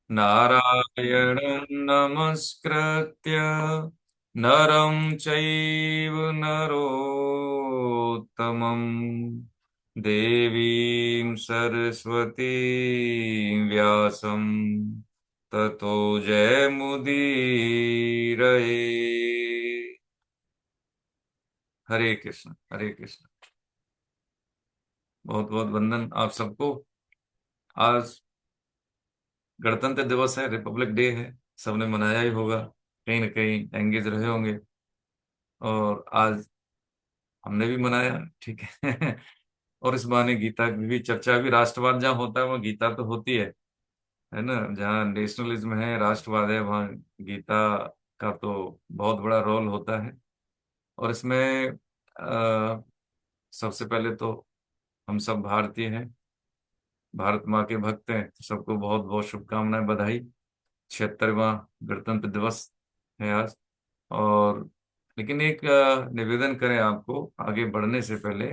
नारायणं नमस्कृत्य नरं चैव नरोत्तमं देवीं सरस्वतीं व्यासं ततो जयमुदीरये। हरे कृष्ण, हरे कृष्ण। बहुत बहुत वंदन आप सबको। आज गणतंत्र दिवस है, रिपब्लिक डे है। सबने मनाया ही होगा, कहीं ना कहीं एंगेज रहे होंगे। और आज हमने भी मनाया, ठीक है। और इस बहाने गीता की भी चर्चा, भी राष्ट्रवाद जहाँ होता है वहाँ गीता तो होती है ना। जहाँ नेशनलिज्म है, राष्ट्रवाद है, वहाँ गीता का तो बहुत बड़ा रोल होता है। और इसमें सबसे पहले तो हम सब भारतीय हैं, भारत माँ के भक्त हैं, तो सबको बहुत बहुत शुभकामनाएं, बधाई। 76वां गणतंत्र दिवस है आज। और लेकिन एक निवेदन करें आपको आगे बढ़ने से पहले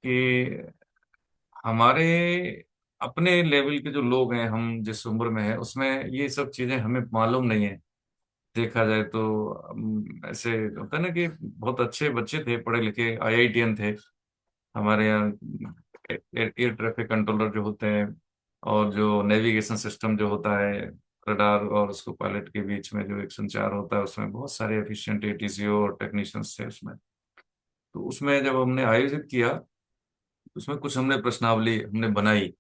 कि हमारे अपने लेवल के जो लोग हैं, हम जिस उम्र में है उसमें ये सब चीजें हमें मालूम नहीं है। देखा जाए तो ऐसे होता है ना कि बहुत अच्छे बच्चे थे, पढ़े लिखे आईआईटीएन थे हमारे यहाँ। एयर ट्रैफिक कंट्रोलर जो होते हैं, और जो नेविगेशन सिस्टम जो होता है, रडार और उसको पायलट के बीच में जो एक संचार होता है, उसमें बहुत सारे एफिशिएंट एटीसीओ और टेक्नीशियंस थे उसमें। तो उसमें जब हमने आयोजित किया, उसमें कुछ हमने प्रश्नावली हमने बनाई।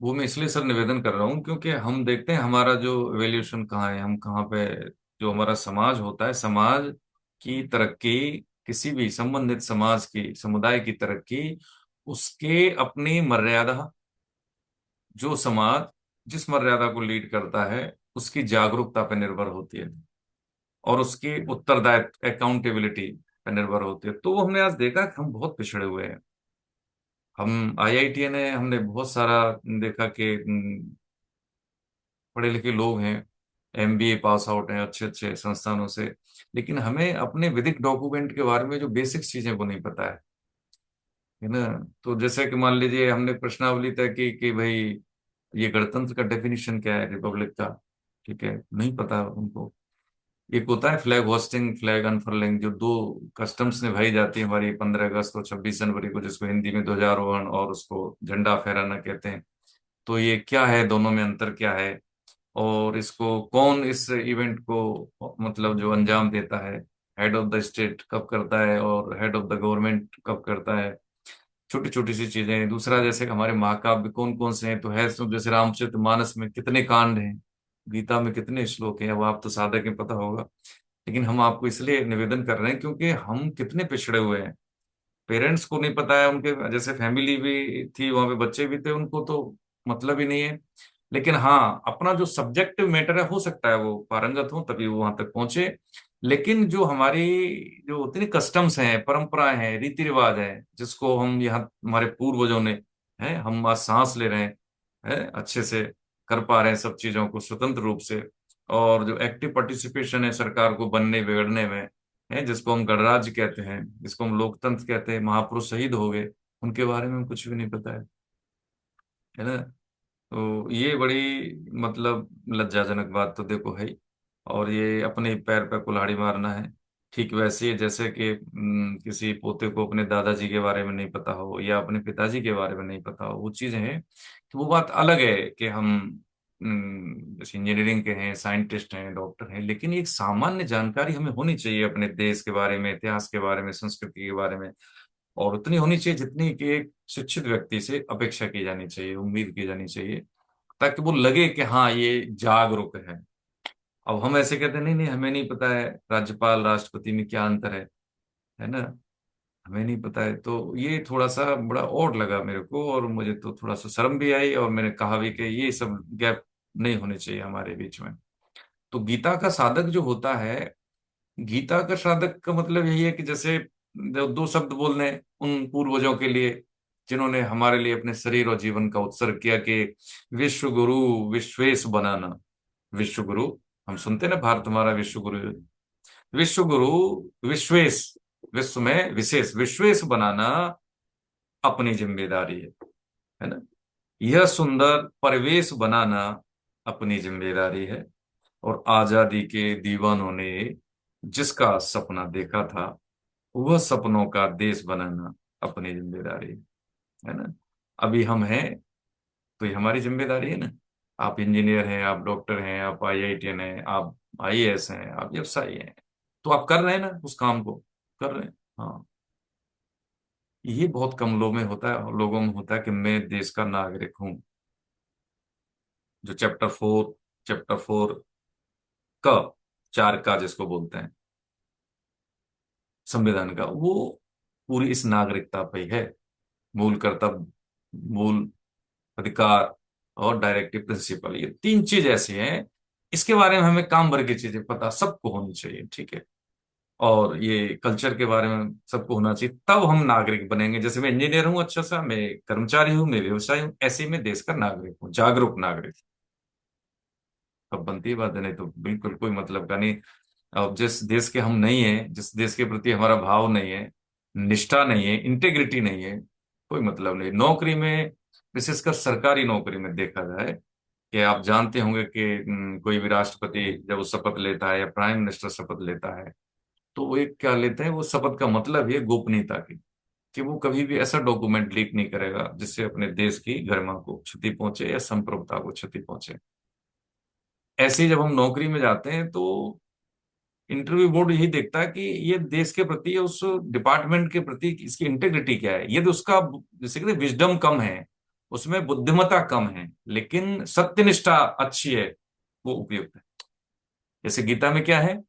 वो मैं इसलिए सर निवेदन कर रहा हूँ क्योंकि हम देखते हैं हमारा जो एवोल्यूशन कहाँ है, हम कहाँ पे, जो हमारा समाज होता है, समाज की तरक्की, किसी भी संबंधित समाज की, समुदाय की तरक्की, उसके अपनी मर्यादा, जो समाज जिस मर्यादा को लीड करता है उसकी जागरूकता पर निर्भर होती है, और उसकी उत्तरदायित्व, अकाउंटेबिलिटी पर निर्भर होती है। तो वो हमने आज देखा कि हम बहुत पिछड़े हुए हैं। हम आईआईटी ने हमने बहुत सारा देखा कि पढ़े लिखे लोग हैं, एमबीए पास आउट हैं अच्छे अच्छे संस्थानों से, लेकिन हमें अपने विधिक डॉक्यूमेंट के बारे में जो बेसिक चीजें वो नहीं पता है ना। तो जैसे कि मान लीजिए हमने प्रश्नावली तय की कि भाई ये गणतंत्र का डेफिनेशन क्या है, रिपब्लिक का, ठीक है, नहीं पता उनको। एक होता है फ्लैग होस्टिंग, फ्लैग अनफर्लिंग, जो दो कस्टम्स निभाई जाती है हमारी 15 अगस्त और 26 जनवरी को, जिसको हिंदी में ध्वजारोहण और उसको झंडा फहराना कहते हैं। तो ये क्या है, दोनों में अंतर क्या है, और इसको कौन, इस इवेंट को मतलब जो अंजाम देता है, हेड ऑफ द स्टेट कब करता है और हेड ऑफ द गवर्नमेंट कब करता है। छोटी छोटी सी चीजें हैं। दूसरा, जैसे कि हमारे महाकाव्य कौन कौन से हैं, तो है तो जैसे रामचरितमानस में कितने कांड हैं, गीता में कितने श्लोक हैं, अब आप तो साधक हैं, पता होगा। लेकिन हम आपको इसलिए निवेदन कर रहे हैं क्योंकि हम कितने पिछड़े हुए हैं। पेरेंट्स को नहीं पता है, उनके जैसे फैमिली भी थी, वहां पे बच्चे भी थे, उनको तो मतलब ही नहीं है। लेकिन हाँ, अपना जो सब्जेक्टिव मैटर है, हो सकता है वो पारंगत हो तभी वो वहां तक पहुंचे। लेकिन जो हमारी, जो होती है कस्टम्स हैं, परंपराएं हैं, रीति रिवाज है, जिसको हम यहाँ हमारे पूर्वजों ने, है, हम आज सांस ले रहे हैं, है, अच्छे से कर पा रहे हैं सब चीजों को स्वतंत्र रूप से। और जो एक्टिव पार्टिसिपेशन है सरकार को बनने बिगड़ने में, है, जिसको हम गणराज्य कहते हैं, जिसको हम लोकतंत्र कहते हैं, महापुरुष शहीद हो गए, उनके बारे में कुछ भी नहीं पता है ना। तो ये बड़ी मतलब लज्जाजनक बात तो देखो है ही। और ये अपने पैर पे कुल्हाड़ी मारना है। ठीक वैसे ही जैसे कि किसी पोते को अपने दादाजी के बारे में नहीं पता हो या अपने पिताजी के बारे में नहीं पता हो, वो चीजें हैं। तो वो बात अलग है कि हम जैसे इंजीनियरिंग के हैं, साइंटिस्ट हैं, डॉक्टर हैं, लेकिन एक सामान्य जानकारी हमें होनी चाहिए अपने देश के बारे में, इतिहास के बारे में, संस्कृति के बारे में। और उतनी होनी चाहिए जितनी कि एक शिक्षित व्यक्ति से अपेक्षा की जानी चाहिए, उम्मीद की जानी चाहिए, ताकि वो लगे कि हाँ ये जागरूक है। अब हम ऐसे कहते हैं नहीं नहीं हमें नहीं पता है राज्यपाल राष्ट्रपति में क्या अंतर है ना, हमें नहीं पता है। तो ये थोड़ा सा बड़ा ऑड लगा मेरे को, और मुझे तो थोड़ा सा शर्म भी आई, और मैंने कहा भी कि ये सब गैप नहीं होने चाहिए हमारे बीच में। तो गीता का साधक जो होता है, गीता का साधक का मतलब यही है कि जैसे जो दो शब्द बोलने उन पूर्वजों के लिए, जिन्होंने हमारे लिए अपने शरीर और जीवन का उत्सर्ग किया, कि विश्व गुरु विश्वेश बनाना। विश्व गुरु, हम सुनते हैं ना, भारत हमारा विश्व गुरु है। विश्व गुरु विश्वेश, विश्व में विशेष, विश्वेश बनाना अपनी जिम्मेदारी है ना। यह सुंदर परिवेश बनाना अपनी जिम्मेदारी है। और आजादी के दीवानों ने जिसका सपना देखा था, वह सपनों का देश बनाना अपनी जिम्मेदारी है ना। अभी हम हैं, तो ये हमारी जिम्मेदारी है ना। आप इंजीनियर हैं, आप डॉक्टर हैं, आप आईआईटीएन हैं, आप आईएएस हैं, आप व्यवसायी हैं, तो आप कर रहे हैं ना उस काम को, कर रहे हैं। हाँ, ये बहुत कम लोगों में होता है कि मैं देश का नागरिक हूं। जो चैप्टर 4 का 4 का जिसको बोलते हैं, संविधान का, वो पूरी इस नागरिकता पे ही है। मूल कर्तव्य, मूल अधिकार और डायरेक्टिव प्रिंसिपल, ये 3 चीज ऐसी हैं। इसके बारे में हमें काम भर की चीजें पता सबको होनी चाहिए, ठीक है। और ये कल्चर के बारे में सबको होना चाहिए, तब हम नागरिक बनेंगे। जैसे मैं इंजीनियर हूँ, अच्छा सा, मैं कर्मचारी हूँ, मैं व्यवसायी हूँ, ऐसे ही मैं देश का नागरिक हूँ, जागरूक नागरिक। अब बनती है बात है, नहीं तो बिल्कुल कोई मतलब का नहीं। अब जिस देश के हम नहीं है, जिस देश के प्रति हमारा भाव नहीं है, निष्ठा नहीं है, इंटेग्रिटी नहीं है, कोई मतलब नहीं। नौकरी में, विशेषकर सरकारी नौकरी में देखा जाए, कि आप जानते होंगे कि कोई भी राष्ट्रपति जब वो शपथ लेता है या प्राइम मिनिस्टर शपथ लेता है, तो वो एक क्या लेते हैं, वो शपथ का मतलब है गोपनीयता की, कि वो कभी भी ऐसा डॉक्यूमेंट लीक नहीं करेगा जिससे अपने देश की गरिमा को क्षति पहुंचे या संप्रभुता को क्षति पहुंचे। ऐसे ही जब हम नौकरी में जाते हैं, तो इंटरव्यू बोर्ड यही देखता है कि ये देश के प्रति, उस डिपार्टमेंट के प्रति इसकी इंटेग्रिटी क्या है। यदि उसका, जैसे कहते विजडम कम है, उसमें बुद्धिमत्ता कम है, लेकिन सत्यनिष्ठा अच्छी है, वो उपयुक्त है। जैसे गीता में क्या है,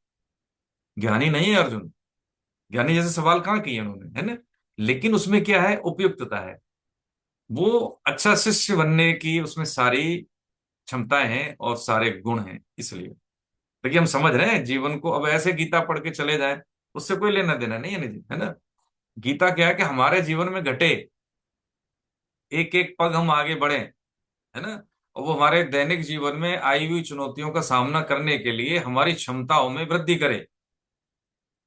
ज्ञानी नहीं है अर्जुन, ज्ञानी जैसे सवाल कहाँ किए उन्होंने, है ना, लेकिन उसमें क्या है, उपयुक्तता है। वो अच्छा शिष्य बनने की उसमें सारी क्षमताएं हैं और सारे गुण हैं, इसलिए। देखिए, हम समझ रहे हैं जीवन को, अब ऐसे गीता पढ़ के चले जाएं, उससे कोई लेना देना नहीं है ना जी, है ना। गीता क्या है कि हमारे जीवन में घटे, एक एक पग हम आगे बढ़े, है ना। और वो हमारे दैनिक जीवन में आई हुई चुनौतियों का सामना करने के लिए हमारी क्षमताओं में वृद्धि करे,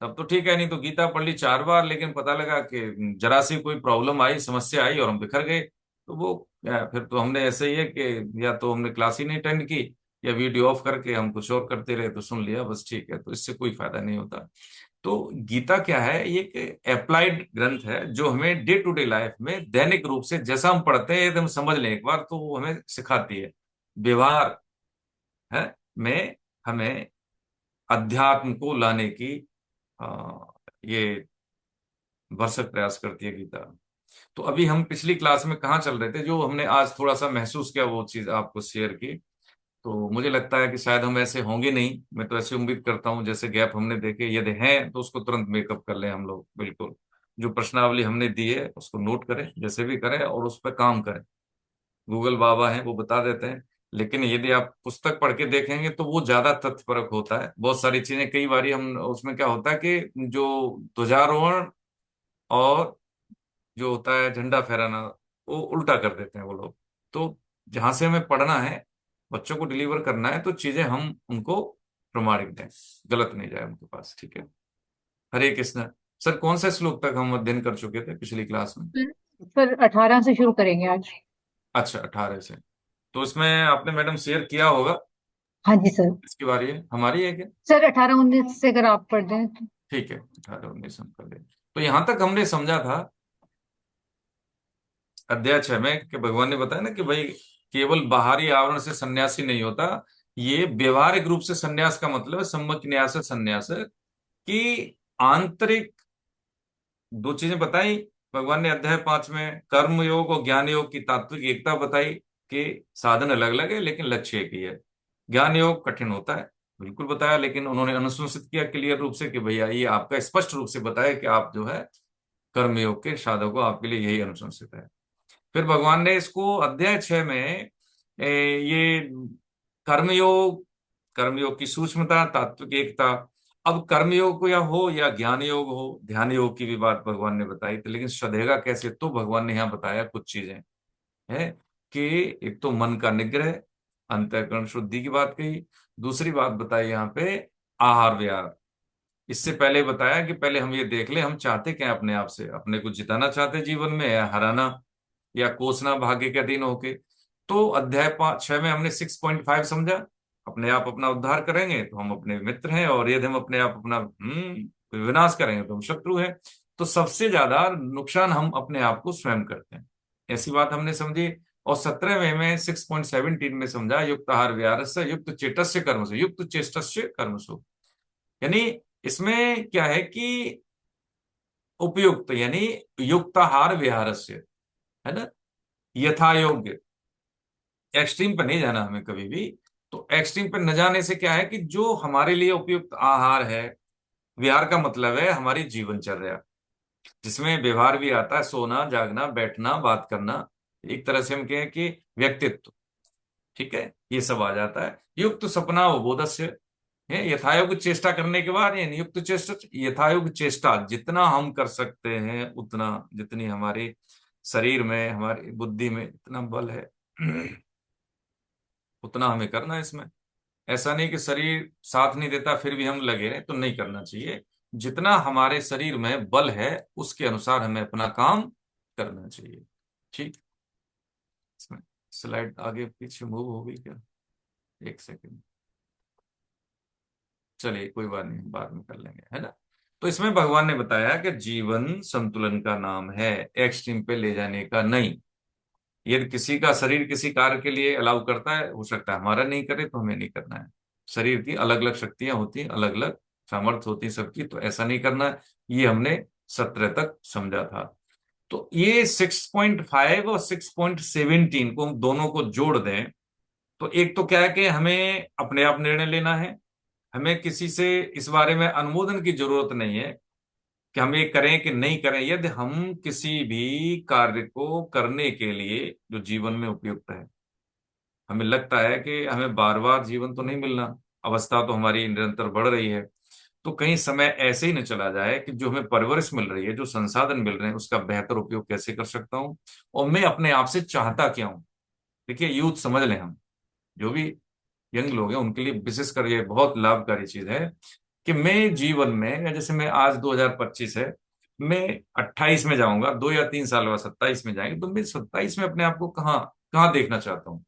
तब तो ठीक है। नहीं तो गीता पढ़ ली 4 बार, लेकिन पता लगा कि जरा सी कोई प्रॉब्लम आई, समस्या आई और हम बिखर गए, तो वो फिर तो हमने ऐसे ही है कि या तो हमने क्लास ही नहीं अटेंड की, या वीडियो ऑफ करके हम कुछ और करते रहे, तो सुन लिया बस, ठीक है, तो इससे कोई फायदा नहीं होता। तो गीता क्या है, ये एक अप्लाइड ग्रंथ है, जो हमें डे टू डे लाइफ में दैनिक रूप से जैसा हम पढ़ते हैं, यदि हम समझ लें एक बार, तो वो हमें सिखाती है। व्यवहार है में हमें अध्यात्म को लाने की ये भरसक प्रयास करती है गीता। तो अभी हम पिछली क्लास में कहाँ चल रहे थे, जो हमने आज थोड़ा सा महसूस किया, वो चीज आपको शेयर की। तो मुझे लगता है कि शायद हम ऐसे होंगे नहीं, मैं तो ऐसे उम्मीद करता हूँ, जैसे गैप हमने देखे, यदि हैं तो उसको तुरंत मेकअप कर लें हम लोग, बिल्कुल। जो प्रश्नावली हमने दी है उसको नोट करें, जैसे भी करें, और उस पर काम करें। गूगल बाबा हैं, वो बता देते हैं। लेकिन यदि आप पुस्तक पढ़ के देखेंगे, तो वो ज्यादा तथ्यपरक होता है। बहुत सारी चीजें, कई बार हम उसमें क्या होता है कि जो ध्वजारोहण और जो होता है झंडा फहराना, वो उल्टा कर देते हैं वो लोग। तो जहां से हमें पढ़ना है, बच्चों को डिलीवर करना है, तो चीजें हम उनको प्रमाणिक दें, गलत नहीं जाए उनके पास, ठीक है। हरे कृष्ण। सर, कौन से श्लोक तक हम अध्ययन कर चुके थे पिछली क्लास में? सर सर 18 से शुरू करेंगे आज। अच्छा, 18 से। तो इसमें आपने मैडम शेयर किया होगा, हाँ जी सर। इसकी बारी है, हमारी है क्या? सर 18-19 से अगर आप पढ़ दें तो। ठीक है, 18 19 हम कर दें। तो यहां तक हमने समझा था अध्याय 6 में, कि भगवान ने बताया ना कि भाई, केवल बाहरी आवरण से सन्यासी नहीं होता। ये व्यवहारिक रूप से सन्यास का मतलब है, सम्यक न्यास सन्यास, कि आंतरिक दो चीजें बताई भगवान ने अध्याय 5 में। कर्म योग और ज्ञान योग की तात्विक एकता बताई, कि साधन अलग अलग है लेकिन लक्ष्य एक ही है। ज्ञान योग कठिन होता है, बिल्कुल बताया, लेकिन उन्होंने अनुशंसित किया क्लियर रूप से कि भैया ये आपका स्पष्ट रूप से बताया कि आप जो है कर्म योग के साधक हो, आपके लिए यही अनुशंसित है। फिर भगवान ने इसको अध्याय 6 में ये कर्मयोग, कर्मयोग की सूक्ष्मता, तात्विक एकता। अब कर्मयोग को या ज्ञान योग हो, ध्यान योग की भी बात भगवान ने बताई थी, लेकिन सधेगा कैसे, तो भगवान ने यहाँ बताया कुछ चीजें है, कि एक तो मन का निग्रह, अंतःकरण शुद्धि की बात कही। दूसरी बात बताई यहाँ पे, आहार विहार। इससे पहले बताया कि पहले हम ये देख ले, हम चाहते क्या हैं अपने आप से, अपने को जिताना चाहते हैं जीवन में, या हराना, या कोसना भाग्य के अधीन होके। तो अध्याय 6 में हमने 6.5 समझा, अपने आप अपना उद्धार करेंगे तो हम अपने मित्र हैं, और यदि हम अपने आप अपना विनाश करेंगे तो हम शत्रु हैं। तो सबसे ज्यादा नुकसान हम अपने आप को स्वयं करते हैं, ऐसी बात हमने समझी। और 17वें में 6.17 में समझा, युक्त आहार विहारस्य युक्त चेतस्य कर्मसु युक्त चेष्टस्य कर्मसु। यानी इसमें क्या है कि उपयुक्त यानी युक्ताहार विहारस्य, है ना, यथा योग्य। एक्सट्रीम पर नहीं जाना हमें कभी भी। तो एक्सट्रीम पर न जाने से क्या है कि जो हमारे लिए उपयुक्त आहार है, विहार का मतलब है हमारी जीवनचर्या, जिसमें व्यवहार भी आता है, सोना जागना बैठना बात करना, एक तरह से हम कहें कि व्यक्तित्व, ठीक है, ये सब आ जाता है। युक्त सपना वो बोधस्य है, यथायोग चेष्टा करने के बाद, यानी युक्त चेष्टा, यथायोग चेष्टा जितना हम कर सकते हैं उतना, जितनी हमारे शरीर में हमारी बुद्धि में इतना बल है उतना हमें करना है इसमें। ऐसा नहीं कि शरीर साथ नहीं देता फिर भी हम लगे रहे, तो नहीं करना चाहिए। जितना हमारे शरीर में बल है उसके अनुसार हमें अपना काम करना चाहिए। ठीक, इसमें स्लाइड आगे पीछे मूव हो गई क्या? एक सेकंड, चलिए कोई बात नहीं, बाद में कर लेंगे, है ना। तो इसमें भगवान ने बताया कि जीवन संतुलन का नाम है, एक्सट्रीम पे ले जाने का नहीं। यदि किसी का शरीर किसी कार्य के लिए अलाउ करता है, हो सकता है हमारा नहीं करे, तो हमें नहीं करना है। शरीर की अलग अलग शक्तियां होती हैं, अलग अलग सामर्थ्य होती है सबकी, तो ऐसा नहीं करना है। ये हमने 17 तक समझा था। तो ये 6.5 और 6.17 को हम दोनों को जोड़ दें, तो एक तो क्या है कि हमें अपने आप निर्णय लेना है, हमें किसी से इस बारे में अनुमोदन की जरूरत नहीं है कि हम ये करें कि नहीं करें। यदि हम किसी भी कार्य को करने के लिए जो जीवन में उपयुक्त है, हमें लगता है कि हमें बार बार जीवन तो नहीं मिलना, अवस्था तो हमारी निरंतर बढ़ रही है, तो कहीं समय ऐसे ही न चला जाए कि जो हमें परवरिश मिल रही है, जो संसाधन मिल रहे हैं, उसका बेहतर उपयोग कैसे कर सकता हूँ, और मैं अपने आप से चाहता क्या हूँ। देखिए यूथ समझ लें, हम जो भी यंग लोग हैं उनके लिए विशेषकर ये बहुत लाभकारी चीज है कि मैं जीवन में, या जैसे मैं आज 2025 है, मैं 28 में जाऊंगा, 2 या 3 साल बाद 27 में जाएंगे, तो मैं 27 में अपने आप को कहाँ कहाँ देखना चाहता हूँ,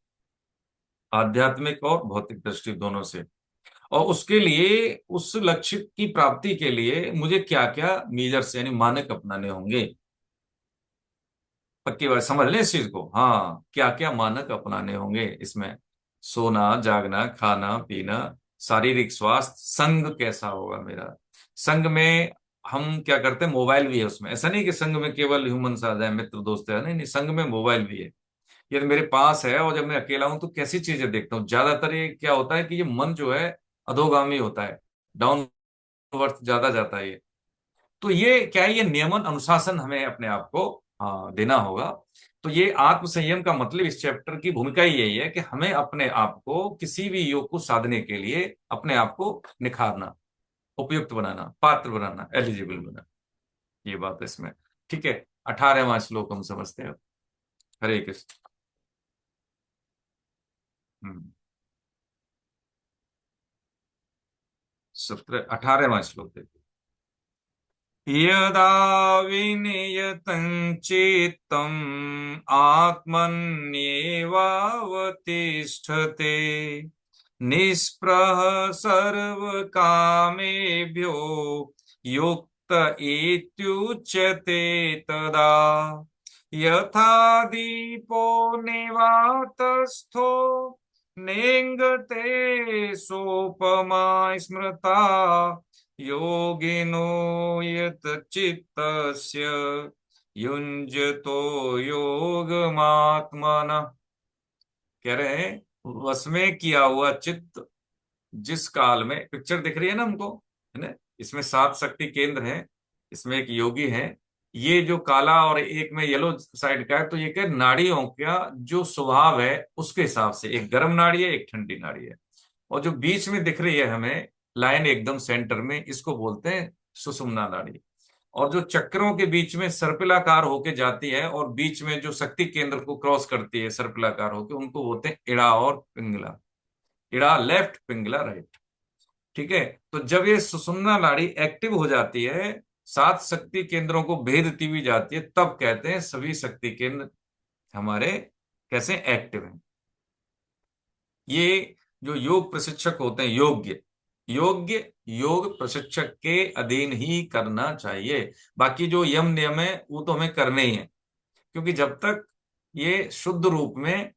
आध्यात्मिक और भौतिक दृष्टि दोनों से। और उसके लिए, उस लक्ष्य की प्राप्ति के लिए मुझे क्या क्या मेजर्स यानी मानक अपनाने होंगे। पक्की बात समझ लें इस चीज को, हाँ, क्या क्या मानक अपनाने होंगे इसमें। सोना जागना खाना पीना, शारीरिक स्वास्थ्य, संग कैसा होगा मेरा, संग में हम क्या करते हैं, मोबाइल भी है उसमें, ऐसा नहीं कि संग में केवल ह्यूमंस आ जाए, मित्र दोस्त है, नहीं नहीं, संग में मोबाइल भी है। ये मेरे पास है, और जब मैं अकेला हूं तो कैसी चीजें देखता हूँ, ज्यादातर ये क्या होता है कि ये मन जो है अधोगामी होता है, डाउनवर्ड ज्यादा जाता है ये। तो ये क्या है, ये नियमन अनुशासन हमें अपने आप को देना होगा। तो ये आत्म संयम का मतलब, इस चैप्टर की भूमिका ही यही है कि हमें अपने आप को किसी भी योग को साधने के लिए अपने आप को निखारना, उपयुक्त बनाना, पात्र बनाना, एलिजिबल बनाना, ये बात है इसमें। ठीक है, 18वां श्लोक हम समझते हैं। हरे कृष्ण। हम्म, 18वां श्लोक देखिए। यदा विनियतं चित्तम् आत्मन्येवावतिष्ठते निःस्पृहः सर्वकामेभ्यो युक्त इत्युच्यते तदा। यथा दीपो नेवातस्थो नेङ्गते सोपमा स्मृता योगिनो यत चित्तस्य युञ्जतो योगमात्मनः। कह रहे हैं वश में किया हुआ चित्त, जिस काल में, पिक्चर दिख रही है ना हमको, है ना, इसमें 7 शक्ति केंद्र हैं, इसमें एक योगी है, ये जो काला और एक में येलो साइड का है, तो ये क्या नाड़ियों का जो स्वभाव है उसके हिसाब से, एक गर्म नाड़ी है एक ठंडी नाड़ी है, और जो बीच में दिख रही है हमें लाइन एकदम सेंटर में, इसको बोलते हैं सुषुम्ना नाड़ी। और जो चक्रों के बीच में सर्पिलाकार होके जाती है और बीच में जो शक्ति केंद्र को क्रॉस करती है सर्पिलाकार होके, उनको बोलते हैं इड़ा और पिंगला। इड़ा लेफ्ट, पिंगला राइट। ठीक है, तो जब ये सुषुम्ना नाड़ी एक्टिव हो जाती है, 7 शक्ति केंद्रों को भेदती हुई जाती है, तब कहते हैं सभी शक्ति केंद्र हमारे कैसे एक्टिव हैं। ये जो योग प्रशिक्षक होते हैं, योग्य योग्य योग प्रशिक्षक के अधीन ही करना चाहिए। बाकी जो यम नियम है वो तो हमें करने ही है, क्योंकि जब तक ये शुद्ध रूप में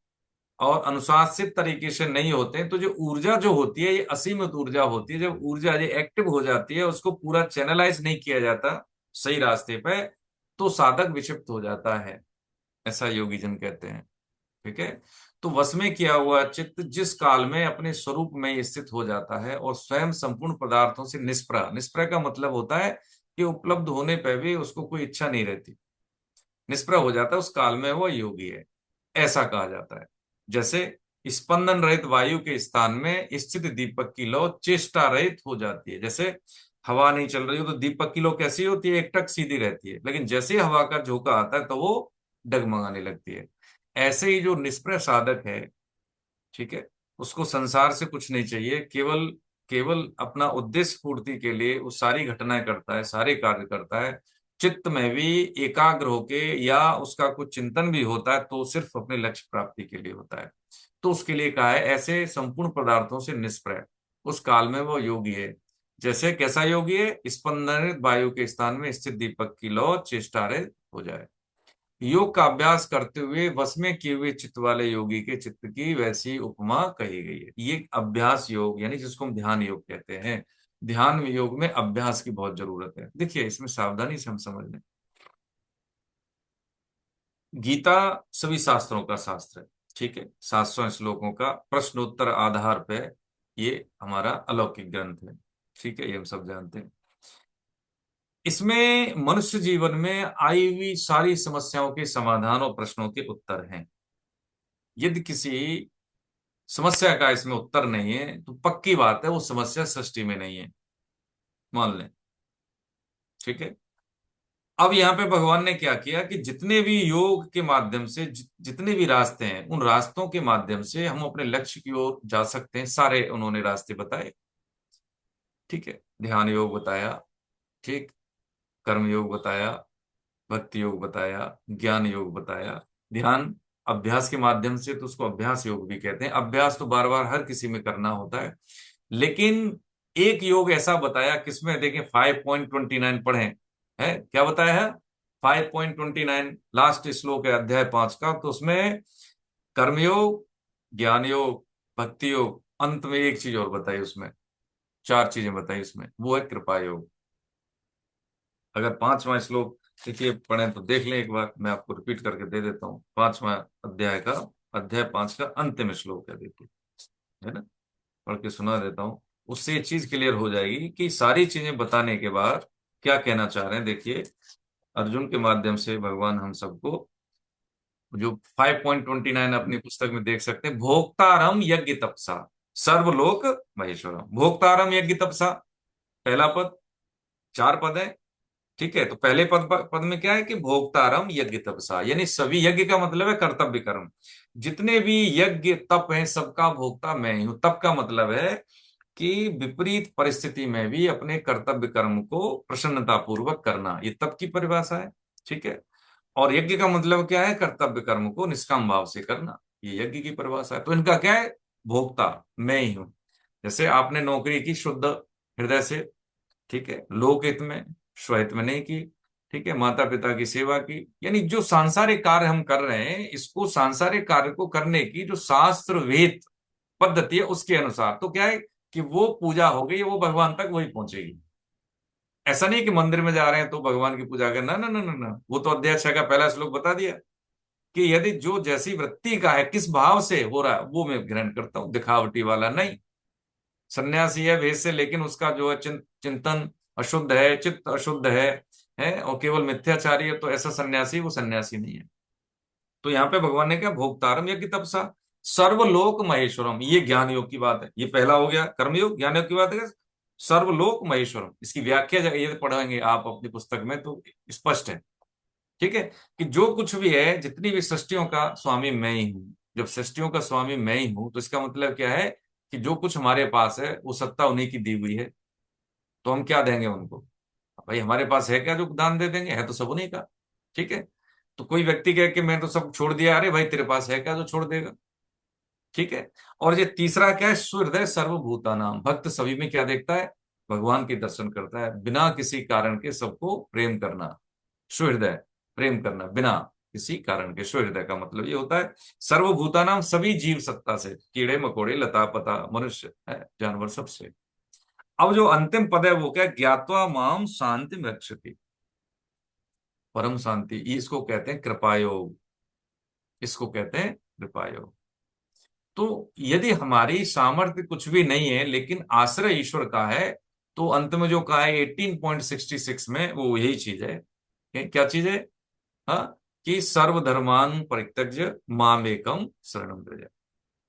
और अनुशासित तरीके से नहीं होते तो जो ऊर्जा जो होती है ये असीमित ऊर्जा होती है। जब ऊर्जा ये एक्टिव हो जाती है, उसको पूरा चैनलाइज नहीं किया जाता सही रास्ते पे, तो साधक विक्षिप्त हो जाता है, ऐसा योगी जन कहते हैं। ठीक है। तो वश में किया हुआ चित्त जिस काल में अपने स्वरूप में स्थित हो जाता है और स्वयं संपूर्ण पदार्थों से निष्प्रह, निष्प्रह का मतलब होता है कि उपलब्ध होने पर भी उसको कोई इच्छा नहीं रहती, निष्प्रह हो जाता है, उस काल में वो योगी है, ऐसा कहा जाता है। जैसे स्पंदन रहित वायु के स्थान में स्थित दीपक की लौ चेष्टा रहित हो जाती है। जैसे हवा नहीं चल रही हो तो दीपक की लौ कैसी होती है, एकटक सीधी रहती है, लेकिन जैसे ही हवा का झोंका आता है तो वो डगमगाने लगती है। ऐसे ही जो निष्प्रह साधक है, ठीक है, उसको संसार से कुछ नहीं चाहिए, केवल केवल अपना उद्देश्य पूर्ति के लिए वो सारी घटनाएं करता है, सारे कार्य करता है। चित्त में भी एकाग्र होके या उसका कुछ चिंतन भी होता है तो सिर्फ अपने लक्ष्य प्राप्ति के लिए होता है। तो उसके लिए कहा है ऐसे संपूर्ण पदार्थों से निष्प्रह, उस काल में वो योगी है। जैसे कैसा योगी है, स्पंदनित वायु के स्थान में स्थित दीपक की लौ चेष्टा रहित हो जाए। योग का अभ्यास करते हुए वश में किए हुए चित्त वाले योगी के चित्त की वैसी उपमा कही गई है। ये अभ्यास योग यानी जिसको हम ध्यान योग कहते हैं। ध्यान योग में अभ्यास की बहुत जरूरत है। देखिए इसमें सावधानी से हम समझ लें। गीता सभी शास्त्रों का शास्त्र है, ठीक है, 700 श्लोकों का प्रश्नोत्तर आधार पे ये हमारा अलौकिक ग्रंथ है, ठीक है, ये हम सब जानते हैं। इसमें मनुष्य जीवन में आई हुई सारी समस्याओं के समाधान और प्रश्नों के उत्तर हैं। यदि किसी समस्या का इसमें उत्तर नहीं है तो पक्की बात है वो समस्या सृष्टि में नहीं है, मान लें। ठीक है। अब यहाँ पे भगवान ने क्या किया कि जितने भी योग के माध्यम से जितने भी रास्ते हैं, उन रास्तों के माध्यम से हम अपने लक्ष्य की ओर जा सकते हैं, सारे उन्होंने रास्ते बताए। ठीक है। ध्यान योग बताया, ठीक, कर्म योग बताया, भक्ति योग बताया, ज्ञान योग बताया। ध्यान अभ्यास के माध्यम से तो उसको अभ्यास योग भी कहते हैं। अभ्यास तो बार बार हर किसी में करना होता है, लेकिन एक योग ऐसा बताया किसमें देखें 5.29 पढ़े, है क्या बताया है, 5.29 लास्ट श्लोक है अध्याय 5 का। तो उसमें कर्मयोग, ज्ञान योग, भक्ति योग, अंत में एक चीज और बताई, उसमें चार चीजें बताई उसमें, वो है कृपा योग। अगर पांचवा श्लोक देखिए पढ़ें तो देख लें एक बार, मैं आपको रिपीट करके दे देता हूँ। पांचवा अध्याय का, अध्याय 5 का अंतिम श्लोक है, देखिए, है ना, पढ़ के सुना देता हूँ। उससे ये चीज क्लियर हो जाएगी कि सारी चीजें बताने के बाद क्या कहना चाह रहे हैं। देखिए अर्जुन के माध्यम से भगवान हम सबको, जो 5.29 अपनी पुस्तक में देख सकते हैं, भोक्तारम यज्ञ तपसा सर्वलोक महेश्वरम। भोक्तारम यज्ञ तपसा, पहला पद, चार पद है, ठीक है। तो पहले पद में क्या है कि भोक्तारम यज्ञ तपसा, यानी सभी यज्ञ का मतलब है कर्तव्य कर्म। जितने भी यज्ञ तप हैं सबका भोक्ता मैं ही हूं। तप का मतलब है कि विपरीत परिस्थिति में भी अपने कर्तव्य कर्म को प्रसन्नता पूर्वक करना, ये तप की परिभाषा है। ठीक है। और यज्ञ का मतलब क्या है, कर्तव्य कर्म को निष्काम भाव से करना, ये यज्ञ की परिभाषा है। तो इनका क्या है, भोक्ता मैं ही हूं। जैसे आपने नौकरी की शुद्ध हृदय से, ठीक है, लोकहित में, स्वहित में नहीं की, ठीक है, माता पिता की सेवा की, यानी जो सांसारिक कार्य हम कर रहे हैं, इसको सांसारिक कार्य को करने की जो शास्त्र वेद पद्धति है उसके अनुसार, तो क्या है कि वो पूजा हो गई, वो भगवान तक वही पहुंचेगी। ऐसा नहीं कि मंदिर में जा रहे हैं तो भगवान की पूजा करना, ना ना ना ना, वो तो अध्याय 6 का पहला श्लोक बता दिया कि यदि जो जैसी वृत्ति का है, किस भाव से हो रहा है, वो मैं ग्रहण करता हूं, दिखावटी वाला नहीं। सन्यासी है वेश से, लेकिन उसका जो है चिंतन अशुद्ध है, चित्त अशुद्ध है और केवल मिथ्याचारी है, तो ऐसा सन्यासी वो सन्यासी नहीं है। तो यहाँ पे भगवान ने क्या, भोक्तारम यज्ञ तपसा सर्वलोक महेश्वरम, ये ज्ञान योग की बात है। ये पहला हो गया कर्मयोग, ज्ञान योग की बात है सर्वलोक महेश्वरम। इसकी व्याख्या ये पढ़ेंगे आप अपनी पुस्तक में तो स्पष्ट है, ठीक है, कि जो कुछ भी है, जितनी भी सृष्टियों का स्वामी मैं ही हूं। जब सृष्टियों का स्वामी मैं ही हूं तो इसका मतलब क्या है कि जो कुछ हमारे पास है वो सत्ता उन्हीं की दी हुई है, तो हम क्या देंगे उनको। भाई हमारे पास है क्या जो दान दे देंगे, है तो सब उन्हीं का। ठीक है। तो कोई व्यक्ति कहे कि मैं तो सब छोड़ दिया, अरे भाई तेरे पास है क्या जो छोड़ देगा। ठीक है। और ये तीसरा क्या है, सुहृदय सर्वभूतानाम, भक्त सभी में क्या देखता है, भगवान के दर्शन करता है, बिना किसी कारण के सबको प्रेम करना, सुहृदय, प्रेम करना बिना किसी कारण के। सुहृदय का मतलब ये होता है सर्वभूतानाम, सभी जीव सत्ता से, कीड़े मकोड़े लता पता मनुष्य है जानवर सबसे। अब जो अंतिम पद है वो क्या, ज्ञात्वा माम शांति रक्षति, परम शांति, इसको कहते हैं कृपा योग, इसको कहते हैं कृपा योग। तो यदि हमारी सामर्थ्य कुछ भी नहीं है लेकिन आश्रय ईश्वर का है, तो अंत में जो कहा है 18.66 में, वो यही चीज है। क्या चीज है, हाँ, कि सर्वधर्मान परित्यज्य मामेकम शरणम व्रज।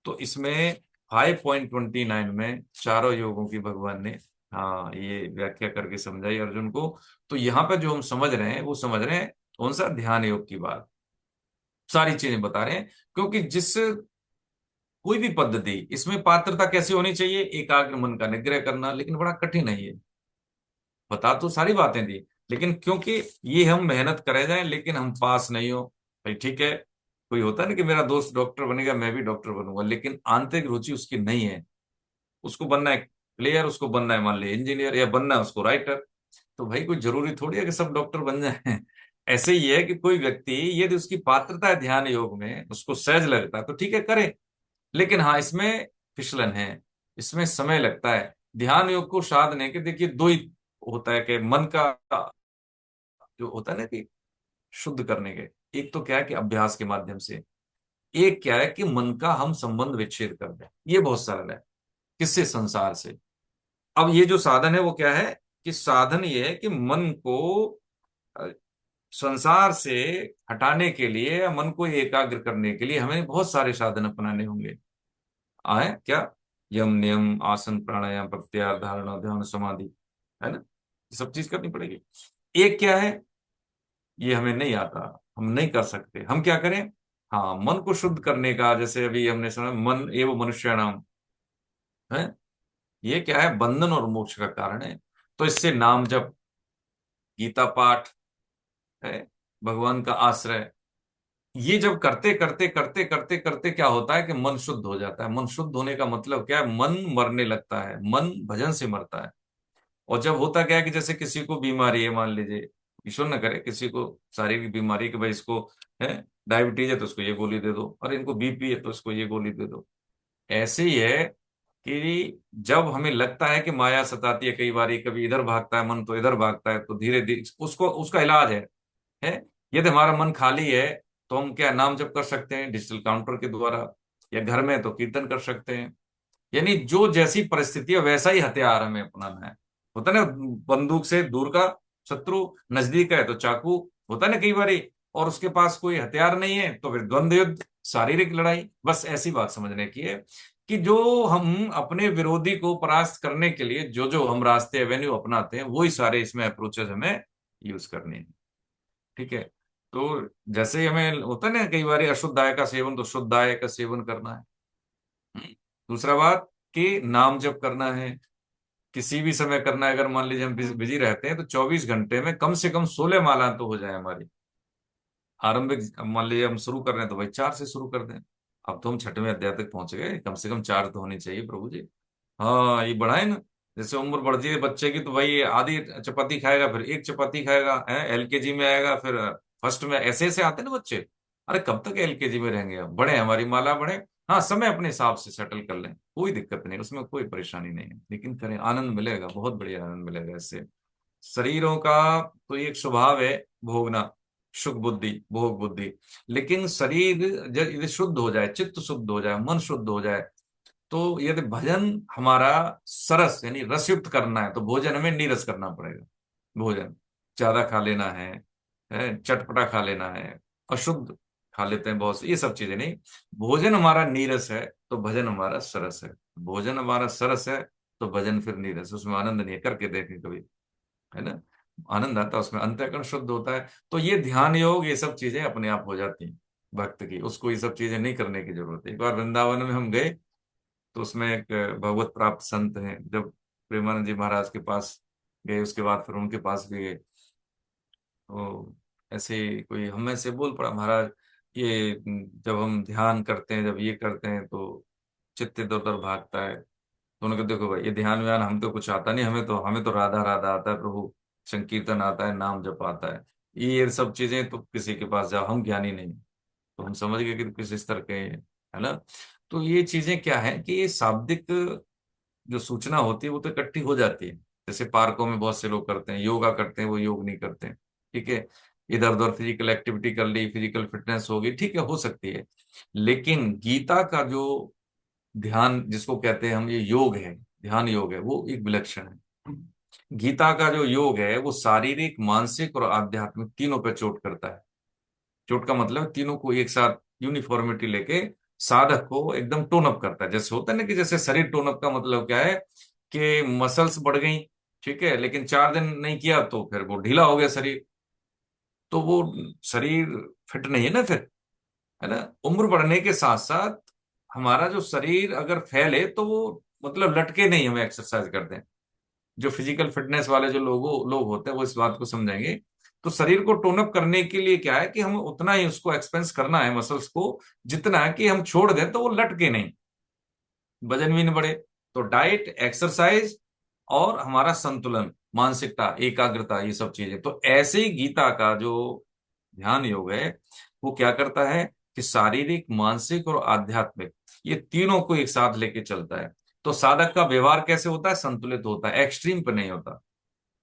तो इसमें 5.29 में चारों योगों की भगवान ने, हाँ, ये व्याख्या करके समझाई अर्जुन को। तो यहाँ पे जो हम समझ रहे हैं वो समझ रहे हैं कौन सा, ध्यान योग की बात, सारी चीजें बता रहे हैं। क्योंकि जिस कोई भी पद्धति, इसमें पात्रता कैसी होनी चाहिए, एकाग्र मन का निग्रह करना, लेकिन बड़ा कठिन है ये। बता तो सारी बातें दी, लेकिन क्योंकि ये हम मेहनत करे जाएं लेकिन हम पास नहीं हो, भाई ठीक है, कोई होता है ना कि मेरा दोस्त डॉक्टर बनेगा मैं भी डॉक्टर बनूंगा, लेकिन आंतरिक रुचि उसकी नहीं है, उसको बनना है प्लेयर, उसको बनना है मान ली इंजीनियर, या बनना है उसको राइटर। तो भाई कोई जरूरी थोड़ी है कि सब डॉक्टर बन जाए। ऐसे ही है कि कोई व्यक्ति यदि उसकी पात्रता है ध्यान योग में, उसको सहज लगता है तो ठीक है करे, लेकिन हाँ इसमें फिसलन है, इसमें समय लगता है। ध्यान योग को साधने के देखिए दो ही होता है कि मन का जो होता है ना कि शुद्ध करने के, एक तो क्या है कि अभ्यास के माध्यम से, एक क्या है कि मन का हम संबंध विच्छेद कर दें, ये बहुत सरल है। किससे, संसार से। अब ये जो साधन है वो क्या है, कि साधन ये है कि मन को अ, संसार से हटाने के लिए या मन को एकाग्र करने के लिए हमें बहुत सारे साधन अपनाने होंगे। आए क्या, यम नियम आसन प्राणायाम प्रत्याहार धारणा ध्यान समाधि, है ना, ये सब चीज करनी पड़ेगी। एक क्या है, ये हमें नहीं आता, हम नहीं कर सकते, हम क्या करें, हाँ मन को शुद्ध करने का, जैसे अभी हमने सुना मन एवं मनुष्य नाम है, ये क्या है, बंधन और मोक्ष का कारण है। तो इससे नाम जप, गीता पाठ है, भगवान का आश्रय, ये जब करते करते करते करते करते क्या होता है कि मन शुद्ध हो जाता है। मन शुद्ध होने का मतलब क्या है, मन मरने लगता है, मन भजन से मरता है। और जब होता क्या है कि जैसे किसी को बीमारी है, मान लीजिए, ईश्वर न करे, किसी को शारीरिक बीमारी कि भाई इसको है डायबिटीज है तो उसको ये गोली दे दो, और इनको बीपी है तो उसको ये गोली दे दो। ऐसे ही है कि जब हमें लगता है कि माया सताती है, कई बार कभी इधर भागता है मन तो इधर भागता है, तो धीरे धीरे उसको, उसका इलाज है यदि हमारा मन खाली है तो हम क्या नाम जप कर सकते हैं डिजिटल काउंटर के द्वारा, या घर में तो कीर्तन कर सकते हैं। यानी जो जैसी परिस्थिति है वैसा ही हथियार हमें अपनाना है। होता है ना, बंदूक से दूर का शत्रु, नजदीक का है तो चाकू, होता है ना कई बार, और उसके पास कोई हथियार नहीं है तो फिर द्वंद्व युद्ध, शारीरिक लड़ाई। बस ऐसी बात समझने की है कि जो हम अपने विरोधी को परास्त करने के लिए जो जो हम रास्ते एवेन्यू अपनाते हैं, वही सारे इसमें अप्रोचेस हमें यूज करने हैं। ठीक है। तो जैसे ही हमें होता है ना कई बार अशुद्धाय का सेवन, तो शुद्धाय का सेवन करना है। दूसरा बात कि नाम जप करना है, किसी भी समय करना है। अगर मान लीजिए हम बिजी रहते हैं तो 24 घंटे में कम से कम 16 माला तो हो जाए हमारी आरंभिक। अब मान लीजिए हम शुरू कर रहे हैं तो भाई 4 से शुरू कर दें। अब तो हम छठवें अध्याय तक पहुंच गए, कम से कम 4 तो होनी चाहिए प्रभु जी। हाँ ये बढ़ाए ना, जैसे उम्र बढ़ती है बच्चे की तो भाई आधी चपाती खाएगा, फिर एक चपाती खाएगा, है एलकेजी में आएगा, फिर फर्स्ट में, ऐसे ऐसे आते हैं ना बच्चे। अरे कब तक एलकेजी में रहेंगे, अब बढ़े, हमारी माला बढ़े। हाँ समय अपने हिसाब से सेटल कर लें, कोई दिक्कत नहीं, उसमें कोई परेशानी नहीं है, लेकिन करें, आनंद मिलेगा, बहुत बढ़िया आनंद मिलेगा इससे। शरीरों का तो एक स्वभाव है भोगना, सुख बुद्धि भोग बुद्धि, लेकिन शरीर जब यदि शुद्ध हो जाए, चित्त शुद्ध हो जाए, मन शुद्ध हो जाए, तो यदि भजन हमारा सरस यानी रसयुक्त करना है तो भोजन हमें नीरस करना पड़ेगा। भोजन ज्यादा खा लेना है चटपटा खा लेना है, अशुद्ध खा लेते हैं बहुत से, ये सब चीजें नहीं। भोजन हमारा नीरस है तो भजन हमारा सरस है, भोजन हमारा सरस है तो भजन फिर नीरस, उसमें आनंद नहीं है, करके देखें कभी, है ना, आनंद आता है उसमें, अंतःकरण शुद्ध होता है। तो ये ध्यान योग ये सब चीजें अपने आप हो जाती हैं भक्त की, उसको ये सब चीजें नहीं करने की जरूरत है। एक बार वृंदावन में हम गए तो उसमें एक भगवत प्राप्त संत हैं, जब प्रेमानंद जी महाराज के पास गए उसके बाद फिर उनके पास भी गए, तो ऐसे ही कोई हमें से बोल पड़ा, महाराज ये जब हम ध्यान करते हैं, जब ये करते हैं तो चित्त इधर उधर भागता है। तो उन्होंने कहा देखो भाई, ये ध्यान व्यान हम तो कुछ आता नहीं, हमें तो राधा राधा आता है प्रभु, संकीर्तन आता है, नाम जप आता है। ये सब चीजें तो किसी के पास जाओ, हम ज्ञानी नहीं। तो हम समझ गए कि किस स्तर के हैं, है ना। तो ये चीजें क्या है कि ये शाब्दिक जो सूचना होती है वो तो इकट्ठी हो जाती है। जैसे पार्कों में बहुत से लोग करते हैं, योगा करते हैं, वो योग नहीं करते हैं। ठीक है, इधर उधर फिजिकल एक्टिविटी कर ली, फिजिकल फिटनेस होगी, ठीक है, हो सकती है। लेकिन गीता का जो ध्यान जिसको कहते हैं हम, ये योग है, ध्यान योग है, वो एक विलक्षण है। गीता का जो योग है वो शारीरिक, मानसिक और आध्यात्मिक तीनों पे चोट करता है। चोट का मतलब तीनों को एक साथ यूनिफॉर्मिटी लेके साधक को एकदम टोन अप करता है। जैसे होता है ना कि जैसे शरीर टोन अप का मतलब क्या है कि मसल्स बढ़ गई, ठीक है, लेकिन 4 दिन नहीं किया तो फिर वो ढीला हो गया शरीर, तो वो शरीर फिट नहीं है ना फिर, है ना। उम्र बढ़ने के साथ साथ हमारा जो शरीर अगर फैले तो वो मतलब लटके नहीं, हमें एक्सरसाइज करते हैं। जो फिजिकल फिटनेस वाले जो लोग होते हैं वो इस बात को समझेंगे। तो शरीर को टोन अप करने के लिए क्या है कि हम उतना ही उसको एक्सपेंस करना है मसल्स को, जितना है कि हम छोड़ दें तो वो लटके नहीं, वजन भी नहीं बढ़े। तो डाइट, एक्सरसाइज और हमारा संतुलन, मानसिकता, एकाग्रता, ये सब चीजें। तो ऐसे ही गीता का जो ध्यान योग है वो क्या करता है कि शारीरिक, मानसिक और आध्यात्मिक, ये तीनों को एक साथ लेके चलता है। तो साधक का व्यवहार कैसे होता है, संतुलित होता है, एक्सट्रीम पे नहीं होता।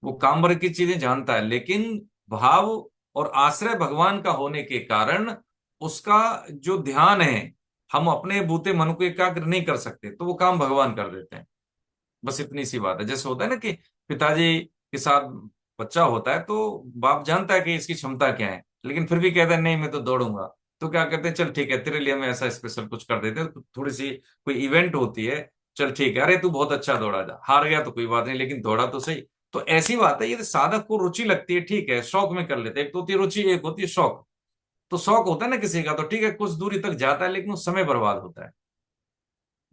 वो काम भर की चीजें जानता है, लेकिन भाव और आश्रय भगवान का होने के कारण उसका जो ध्यान है, हम अपने बूते मन को एकाग्र नहीं कर सकते, तो वो काम भगवान कर देते हैं। बस इतनी सी बात है। जैसे होता है ना कि पिताजी के साथ बच्चा होता है तो बाप जानता है कि इसकी क्षमता क्या है, लेकिन फिर भी कहता है नहीं मैं तो दौड़ूंगा। तो क्या कहते हैं, चल ठीक है तेरे लिए हम ऐसा स्पेशल कुछ कर देते हैं, तो थोड़ी सी कोई इवेंट होती है, चल ठीक है, अरे तू बहुत अच्छा दौड़ा, जा हार गया तो कोई बात नहीं, लेकिन दौड़ा तो सही। तो ऐसी बात है, ये साधक को रुचि लगती है, ठीक है, शौक में कर लेते हैं। एक तो होती है रुचि, एक होती है शौक। तो शौक होता है ना किसी का, तो ठीक है कुछ दूरी तक जाता है, लेकिन उस समय बर्बाद होता है।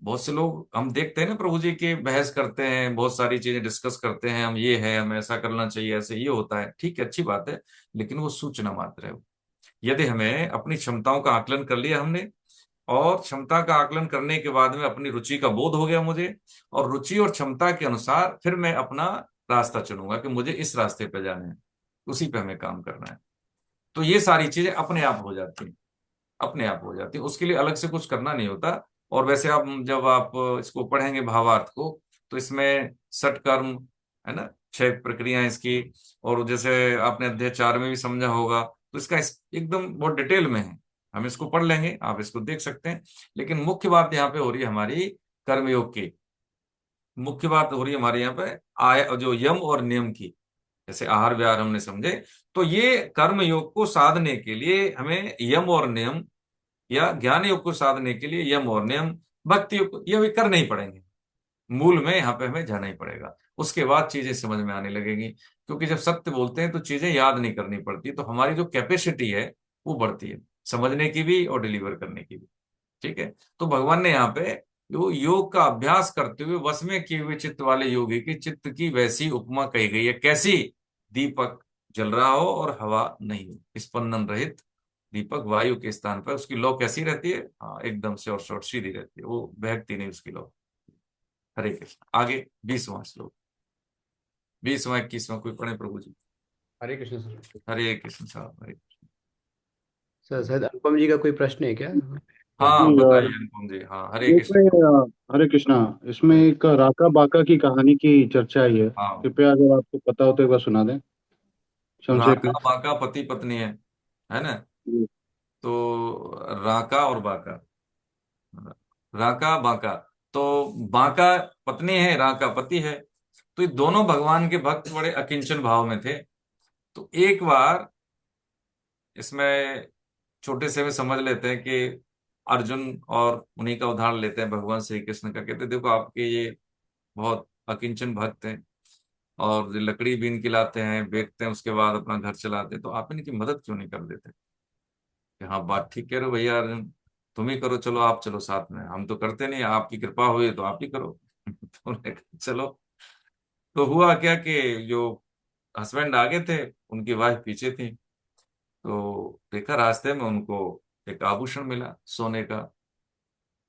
बहुत से लोग हम देखते हैं ना प्रभु जी के बहस करते हैं, बहुत सारी चीजें डिस्कस करते हैं, हम ये है, हम ऐसा करना चाहिए, ऐसे ये होता है, ठीक है, अच्छी बात है। लेकिन वो सूचना मात्र है। यदि हमें अपनी क्षमताओं का आकलन कर लिया हमने, और क्षमता का आकलन करने के बाद में अपनी रुचि का बोध हो गया मुझे, और रुचि और क्षमता के अनुसार फिर मैं अपना रास्ता चुनूंगा कि मुझे इस रास्ते पे जाना है, उसी पे हमें काम करना है। तो ये सारी चीजें अपने आप हो जाती हैं, अपने आप हो जाती है, उसके लिए अलग से कुछ करना नहीं होता। और वैसे आप जब आप इसको पढ़ेंगे भावार्थ को, तो इसमें सठ कर्म, है ना, 6 प्रक्रियाएं इसकी। और जैसे आपने अध्याय 4 में भी समझा होगा, तो इसका एकदम बहुत डिटेल में है। हम इसको पढ़ लेंगे, आप इसको देख सकते हैं। लेकिन मुख्य बात यहाँ पे हो रही है हमारी कर्मयोग की। मुख्य बात हो रही है हमारे यहाँ पे आय जो यम और नियम की। जैसे आहार विहार हमने समझे, तो ये कर्म योग को साधने के लिए हमें यम और नियम, या ज्ञान योग को साधने के लिए यम और नियम, भक्ति योग ये भी करने ही पड़ेंगे। मूल में यहाँ पे हमें जाना ही पड़ेगा, उसके बाद चीजें समझ में आने लगेंगी। क्योंकि जब सत्य बोलते हैं तो चीजें याद नहीं करनी पड़ती, तो हमारी जो कैपेसिटी है वो बढ़ती है, समझने की भी और डिलीवर करने की भी। ठीक है। तो भगवान ने यहाँ पे वो योग का अभ्यास करते हुए वश में किए हुए चित्त वाले योगी की चित्त की वैसी उपमा कही गई है, कैसी? दीपक जल रहा हो और हवा नहीं हो, स्पंदन रहित दीपक वायु के स्थान पर, उसकी लौ कैसी रहती है? हाँ, एकदम से और शॉर्ट सीधी रहती है, वो बहकती नहीं उसकी लौ। हरे कृष्ण। आगे 20वां श्लोक, 20वां 21वां कोई पढ़े प्रभु जी? हरे कृष्ण सर। हरे कृष्ण साहब, हरे कृष्ण। सर शायद अनुपम जी का कोई प्रश्न है क्या? हाँ नहीं बताइए अनुपम जी, हाँ हरे कृष्ण। इसमें हरे कृष्णा। इसमें हरे। एक राका बाका की कहानी की चर्चा आई है, हाँ, कृपया अगर आपको पता हो तो एक बार सुना दें संक्षेप में। राका बाका पति पत्नी है ना। जी। तो राका और बाका, राका बाका, तो बाका पत्नी है, राका पति है। तो ये दोनों भगवान के भक्त बड़े अकिंचन भाव में थे। तो एक बार इसमें छोटे से में समझ लेते हैं कि अर्जुन और उन्हीं का उदाहरण लेते हैं भगवान श्री कृष्ण का, कहते हैं, देखो आपके ये बहुत अकिंचन भक्त हैं, और लकड़ी बीन के लाते हैं, बेचते हैं, उसके बाद अपना घर चलाते हैं, तो आप इनकी मदद क्यों नहीं कर देते? कि हाँ बात ठीक कह रहे हो भैया अर्जुन, तुम ही करो, चलो आप चलो साथ में, हम तो करते नहीं, आपकी कृपा हुई तो आप ही करो। तो उन्होंने कहा, चलो। तो हुआ क्या कि जो हस्बैंड आगे थे, उनकी वाइफ पीछे थी। तो देखा रास्ते में उनको एक आभूषण मिला सोने का।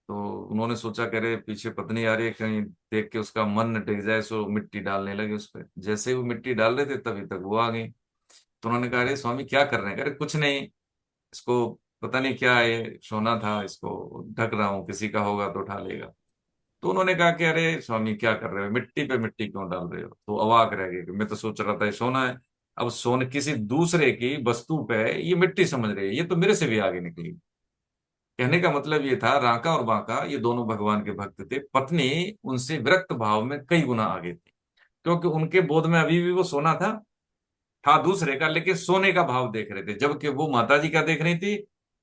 तो उन्होंने सोचा कह रहे पीछे पत्नी आ रही है, कहीं देख के उसका मन न टिक जाए, सो मिट्टी डालने लगे उस पर। जैसे ही वो मिट्टी डाल रहे थे तभी तक वो आ गई। तो उन्होंने कहा, अरे स्वामी क्या कर रहे हैं? कह रहे कुछ नहीं, इसको पता नहीं क्या है, ये सोना था, इसको ढक रहा हूँ, किसी का होगा तो उठा लेगा। तो उन्होंने कहा कि अरे स्वामी क्या कर रहे हो, मिट्टी पे मिट्टी क्यों डाल रहे हो? तो अवाक रह गए कि मैं तो सोच रहा था ये सोना है। अब सोने किसी दूसरे की वस्तु पे ये मिट्टी समझ रही है, ये तो मेरे से भी आगे निकली। कहने का मतलब ये था, राका और बांका ये दोनों भगवान के भक्त थे। पत्नी उनसे विरक्त भाव में कई गुना आगे थी, क्योंकि उनके बोध में अभी भी वो सोना था दूसरे का, लेकिन सोने का भाव देख रहे थे, जबकि वो माता जी का देख रही थी,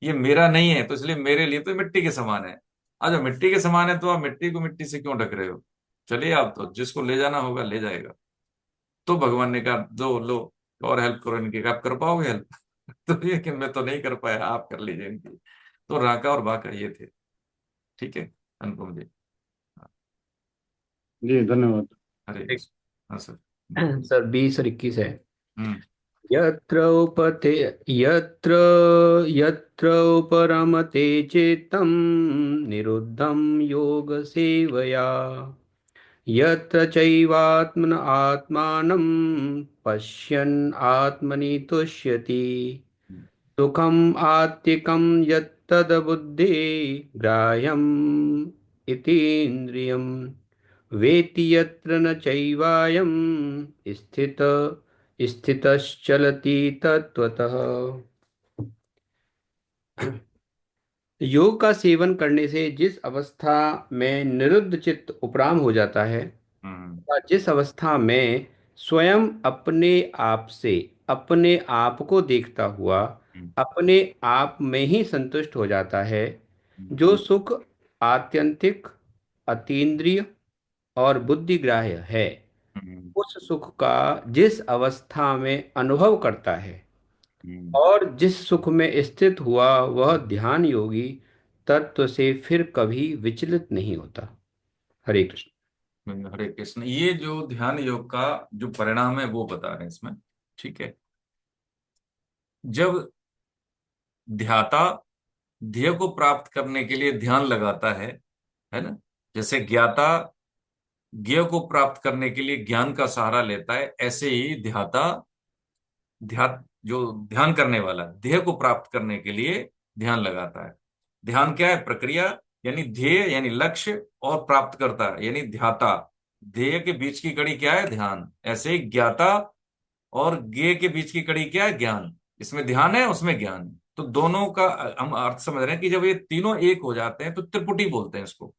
ये मेरा नहीं है, तो इसलिए मेरे लिए तो मिट्टी के समान है। अच्छा मिट्टी के समान है तो आप मिट्टी को मिट्टी से क्यों ढक रहे हो? चलिए, आप तो जिसको ले जाना होगा ले जाएगा। तो भगवान ने कहा, दो लो और हेल्प करो इनकी। आप कर पाओगे हेल्प? तो ये कि मैं तो नहीं कर पाया, आप कर लीजिए इनकी। तो राका और बाका ये थे। ठीक है अनुपम जी। हाँ, जी धन्यवाद। हरे एक कृष्ण। हाँ सर। सर 20 और 21 है। हम्म। यत्र उपते यत्र यत्र उपरमते चित्तं निरुद्धं योग सेवया, यत्र चैवात्मन आत्मानं पश्यन् आत्मनि तुष्यति, सुखम् आत्तिकं यत्तद्बुद्धे ग्राह्यम् इतीन्द्रियम्, वेति यत्र न चैवायं स्थित स्थितश्चलति तत्त्वतः। योग का सेवन करने से जिस अवस्था में निरुद्ध चित्त उपराम हो जाता है, हम्म। या जिस अवस्था में स्वयं अपने आप से अपने आप को देखता हुआ हम्म। अपने आप में ही संतुष्ट हो जाता है, हम्म। जो सुख आत्यंतिक, अतीन्द्रिय और बुद्धिग्राह्य है, हम्म। उस सुख का जिस अवस्था में अनुभव करता है हम्म। और जिस सुख में स्थित हुआ, वह ध्यान योगी तत्व से फिर कभी विचलित नहीं होता। हरे कृष्ण। हरे कृष्ण। ये जो ध्यान योग का जो परिणाम है वो बता रहे हैं इसमें। ठीक है। जब ध्याता ध्येय को प्राप्त करने के लिए ध्यान लगाता है ना, जैसे ज्ञाता ज्ञेय को प्राप्त करने के लिए ज्ञान का सहारा लेता है, ऐसे ही ध्याता ध्यान जो ध्येय करने वाला ध्येय को प्राप्त करने के लिए ध्यान लगाता है। ध्यान क्या है? प्रक्रिया, यानी ध्येय यानी लक्ष्य, और प्राप्त करता यानी ध्याता। ध्येय के बीच की कड़ी क्या है? ध्यान। ऐसे ही ज्ञाता और ज्ञेय के बीच की कड़ी क्या है? ज्ञान। इसमें ध्यान है, उसमें ज्ञान है। तो दोनों का हम अर्थ समझ रहे हैं कि जब ये तीनों एक हो जाते हैं तो त्रिपुटी बोलते हैं इसको।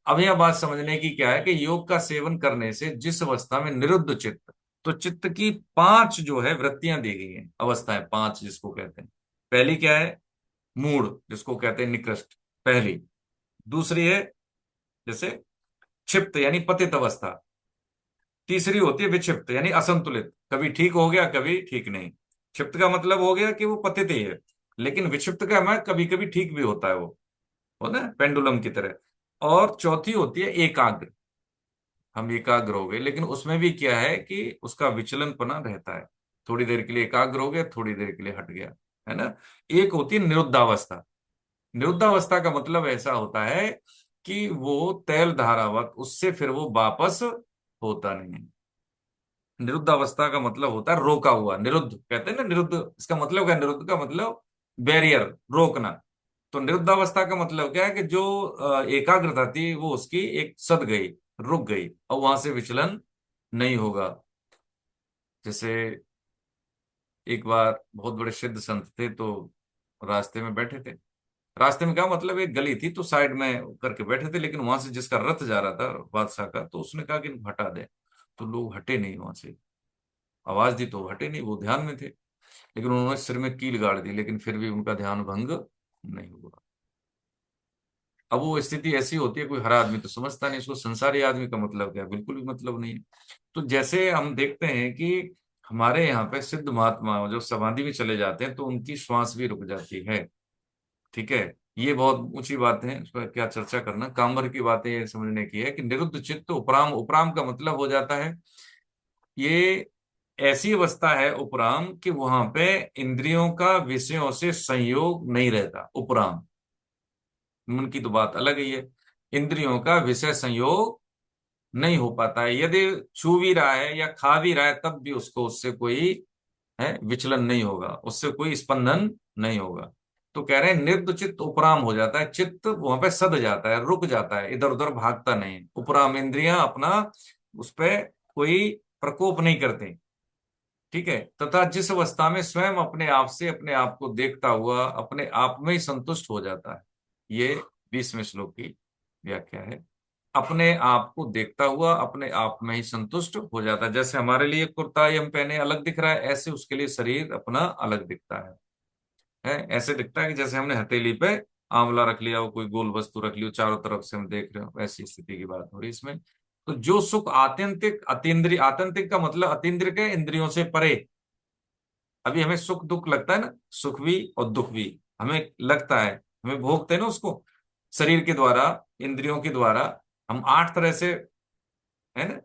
अब यह बात समझने की क्या है कि योग का सेवन करने से जिस अवस्था में निरुद्ध चित्त, तो चित्त की पांच जो है वृत्तियां दी गई हैं, अवस्थाएं पांच जिसको कहते हैं। पहली क्या है? मूढ़, जिसको कहते हैं निकृष्ट, पहली। दूसरी है जैसे क्षिप्त यानी पतित अवस्था। तीसरी होती है विक्षिप्त यानी असंतुलित, कभी ठीक हो गया कभी ठीक नहीं। क्षिप्त का मतलब हो गया कि वो पतित ही है, लेकिन विक्षिप्त का हमारा कभी कभी ठीक भी होता है, वो होता है पेंडुलम की तरह। और चौथी होती है एकाग्र। हम एकाग्र हो गए, लेकिन उसमें भी क्या है कि उसका विचलनपना रहता है। थोड़ी देर के लिए एकाग्र हो गया, थोड़ी देर के लिए हट गया, है ना। एक होती है निरुद्धावस्था। निरुद्धावस्था का मतलब ऐसा होता है कि वो तैल धारावत, उससे फिर वो वापस होता नहीं है। निरुद्धावस्था का मतलब होता है रोका हुआ। निरुद्ध कहते हैं ना, निरुद्ध इसका मतलब क्या है? निरुद्ध का मतलब बैरियर, रोकना। तो निरुद्धावस्था का मतलब क्या है कि जो एकाग्रता थी वो उसकी एक सद गई, रुक गई, और वहां से विचलन नहीं होगा। जैसे एक बार बहुत बड़े सिद्ध संत थे, तो रास्ते में बैठे थे। रास्ते में क्या मतलब, एक गली थी तो साइड में करके बैठे थे, लेकिन वहां से जिसका रथ जा रहा था बादशाह का, तो उसने कहा कि इनको हटा दे। तो लोग हटे नहीं वहां से। आवाज दी तो हटे नहीं, वो ध्यान में थे। लेकिन उन्होंने सिर में कील गाड़ दी, लेकिन फिर भी उनका ध्यान भंग नहीं हुआ। अब वो स्थिति ऐसी होती है, कोई हर आदमी तो समझता नहीं इसको, संसारी आदमी का मतलब क्या है? बिल्कुल भी मतलब नहीं है। तो जैसे हम देखते हैं कि हमारे यहाँ पे सिद्ध महात्मा जो समाधि में चले जाते हैं तो उनकी श्वास भी रुक जाती है। ठीक है। ये बहुत ऊंची बात है, उस पर क्या चर्चा करना। काम भर की बातें ये समझने की है कि निरुद्ध चित्त उपराम, उपराम का मतलब हो जाता है ये ऐसी अवस्था है उपराम कि वहां पे इंद्रियों का विषयों से संयोग नहीं रहता, उपराम। मन की तो बात अलग ही है। इंद्रियों का विषय संयोग नहीं हो पाता है। यदि छू भी रहा है या खा भी रहा है तब भी उसको उससे कोई है विचलन नहीं होगा, उससे कोई स्पंदन नहीं होगा। तो कह रहे हैं निर्द चित्त उपराम हो जाता है, चित्त वहां पे सद जाता है, रुक जाता है, इधर उधर भागता नहीं। उपराम इंद्रियां अपना उस पे कोई प्रकोप नहीं करती। ठीक है। तथा जिस अवस्था में स्वयं अपने आप से अपने आप को देखता हुआ अपने आप में ही संतुष्ट हो जाता है। ये 20वें श्लोक की व्याख्या है। अपने आप को देखता हुआ अपने आप में ही संतुष्ट हो जाता है। जैसे हमारे लिए कुर्ता ये हम पहने अलग दिख रहा है, ऐसे उसके लिए शरीर अपना अलग दिखता है। ऐसे दिखता है कि जैसे हमने हथेली पे आंवला रख लिया हो, कोई गोल वस्तु रख ली हो, चारों तरफ से हम देख रहे हो, ऐसी स्थिति की बात हो रही है इसमें। तो जो सुख आत्यंतिक अतीन्द्रिय, आत्यंतिक का मतलब अतीन्द्रिय के इंद्रियों से परे। अभी हमें सुख दुख लगता है ना, सुख भी और दुख भी हमें लगता है, हमें भोगते हैं ना उसको शरीर के द्वारा, इंद्रियों के द्वारा। हम 8 तरह से, है ना,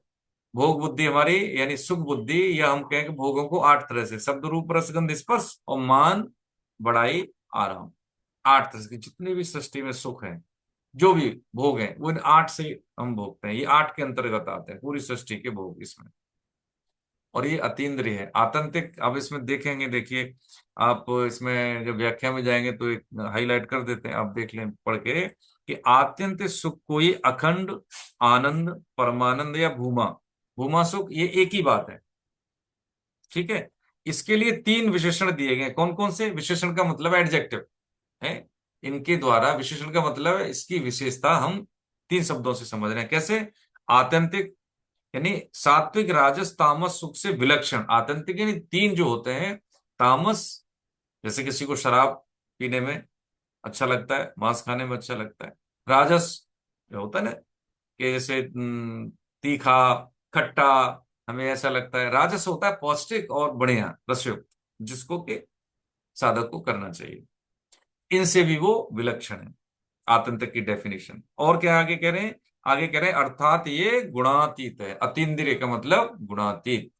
भोग बुद्धि हमारी यानी सुख बुद्धि, या हम कहें कि भोगों को 8 तरह से, शब्द रूप रसगंध स्पर्श और मान बड़ाई आराम। 8 तरह के जितने भी सृष्टि में सुख है, जो भी भोग है, वो इन 8 से हम भोगते हैं। ये 8 के अंतर्गत आते हैं पूरी सृष्टि के भोग इसमें। और ये अतीन्द्रिय है। आतंतिक अब इसमें देखेंगे, देखिए आप इसमें जब व्याख्या में जाएंगे तो एक हाईलाइट कर देते हैं, आप देख लें पढ़ के कि आत्यंतिक सुख कोई अखंड आनंद परमानंद या भूमा, भूमा सुख, ये एक ही बात है। ठीक है। इसके लिए 3 विशेषण दिए गए। कौन कौन से विशेषण का मतलब एडजेक्टिव है, इनके द्वारा विशेषण का मतलब है इसकी विशेषता हम 3 शब्दों से समझ रहे हैं। कैसे? आत्यंतिक यानी सात्विक राजस तामस सुख से विलक्षण। आत्यंतिक यानी 3 जो होते हैं। तामस जैसे किसी को शराब पीने में अच्छा लगता है, मांस खाने में अच्छा लगता है। राजस जो होता है ना कि जैसे तीखा खट्टा हमें ऐसा लगता है। राजस होता है पौष्टिक और बढ़िया रसयुक्त, जिसको कि साधक को करना चाहिए। इनसे भी वो विलक्षण है, आतंक की डेफिनेशन। और क्या आगे कह रहे हैं? आगे कह रहे हैं अर्थात ये गुणातीत है। अतीन्द्रिय का मतलब गुणातीत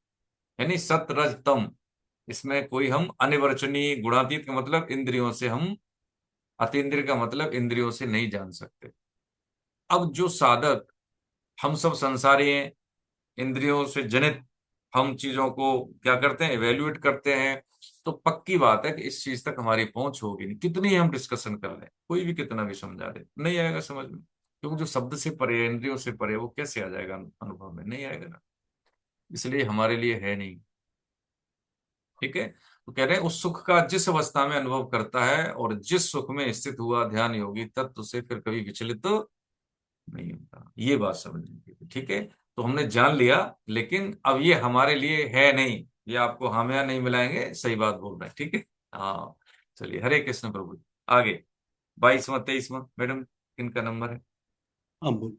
यानी सत रज तम। इसमें कोई हम अनिर्वचनीय, गुणातीत का मतलब इंद्रियों से हम, अतीन्द्रिय का मतलब इंद्रियों से नहीं जान सकते। अब जो साधक, हम सब संसारी हैं, इंद्रियों से जनित हम चीजों को क्या करते हैं, इवेल्युएट करते हैं। तो पक्की बात है कि इस चीज तक हमारी पहुंच होगी नहीं, कितनी ही हम डिस्कशन कर लें, कोई भी कितना भी समझा दे, नहीं आएगा समझ में। क्योंकि जो शब्द से परे है, इंद्रियों से परे है, वो कैसे आ जाएगा अनुभव में? नहीं आएगा ना। इसलिए हमारे लिए है नहीं। ठीक है। तो कह रहे हैं उस सुख का जिस अवस्था में अनुभव करता है और जिस सुख में स्थित हुआ ध्यान योगी तत्व से फिर कभी विचलित तो नहीं होता। ये बात समझनी थी। ठीक है। तो हमने जान लिया, लेकिन अब ये हमारे लिए है नहीं, ये आपको हम यहाँ नहीं मिलाएंगे। सही बात बोल रहे हैं। ठीक है। हाँ। चलिए, हरे कृष्ण प्रभु जी। आगे 22वां 23वां मैडम किनका नंबर है? हाँ बोल।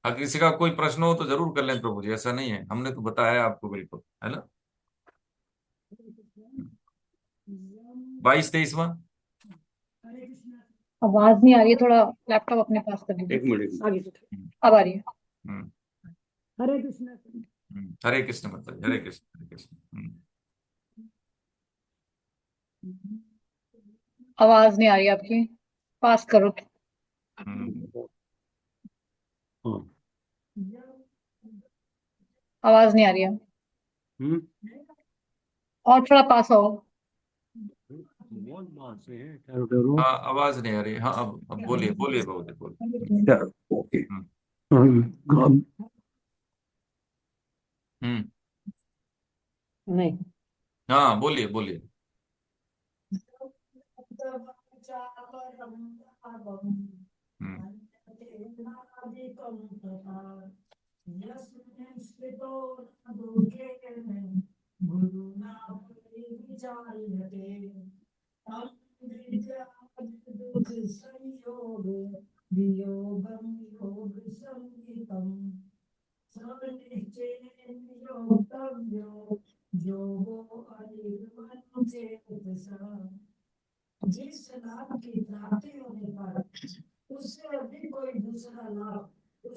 अगर किसी का कोई प्रश्न हो तो जरूर कर लें प्रभु जी, ऐसा नहीं है, हमने तो बताया आपको बिल्कुल, है ना। 22 23वां। आवाज नहीं आ रही है, थोड़ा लैपटॉप अपने पास कर एक लीजिए। मिनट। आगे से अब आ रही है। हम्म हरे कृष्ण। हरे कृष्ण मतलब हरे कृष्ण, हरे कृष्ण। आवाज नहीं आ रही आपकी, पास करो। हम्म। हाँ। आवाज नहीं आ रही है, हम्म। और थोड़ा पास हो। बहुत बात से है, ठहरो ठहरो। हाँ, आवाज नहीं आ रही। हाँ, अब बोलिए बोलिए प्रभु जी बोलिए। ठहरो, ओके। हम्म हम्म। हम्म, नहीं। हाँ बोलिए बोलिए। हम्म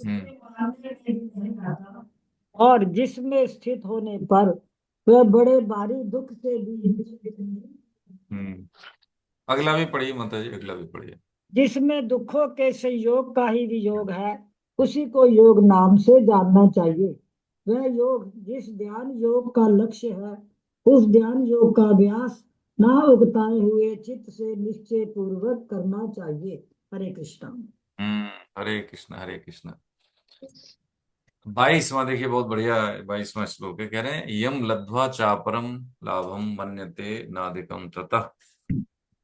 हम्म और जिसमें स्थित होने पर वह बड़े भारी दुख से भी विचलित नहीं। हम्म। अगला भी पढ़िए माता जी, अगला भी पढ़िए। जिसमें दुखों के संयोग का ही वियोग है, उसी को योग नाम से जानना चाहिए। वह योग जिस ध्यान योग का लक्ष्य है, उस ध्यान योग का अभ्यास ना उगताए हुए चित्त से निश्चय पूर्वक करना चाहिए। हरे कृष्णा। हरे कृष्ण हरे कृष्ण। 22वां देखिए, बहुत बढ़िया 22वां श्लोक है। कह रहे हैं यम लब्ध्वा चापरम लाभम मन्यते नाधिकम ततः।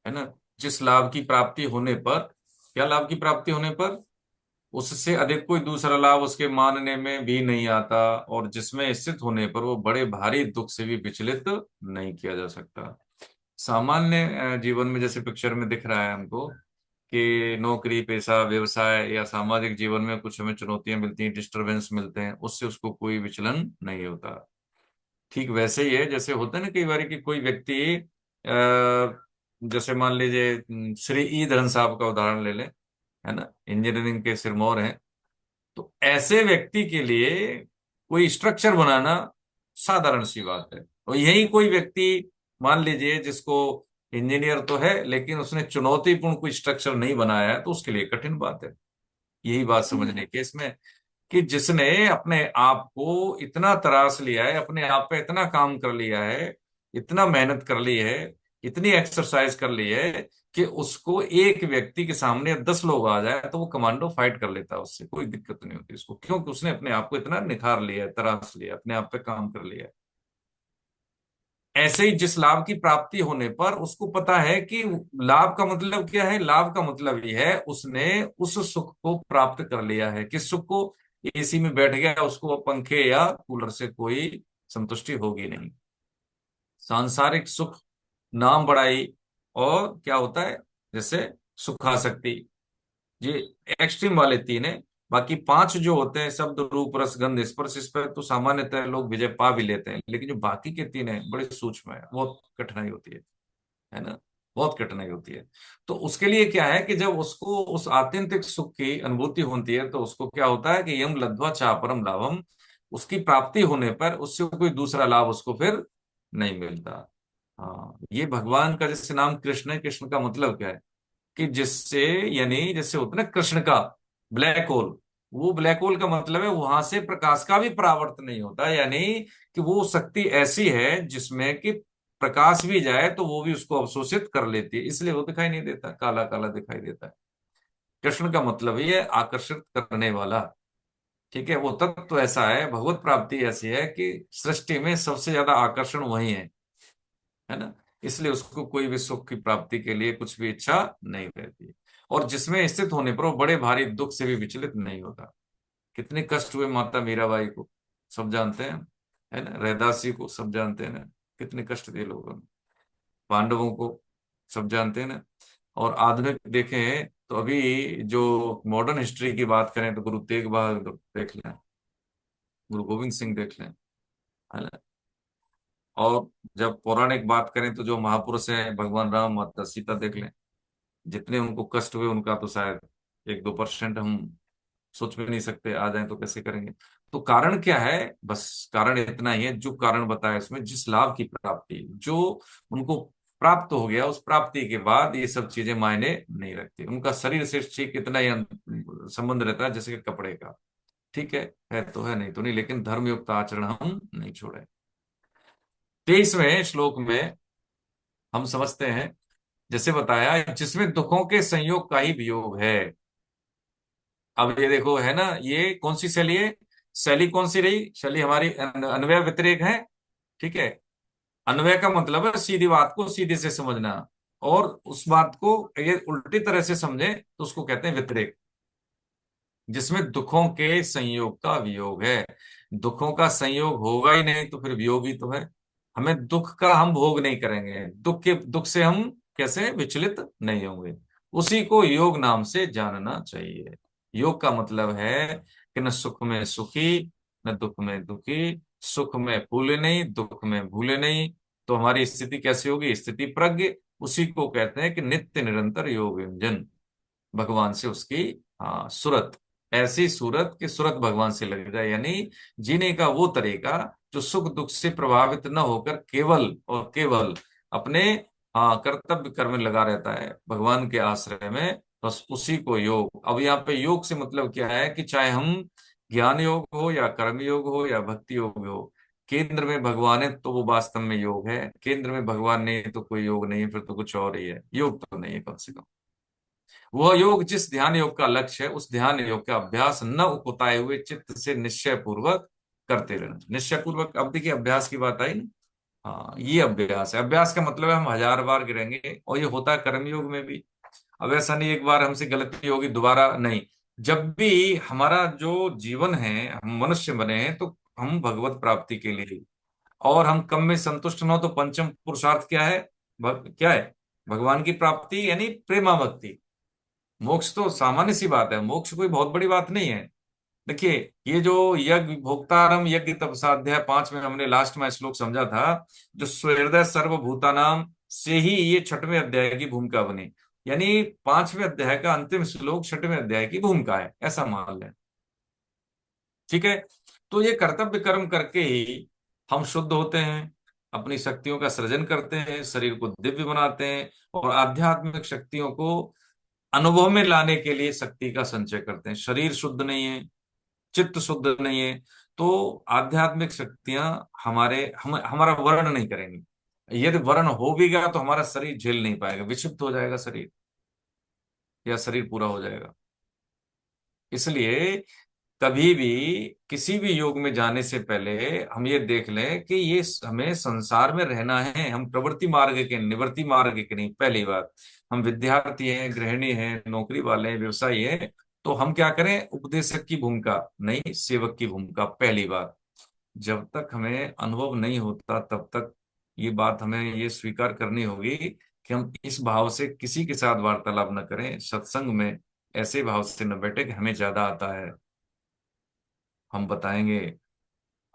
है ना, जिस लाभ की प्राप्ति होने पर, क्या लाभ की प्राप्ति होने पर, उससे अधिक कोई दूसरा लाभ उसके मानने में भी नहीं आता, और जिसमें स्थित होने पर वो बड़े भारी दुख से भी विचलित नहीं किया जा सकता। सामान्य जीवन में जैसे पिक्चर में दिख रहा है हमको कि नौकरी पेशा व्यवसाय या सामाजिक जीवन में कुछ हमें चुनौतियां मिलती हैं, डिस्टरबेंस मिलते हैं, उससे उसको कोई विचलन नहीं होता। ठीक वैसे ही है जैसे होता है ना कई बार कि कोई व्यक्ति जैसे मान लीजिए श्री ई धरन साहब का उदाहरण ले लें, है ना, इंजीनियरिंग के सिरमौर हैं। तो ऐसे व्यक्ति के लिए कोई स्ट्रक्चर बनाना साधारण सी बात है, और यही कोई व्यक्ति मान लीजिए जिसको इंजीनियर तो है लेकिन उसने चुनौतीपूर्ण कोई स्ट्रक्चर नहीं बनाया है, तो उसके लिए कठिन बात है। यही बात समझने की इसमें, कि जिसने अपने आप को इतना तराश लिया है, अपने आप पे इतना काम कर लिया है, इतना मेहनत कर ली है, इतनी एक्सरसाइज कर ली है, कि उसको एक व्यक्ति के सामने 10 लोग आ जाए तो वो कमांडो फाइट कर लेता है, उससे कोई दिक्कत नहीं होती उसको, क्योंकि उसने अपने आप को इतना निखार लिया है, तराश लिया, अपने आप पे काम कर लिया है। ऐसे ही जिस लाभ की प्राप्ति होने पर उसको पता है कि लाभ का मतलब क्या है, लाभ का मतलब ये है उसने उस सुख को प्राप्त कर लिया है। किस सुख को? एसी में बैठ गया, उसको पंखे या कूलर से कोई संतुष्टि होगी नहीं। सांसारिक सुख, नाम बढ़ाई, और क्या होता है जैसे सुखासक्ति, ये एक्सट्रीम वाले 3 है। बाकी 5 जो होते हैं शब्द रूप रस गंध स्पर्श, इस पर तो सामान्यतः लोग विजय पा भी लेते हैं, लेकिन जो बाकी के 3 है बड़े सूक्ष्म है, बहुत कठिनाई होती है ना, बहुत कठिनाई होती है। तो उसके लिए क्या है कि जब उसको उस आत्यंतिक सुख की अनुभूति होती है, तो उसको क्या होता है कि यम लब्ध्वा चापरम लाभम, उसकी प्राप्ति होने पर उससे कोई दूसरा लाभ उसको फिर नहीं मिलता। हाँ, ये भगवान का जैसे नाम कृष्ण है, कृष्ण का मतलब क्या है कि जिससे, यानी जैसे होता है ना कृष्ण का ब्लैक होल, वो ब्लैक होल का मतलब है वहां से प्रकाश का भी परावर्तन नहीं होता, यानी कि वो शक्ति ऐसी है जिसमें कि प्रकाश भी जाए तो वो भी उसको अवशोषित कर लेती है, इसलिए वो दिखाई नहीं देता, काला काला दिखाई देता है। कृष्ण का मतलब ही है आकर्षित करने वाला। ठीक है, वो तत्व तो ऐसा है, भगवत प्राप्ति ऐसी है कि सृष्टि में सबसे ज्यादा आकर्षण वही है ना, इसलिए उसको कोई भी सुख की प्राप्ति के लिए कुछ भी इच्छा नहीं रहती, और जिसमें स्थित होने पर वो बड़े भारी दुख से भी विचलित नहीं होता। कितने कष्ट हुए माता मीराबाई को, सब जानते हैं, है ना, रैदास जी को सब जानते हैं ना, कितने कष्ट दिए लोगों ने, पांडवों को सब जानते हैं ना। और आधुनिक देखें तो अभी जो मॉडर्न हिस्ट्री की बात करें तो गुरु तेग बहादुर देख लें, गुरु गोविंद सिंह देख लें, है ना। और जब पौराणिक बात करें तो जो महापुरुष हैं भगवान राम, माता सीता देख लें, जितने उनको कष्ट हुए उनका तो शायद 1-2% हम सोच भी नहीं सकते, आ जाए तो कैसे करेंगे। तो कारण क्या है? बस कारण इतना ही है जो कारण बताया उसमें, जिस लाभ की प्राप्ति जो उनको प्राप्त हो गया, उस प्राप्ति के बाद ये सब चीजें मायने नहीं रखती, उनका शरीर से ठीक इतना ही संबंध रहता है जैसे कि कपड़े का। ठीक है तो है, नहीं तो नहीं, लेकिन धर्मयुक्त आचरण हम नहीं छोड़े। 23वें श्लोक में हम समझते हैं, जैसे बताया जिसमें दुखों के संयोग का ही वियोग है। अब ये देखो, है ना, ये कौन सी शैली है? शैली कौन सी रही? शैली हमारी अन्वय व्यतिरेक है। ठीक है, अन्वय का मतलब है सीधी बात को सीधे से समझना, और उस बात को ये उल्टी तरह से समझे तो उसको कहते हैं व्यतिरेक। जिसमें दुखों के संयोग का वियोग है, दुखों का संयोग होगा ही नहीं तो फिर वियोग ही तो है। हमें दुख का हम भोग नहीं करेंगे, दुख से हम कैसे विचलित नहीं होंगे, उसी को योग नाम से जानना चाहिए। योग का मतलब है कि न सुख में सुखी, न दुख में दुखी, सुख में फूले नहीं, दुख में भूले नहीं। तो हमारी स्थिति कैसी होगी? स्थिति प्रज्ञ। उसी को कहते हैं कि नित्य निरंतर योग व्यंजन, भगवान से उसकी, हाँ, सूरत, ऐसी सूरत कि सूरत भगवान से लग जाए, यानी जीने का वो तरीका जो सुख दुख से प्रभावित न होकर केवल और केवल अपने, हाँ, कर्तव्य कर्म में लगा रहता है, भगवान के आश्रय में बस उसी को योग। अब यहाँ पे योग से मतलब क्या है कि चाहे हम ज्ञान योग हो या कर्म योग हो या भक्ति योग हो, केंद्र में भगवान है तो वो वास्तव में योग है। केंद्र में भगवान नहीं है तो कोई योग नहीं है, फिर तो कुछ और ही है, योग तो नहीं है कम से कम। वह योग जिस ध्यान योग का लक्ष्य है, उस ध्यान योग का अभ्यास न उकुताए हुए चित्त से निश्चय पूर्वक करते रहना। निश्चय पूर्वक, अब देखिए अभ्यास की बात आई ना। हाँ, ये अभ्यास है। अभ्यास का मतलब है हम 1000 बार गिरेंगे, और ये होता है कर्म योग में भी। अब ऐसा नहीं एक बार हमसे गलती होगी दोबारा नहीं। जब भी हमारा जो जीवन है, हम मनुष्य बने हैं तो हम भगवत प्राप्ति के लिए, और हम कम में संतुष्ट न हो तो पंचम पुरुषार्थ क्या है? क्या है? भगवान की प्राप्ति, यानी प्रेमा भक्ति। मोक्ष तो सामान्य सी बात है, मोक्ष कोई बहुत बड़ी बात नहीं है। देखिए, ये जो यज्ञ भोक्तारम यज्ञ तपसा अध्याय 5 में हमने लास्ट में श्लोक समझा था, जो सहृदय सर्वभूतानाम से ही ये छठवें अध्याय की भूमिका बनी। यानी 5वें अध्याय का अंतिम श्लोक 6वें अध्याय की भूमिका है, ऐसा मान लें। ठीक है। तो ये कर्तव्य कर्म करके ही हम शुद्ध होते हैं, अपनी शक्तियों का सृजन करते हैं, शरीर को दिव्य बनाते हैं, और आध्यात्मिक शक्तियों को अनुभव में लाने के लिए शक्ति का संचय करते हैं। शरीर शुद्ध नहीं है, चित्त शुद्ध नहीं है, तो आध्यात्मिक शक्तियां हमारा वर्ण नहीं करेंगी। यदि वर्ण हो भी गया तो हमारा शरीर झेल नहीं पाएगा, विक्षिप्त हो जाएगा शरीर, या शरीर पूरा हो जाएगा। इसलिए कभी भी किसी भी योग में जाने से पहले हम ये देख लें कि ये हमें संसार में रहना है, हम प्रवृत्ति मार्ग के, निवृत्ति मार्ग के नहीं। पहली बात, हम विद्यार्थी हैं, गृहिणी हैं, नौकरी वाले हैं, व्यवसायी हैं, तो हम क्या करें? उपदेशक की भूमिका नहीं, सेवक की भूमिका। पहली बात, जब तक हमें अनुभव नहीं होता तब तक ये बात हमें ये स्वीकार करनी होगी कि हम इस भाव से किसी के साथ वार्तालाप न करें, सत्संग में ऐसे भाव से न बैठे कि हमें ज्यादा आता है, हम बताएंगे,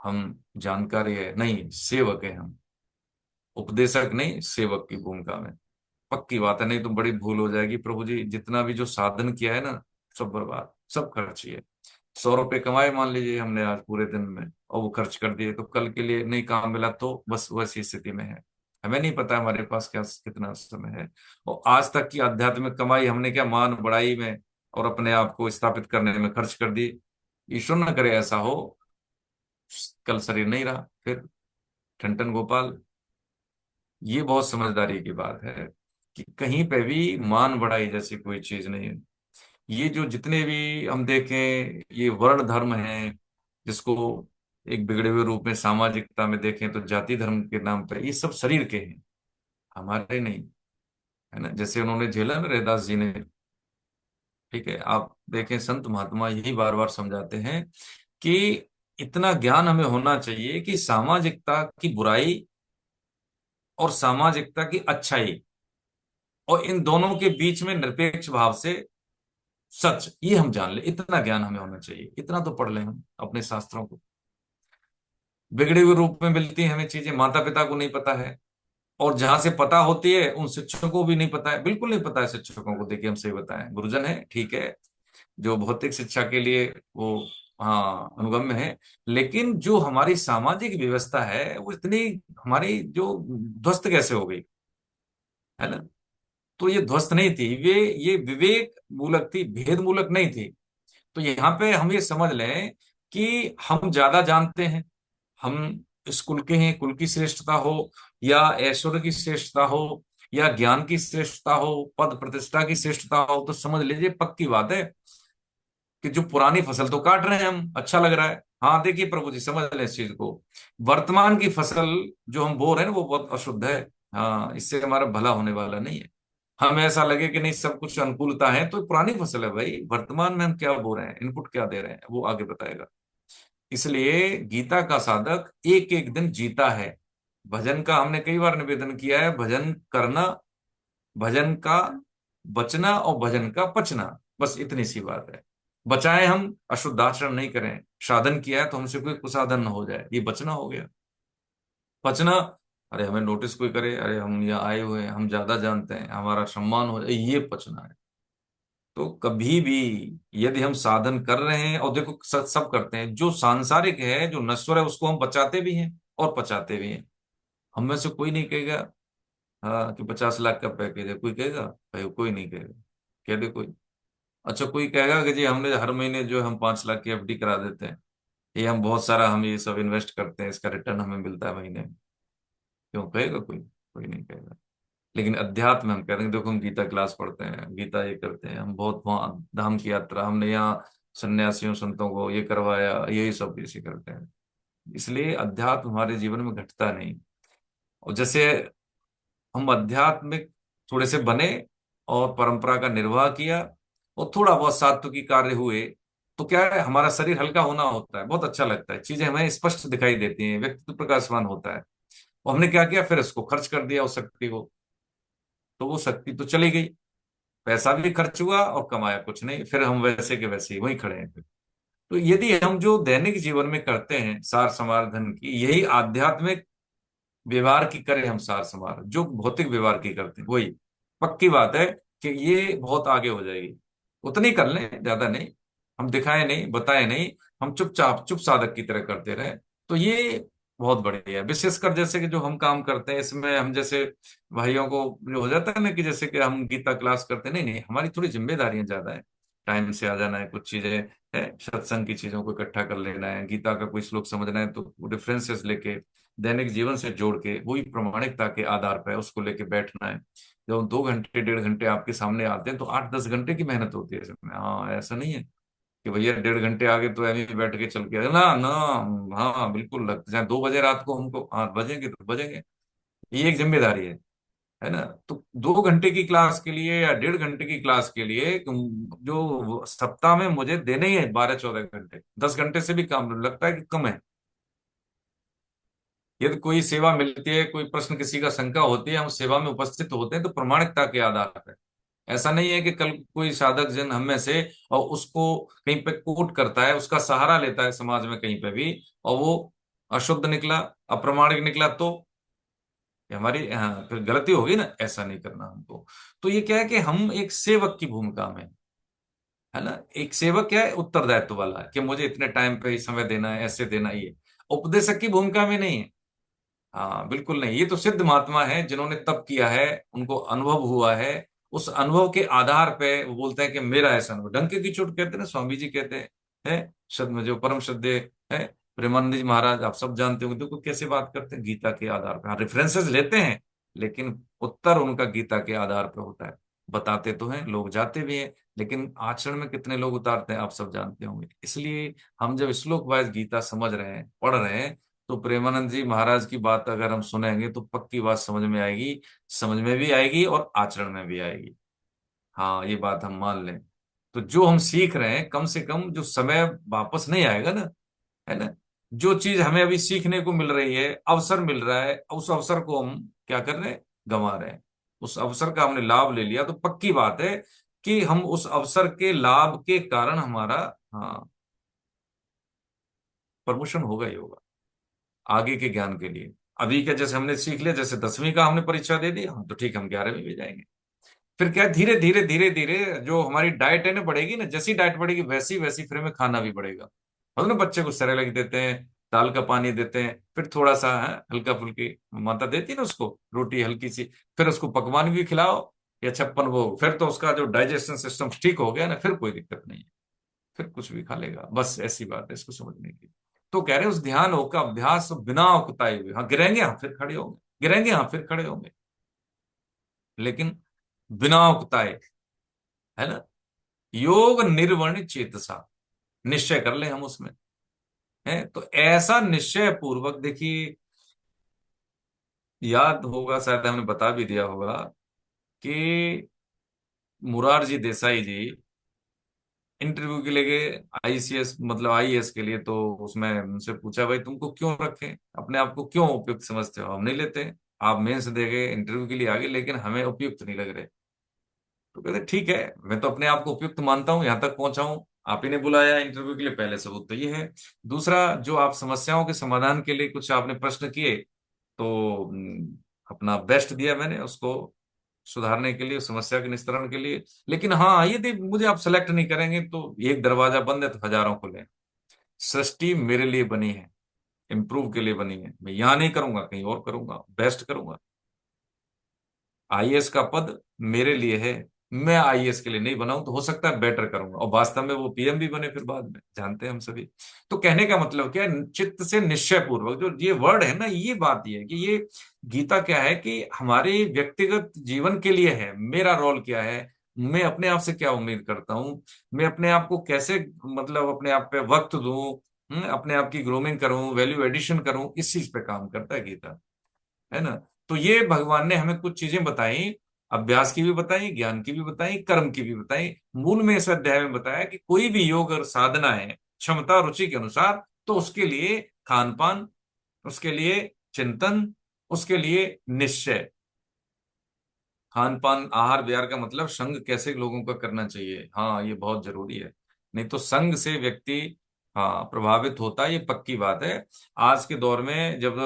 हम जानकारी है, नहीं, सेवक है हम, उपदेशक नहीं, सेवक की भूमिका में। पक्की बात है, नहीं तो बड़ी भूल हो जाएगी। प्रभु जी जितना भी जो साधन किया है ना, सब बर्बाद, सब खर्चिए। 100 रुपए कमाए मान लीजिए हमने आज पूरे दिन में, और वो खर्च कर दिए, तो कल के लिए नहीं काम मिला तो बस वैसी स्थिति में है। हमें नहीं पता हमारे पास क्या कितना समय है। और आज तक की आध्यात्मिक कमाई हमने क्या मान बढ़ाई में और अपने आप को स्थापित करने में खर्च कर दी। ईश्वर न करे ऐसा हो, कल शरीर नहीं रहा फिर ठन गोपाल। ये बहुत समझदारी की बात है कि कहीं पे भी मान बढ़ाई जैसी कोई चीज नहीं है। ये जो जितने भी हम देखें ये वर्ण धर्म है, जिसको एक बिगड़े हुए रूप में सामाजिकता में देखें तो जाति धर्म के नाम पे, ये सब शरीर के हैं, हमारे नहीं। है ना, जैसे उन्होंने झेला ना रैदास जी ने। ठीक है, आप देखें संत महात्मा यही बार बार समझाते हैं कि इतना ज्ञान हमें होना चाहिए कि सामाजिकता की बुराई और सामाजिकता की अच्छाई, और इन दोनों के बीच में निरपेक्ष भाव से सच, ये हम जान ले। इतना ज्ञान हमें होना चाहिए, इतना तो पढ़ लें हम अपने शास्त्रों को। बिगड़े हुए रूप में मिलती हैं हमें चीजें, माता पिता को नहीं पता है, और जहां से पता होती है उन शिक्षकों को भी नहीं पता है, बिल्कुल नहीं पता है शिक्षकों को। देखिए हम सही बताएं, गुरुजन है ठीक है, जो भौतिक शिक्षा के लिए वो, हाँ, अनुगम्य है, लेकिन जो हमारी सामाजिक व्यवस्था है वो इतनी हमारी जो ध्वस्त कैसे हो गई, है ना। तो ये ध्वस्त नहीं थी, ये विवेक मूलक थी, भेद मूलक नहीं थी। तो यहाँ पे हम ये समझ लें कि हम ज्यादा जानते हैं, हम इस कुल के हैं, कुल की श्रेष्ठता हो या ऐश्वर्य की श्रेष्ठता हो या ज्ञान की श्रेष्ठता हो, पद प्रतिष्ठा की श्रेष्ठता हो, तो समझ लीजिए पक्की बात है कि जो पुरानी फसल तो काट रहे हैं हम, अच्छा लग रहा है। हाँ देखिए प्रभु जी समझ लें इस चीज को, वर्तमान की फसल जो हम बो रहे हैं ना वो बहुत अशुद्ध है। हाँ, इससे हमारा भला होने वाला नहीं है। हमें ऐसा लगे कि नहीं सब कुछ अनुकूलता है, तो पुरानी फसल है भाई, वर्तमान में हम क्या बो रहे हैं, इनपुट क्या दे रहे हैं, वो आगे बताएगा। इसलिए गीता का साधक एक एक दिन जीता है। भजन का हमने कई बार निवेदन किया है, भजन करना, भजन का बचना और भजन का पचना, बस इतनी सी बात है। बचाएं हम, अशुद्ध आचरण नहीं करें, साधन किया है तो हमसे कोई कुसाधन न हो जाए, ये बचना हो गया। पचना, अरे हमें नोटिस कोई करे, अरे हम यहाँ आए हुए हैं, हम ज्यादा जानते हैं, हमारा सम्मान हो जाए, ये पचना है। तो कभी भी यदि हम साधन कर रहे हैं, और देखो सब करते हैं, जो सांसारिक है जो नश्वर है उसको हम बचाते भी हैं और पचाते भी हैं। हम में से कोई नहीं कहेगा हाँ कि 50 लाख का पैकेज है, कोई कहेगा? भाई कोई नहीं कहेगा। कह दे कोई। अच्छा, कोई कहेगा कि जी हमने हर महीने जो हम 5 लाख की एफडी करा देते हैं, ये हम बहुत सारा हम ये सब इन्वेस्ट करते हैं, इसका रिटर्न हमें मिलता है महीने में, क्यों कहेगा कोई? कोई नहीं कहेगा। लेकिन अध्यात्म में हम कह रहे हैं, देखो हम गीता क्लास पढ़ते हैं, गीता ये करते हैं, हम बहुत वहाँ धाम की यात्रा, हमने यहाँ सन्यासियों संतों को ये करवाया, यही सब इसी करते हैं। इसलिए अध्यात्म हमारे जीवन में घटता नहीं। और जैसे हम आध्यात्मिक थोड़े से बने और परंपरा का निर्वाह किया और थोड़ा बहुत सात्विक कार्य हुए, तो क्या है, हमारा शरीर हल्का होना होता है, बहुत अच्छा लगता है, चीजें हमें स्पष्ट दिखाई देती हैं, व्यक्तित्व प्रकाशमान होता है। और हमने क्या किया, फिर इसको खर्च कर दिया उस शक्ति को, तो वो शक्ति तो चली गई, पैसा भी खर्च हुआ और कमाया कुछ नहीं, फिर हम वैसे के वैसे ही वहीं खड़े हैं फिर। तो यदि हम जो दैनिक जीवन में करते हैं सार संवर्धन की, यही आध्यात्मिक व्यवहार की करें हम सार संभार, जो भौतिक व्यवहार की करते हैं वही, पक्की बात है कि ये बहुत आगे हो जाएगी। उतनी कर लें, ज्यादा नहीं, हम दिखाएं नहीं, बताएं नहीं, हम चुपचाप चुप साधक की तरह करते रहे, तो ये बहुत बढ़िया है। विशेषकर जैसे कि जो हम काम करते हैं इसमें, हम जैसे भाइयों को जो हो जाता है ना कि जैसे कि हम गीता क्लास करते हैं, नहीं नहीं, हमारी थोड़ी जिम्मेदारियां ज्यादा है, टाइम से आ जाना है, कुछ चीजें है, सत्संग की चीजों को इकट्ठा कर लेना है, गीता का कोई श्लोक समझना है तो रेफरेंसेस लेके दैनिक जीवन से जोड़ के वही प्रमाणिकता के आधार पर उसको लेके बैठना है। जब 2 घंटे 1.5 घंटे आपके सामने आते हैं तो 8-10 घंटे की मेहनत होती है इसमें। हाँ, ऐसा नहीं है कि भैया 1.5 घंटे आगे तो ऐसे ही बैठ के चल के ना ना। हाँ बिल्कुल, लग जाए 2 बजे रात को हमको, हाँ बजेंगे तो बजेंगे, ये एक जिम्मेदारी है ना। तो 2 घंटे की क्लास के लिए या 1.5 घंटे की क्लास के लिए जो सप्ताह में मुझे देने ही है 12-14 घंटे, 10 घंटे से भी कम लगता है कि कम है। यदि कोई सेवा मिलती है, कोई प्रश्न किसी का शंका होती है, हम सेवा में उपस्थित होते हैं तो प्रमाणिकता के आधार पर। ऐसा नहीं है कि कल कोई साधक जन हम में से और उसको कहीं पे कोट करता है, उसका सहारा लेता है समाज में कहीं पे भी, और वो अशुद्ध निकला, अप्रामाणिक निकला, तो ये हमारी, हाँ, फिर गलती होगी ना, ऐसा नहीं करना हमको। तो ये क्या है कि हम एक सेवक की भूमिका में, है ना, एक सेवक क्या है, उत्तरदायित्व वाला है कि मुझे इतने टाइम पे ही समय देना है, ऐसे देना ही है, उपदेशक की भूमिका में नहीं है। हाँ बिल्कुल नहीं, ये तो सिद्ध महात्मा है जिन्होंने तप किया है, उनको अनुभव हुआ है, उस अनुभव के आधार पे वो बोलते हैं कि मेरा ऐसा अनुभव, डंके की चोट कहते हैं ना, स्वामी जी कहते हैं सद जो परम श्रद्धेय है प्रेमानंद जी महाराज, आप सब जानते होंगे, देखो कैसे बात करते हैं गीता के आधार पर। हाँ, रेफरेंसेस लेते हैं लेकिन उत्तर उनका गीता के आधार पर होता है। बताते तो हैं, लोग जाते भी हैं, लेकिन आचरण में कितने लोग उतारते हैं आप सब जानते होंगे। इसलिए हम जब श्लोक वाइज गीता समझ रहे हैं, पढ़ रहे हैं, तो प्रेमानंद जी महाराज की बात अगर हम सुनेंगे तो पक्की बात समझ में आएगी, समझ में भी आएगी और आचरण में भी आएगी। हाँ, ये बात हम मान लें। तो जो हम सीख रहे हैं, कम से कम जो समय वापस नहीं आएगा ना, है ना, जो चीज हमें अभी सीखने को मिल रही है, अवसर मिल रहा है, उस अवसर को हम क्या कर रहे हैं, गंवा रहे हैं। उस अवसर का हमने लाभ ले लिया तो पक्की बात है कि हम उस अवसर के लाभ के कारण हमारा, हाँ, प्रमोशन होगा ही होगा आगे के ज्ञान के लिए। अभी क्या, जैसे हमने सीख लिया, जैसे 10वीं का हमने परीक्षा दे दी, हम तो ठीक, हम 11वीं भी जाएंगे। फिर क्या, धीरे धीरे धीरे धीरे जो हमारी डाइट है ना बढ़ेगी ना, जैसी डाइट बढ़ेगी वैसी वैसी फिर हमें खाना भी बढ़ेगा। और ना बच्चे को सेरेलैक देते हैं, दाल का पानी देते हैं, फिर थोड़ा सा है हल्का फुल्की माता देती है ना उसको, रोटी हल्की सी, फिर उसको पकवान भी खिलाओ या 56 भोग, फिर तो उसका जो डाइजेशन सिस्टम ठीक हो गया ना, फिर कोई दिक्कत नहीं है, फिर कुछ भी खा लेगा। बस ऐसी बात है इसको समझने की। तो कह रहे हैं उस ध्यान योग का अभ्यास बिना उकताए हुए, हाँ गिरेंगे, हाँ फिर खड़े होंगे, गिरेंगे, हाँ फिर खड़े होंगे, लेकिन बिना उकताए, है ना, योग निर्वर्ण चेतसा, निश्चय कर ले हम उसमें, है तो ऐसा निश्चय पूर्वक देखिए, याद होगा शायद हमने बता भी दिया होगा कि मुरारजी देसाई जी इंटरव्यू के लिए आईसीएस मतलब आईएएस के लिए, तो उसमें उनसे पूछा भाई तुमको क्यों रखें, अपने आप को क्यों उपयुक्त समझते हो, हम नहीं लेते, आप मेंस दे गए इंटरव्यू के लिए आगे लेकिन हमें उपयुक्त नहीं लग रहे। तो कहते ठीक है, मैं तो अपने आप को उपयुक्त मानता हूं, यहाँ तक पहुंचा हूं, आप ही ने बुलाया इंटरव्यू के लिए, पहले सबूत तो ये है। दूसरा, जो आप समस्याओं के समाधान के लिए कुछ आपने प्रश्न किए, तो अपना बेस्ट दिया मैंने उसको सुधारने के लिए, समस्या के निस्तारण के लिए। लेकिन हाँ, यदि मुझे आप सेलेक्ट नहीं करेंगे तो एक दरवाजा बंद है तो हजारों खुले हैं। सृष्टि मेरे लिए बनी है, इम्प्रूव के लिए बनी है, मैं यहाँ नहीं करूंगा, कहीं और करूंगा, बेस्ट करूंगा। आईएएस का पद मेरे लिए है, मैं आईएएस के लिए नहीं बनाऊं, तो हो सकता है बेटर करूंगा, और वास्तव में वो पीएम भी बने फिर बाद में, जानते हैं हम सभी। तो कहने का मतलब क्या है, चित्त से निश्चय पूर्वक, जो ये वर्ड है ना, ये बात ये है कि ये गीता क्या है कि हमारे व्यक्तिगत जीवन के लिए है। मेरा रोल क्या है, मैं अपने आप से क्या उम्मीद करता हूँ, मैं अपने आप को कैसे, मतलब अपने आप पे वक्त दूं, अपने आप की ग्रूमिंग करूं, वैल्यू एडिशन करूं, इस चीज पे काम करता है गीता, है ना। तो ये भगवान ने हमें कुछ चीजें बताई, अभ्यास की भी बताई, ज्ञान की भी बताई, कर्म की भी बताई। मूल में इस अध्याय में बताया कि कोई भी योग और साधना है क्षमता रुचि के अनुसार, तो उसके लिए खान पान, उसके लिए चिंतन, उसके लिए निश्चय। खान पान आहार विहार का मतलब संग कैसे लोगों का करना चाहिए, हाँ ये बहुत जरूरी है। नहीं तो संग से व्यक्ति, हाँ, प्रभावित होता है, ये पक्की बात है। आज के दौर में जब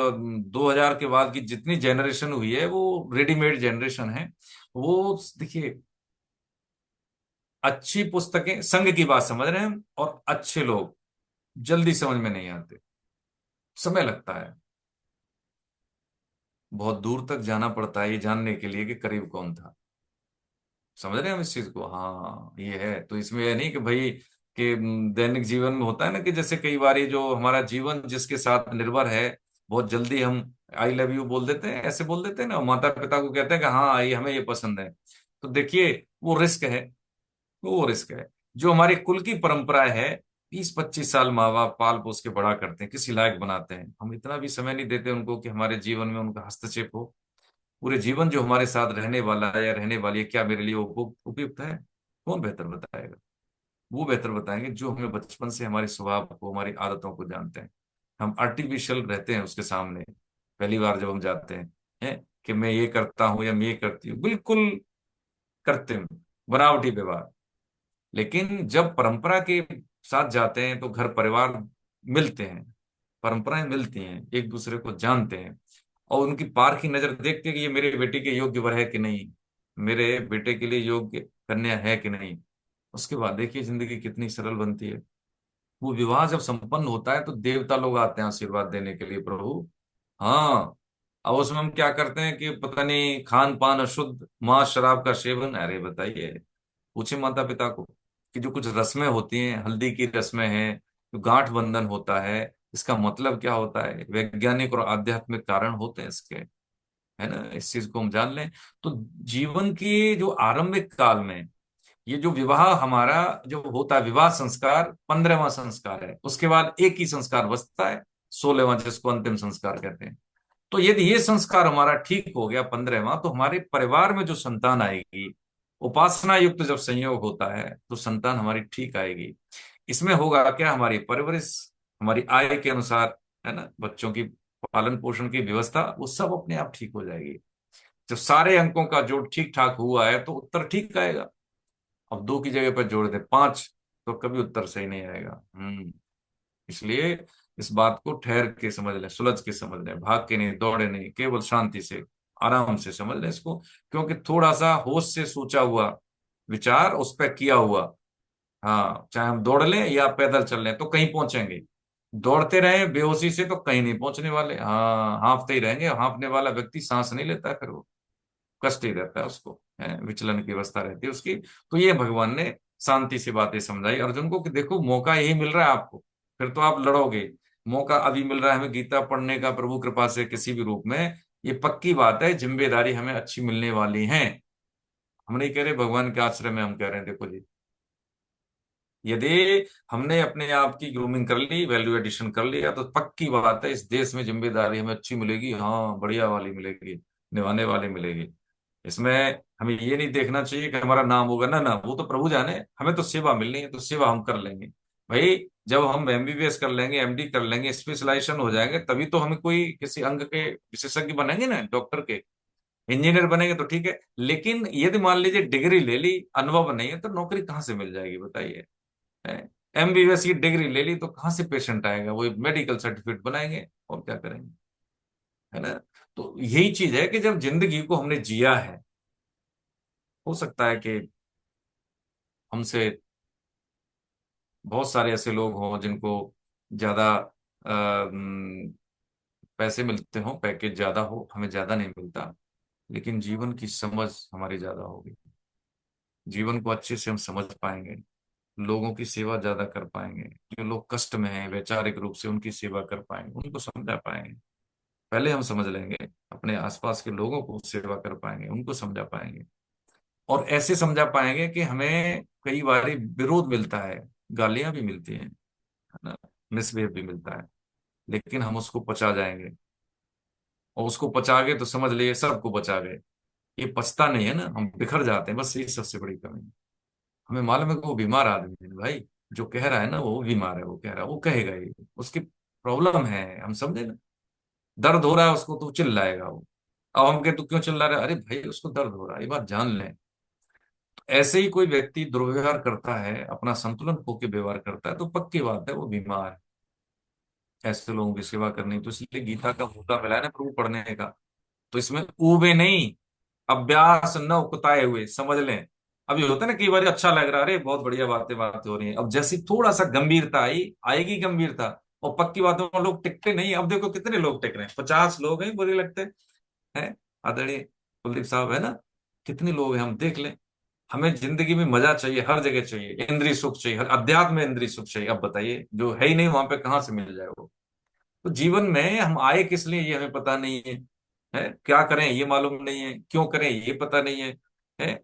2000 के बाद की जितनी जनरेशन हुई है वो रेडीमेड जनरेशन है। वो देखिए, अच्छी पुस्तकें, संग की बात समझ रहे हैं हम, और अच्छे लोग जल्दी समझ में नहीं आते, समय लगता है, बहुत दूर तक जाना पड़ता है ये जानने के लिए कि करीब कौन था। समझ रहे हैं हम इस चीज को, हाँ ये है। तो इसमें यह नहीं कि भाई कि दैनिक जीवन में होता है ना कि जैसे कई बार ये जो हमारा जीवन जिसके साथ निर्भर है, बहुत जल्दी हम आई लव यू बोल देते हैं, ऐसे बोल देते हैं ना, माता पिता को कहते हैं कि हाँ ये हमें ये पसंद है। तो देखिए वो रिस्क है, वो रिस्क है। जो हमारी कुल की परंपरा है, 20-25 साल माँ बाप पाल पोस के बड़ा करते हैं, किसी लायक बनाते हैं, हम इतना भी समय नहीं देते उनको कि हमारे जीवन में उनका हस्तक्षेप हो। पूरे जीवन जो हमारे साथ रहने वाला है या रहने वाली है, क्या मेरे लिए उपयुक्त है, कौन बेहतर बताएगा? वो बेहतर बताएंगे जो हमें बचपन से हमारे स्वभाव को, हमारी आदतों को जानते हैं। हम आर्टिफिशियल रहते हैं उसके सामने, पहली बार जब हम जाते हैं कि मैं ये करता हूं या मैं ये करती हूँ, बिल्कुल कृत्रिम, बनावटी व्यवहार। लेकिन जब परंपरा के साथ जाते हैं तो घर परिवार मिलते हैं, परंपराएं मिलती हैं, एक दूसरे को जानते हैं, और उनकी पार की नजर देखते हैं कि ये मेरे बेटे के योग्य वर है कि नहीं, मेरे बेटे के लिए योग्य कन्या है कि नहीं। उसके बाद देखिए जिंदगी कितनी सरल बनती है। वो विवाह जब संपन्न होता है तो देवता लोग आते हैं आशीर्वाद देने के लिए, प्रभु, हाँ। अब उसमें हम क्या करते हैं कि पता नहीं खान पान अशुद्ध, मांस शराब का सेवन, अरे बताइए, पूछे माता पिता को कि जो कुछ रस्में होती हैं, हल्दी की रस्में हैं, जो गांठ बंधन होता है, इसका मतलब क्या होता है, वैज्ञानिक और आध्यात्मिक कारण होते हैं इसके, है ना, इस चीज को हम जान लें। तो जीवन के जो आरंभिक काल में ये जो विवाह हमारा जो होता है, विवाह संस्कार 15वां संस्कार है, उसके बाद एक ही संस्कार बचता है, 16वां, जिसको अंतिम संस्कार कहते हैं। तो यदि ये संस्कार हमारा ठीक हो गया 15वां, तो हमारे परिवार में जो संतान आएगी, उपासना युक्त जब संयोग होता है तो संतान हमारी ठीक आएगी। इसमें होगा क्या, हमारी परवरिश हमारी आय के अनुसार, है ना, बच्चों की पालन पोषण की व्यवस्था, वो सब अपने आप ठीक हो जाएगी। जब सारे अंकों का जोड़ ठीक ठाक हुआ है तो उत्तर ठीक आएगा। अब 2 की जगह पर जोड़ दे 5, तो कभी उत्तर सही नहीं आएगा। इसलिए इस बात को ठहर के समझ लें, सुलझ के समझ लें, भाग के नहीं, दौड़े नहीं, केवल शांति से आराम से समझ लें इसको। क्योंकि थोड़ा सा होश से सोचा हुआ विचार, उस पर किया हुआ, हाँ, चाहे हम दौड़ लें या पैदल चल लें तो कहीं पहुंचेंगे। दौड़ते रहे बेहोशी से तो कहीं नहीं पहुंचने वाले, हाँ, हाँफते ही रहेंगे। हाँफने वाला व्यक्ति सांस नहीं लेता है, फिर वो कष्ट ही रहता है उसको, है, विचलन की अवस्था रहती है उसकी। तो ये भगवान ने शांति से बातें समझाई अर्जुन को कि देखो मौका यही मिल रहा है आपको, फिर तो आप लड़ोगे। मौका अभी मिल रहा है हमें गीता पढ़ने का, प्रभु कृपा से किसी भी रूप में, ये पक्की बात है, जिम्मेदारी हमें अच्छी मिलने वाली है। हम नहीं कह रहे भगवान के आश्रय में, हम कह रहे हैं देखो जी, यदि हमने अपने आप की ग्रूमिंग कर ली, वैल्यू एडिशन कर लिया, तो पक्की बात है इस देश में जिम्मेदारी हमें अच्छी मिलेगी, हाँ बढ़िया वाली मिलेगी, निभाने वाली मिलेगी। इसमें हमें ये नहीं देखना चाहिए कि हमारा नाम होगा, ना ना, वो तो प्रभु जाने, हमें तो सेवा मिलनी है तो सेवा हम कर लेंगे। भाई जब हम एमबीबीएस कर लेंगे, एमडी कर लेंगे, स्पेशलाइजेशन हो जाएंगे, तभी तो हमें कोई किसी अंग के विशेषज्ञ बनेंगे ना, डॉक्टर के, इंजीनियर बनेंगे तो ठीक है। लेकिन यदि मान लीजिए डिग्री ले ली, अनुभव नहीं है, तो नौकरी कहाँ से मिल जाएगी बताइए? एमबीबीएस की डिग्री ले ली तो कहाँ से पेशेंट आएगा, वो मेडिकल सर्टिफिकेट बनाएंगे और क्या करेंगे, है ना। तो यही चीज है कि जब जिंदगी को हमने जिया है, हो सकता है कि हमसे बहुत सारे ऐसे लोग हों जिनको ज्यादा पैसे मिलते हों, पैकेज ज्यादा हो, हमें ज्यादा नहीं मिलता, लेकिन जीवन की समझ हमारी ज्यादा होगी। जीवन को अच्छे से हम समझ पाएंगे, लोगों की सेवा ज्यादा कर पाएंगे, जो लोग कष्ट में हैं वैचारिक रूप से उनकी सेवा कर पाएंगे, उनको समझा पाएंगे। पहले हम समझ लेंगे, अपने आसपास के लोगों को सेवा कर पाएंगे, उनको समझा पाएंगे। और ऐसे समझा पाएंगे कि हमें कई बार विरोध मिलता है, गालियां भी मिलती हैं, है ना, मिसबिहेव भी मिलता है, लेकिन हम उसको पचा जाएंगे। और उसको पचा गए तो समझ लिए सबको बचा गए। ये पचता नहीं है ना, हम बिखर जाते हैं, बस यही सबसे बड़ी कमी है। हमें मालूम है कि वो बीमार आदमी है भाई, जो कह रहा है ना वो बीमार है, वो कह रहा है, वो कहेगा ही, उसकी प्रॉब्लम है, हम समझे ना। दर्द हो रहा है उसको तो चिल्लाएगा वो। अब हम कहे तू क्यों चिल्ला रहा है, अरे भाई उसको दर्द हो रहा है, ये बात जान लें। तो ऐसे ही कोई व्यक्ति दुर्व्यवहार करता है, अपना संतुलन खो के व्यवहार करता है, तो पक्की बात है वो बीमार है। ऐसे लोगों की सेवा करनी, तो इसलिए गीता का मौका मिला है ना प्रभु पढ़ने का। तो इसमें ऊबे नहीं, अभ्यास न उकताए हुए समझ लें। अब ये होता है ना कई बार अच्छा लग रहा है, अरे बहुत बढ़िया बातें बातें हो रही हैं, अब जैसी थोड़ा सा गंभीरता आई, आएगी गंभीरता, और पक्की बातों में लोग टिकते नहीं। अब देखो कितने लोग टिक रहे हैं, 50 लोग हैं बुरे लगते हैं, आदरणीय कुलदीप साहब है ना, कितने लोग हैं हम देख लें। हमें जिंदगी में मजा चाहिए, हर जगह चाहिए, इंद्रिय सुख चाहिए, हर अध्यात्म में इंद्रिय सुख चाहिए। अब बताइए जो है ही नहीं वहां पे कहाँ से मिल जाए वो। तो जीवन में हम आए किस लिए ये हमें पता नहीं है क्या करें ये मालूम नहीं है, क्यों करें ये पता नहीं है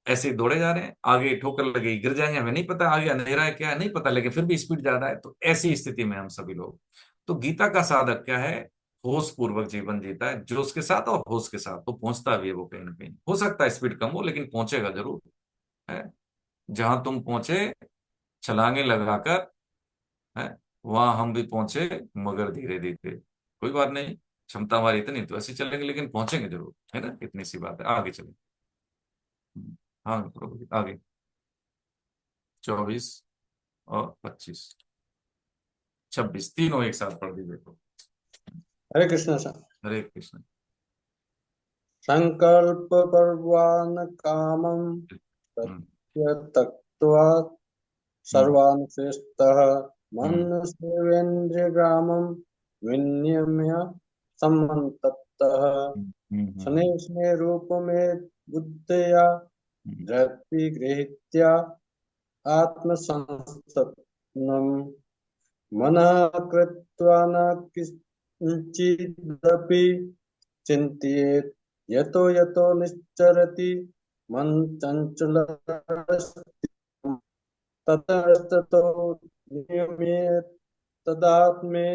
ऐसे ही दौड़े जा रहे हैं, आगे ठोकर लगेगी गिर जाएंगे, हमें नहीं पता आगे अंधेरा है क्या है नहीं पता, लेकिन फिर भी स्पीड ज्यादा है। तो ऐसी स्थिति में हम सभी लोग, तो गीता का साधक क्या है, होश पूर्वक जीवन जीता है, जोश के साथ और होश के साथ, तो पहुंचता भी है वो कहीं ना कहीं। हो सकता है स्पीड कम हो लेकिन पहुंचेगा जरूर है। जहां तुम पहुंचे छलांगे लगाकर, है, वहां हम भी पहुंचे मगर धीरे धीरे। कोई बात नहीं, क्षमता हमारी इतनी तो ऐसे चलेंगे लेकिन पहुंचेंगे जरूर, है ना, इतनी सी बात है, आगे चले। हाँ प्रभु जी, आगे। 24 और 25, 26 तीनों एक साथ पढ़ दीजिए तो। हरे कृष्ण सर। हरे कृष्ण। संकल्प पर्वान कामम हम्म त्यक्त्वा हम्म सर्वान् श्रेष्ठः हम्म मन सेवेन्द्रियग्रामं विनियम्य सम्मतः हम्म शनैः शनैः रूपमेव बुद्धया धृति गृहीत्या आत्मसंस्तत्नं मनः कृत्वा न किंचिदपि चिन्तयेत् यतो यतो निश्चरति मन चञ्चलस्थितिं ततस्ततो नियम्येत् तदात्मे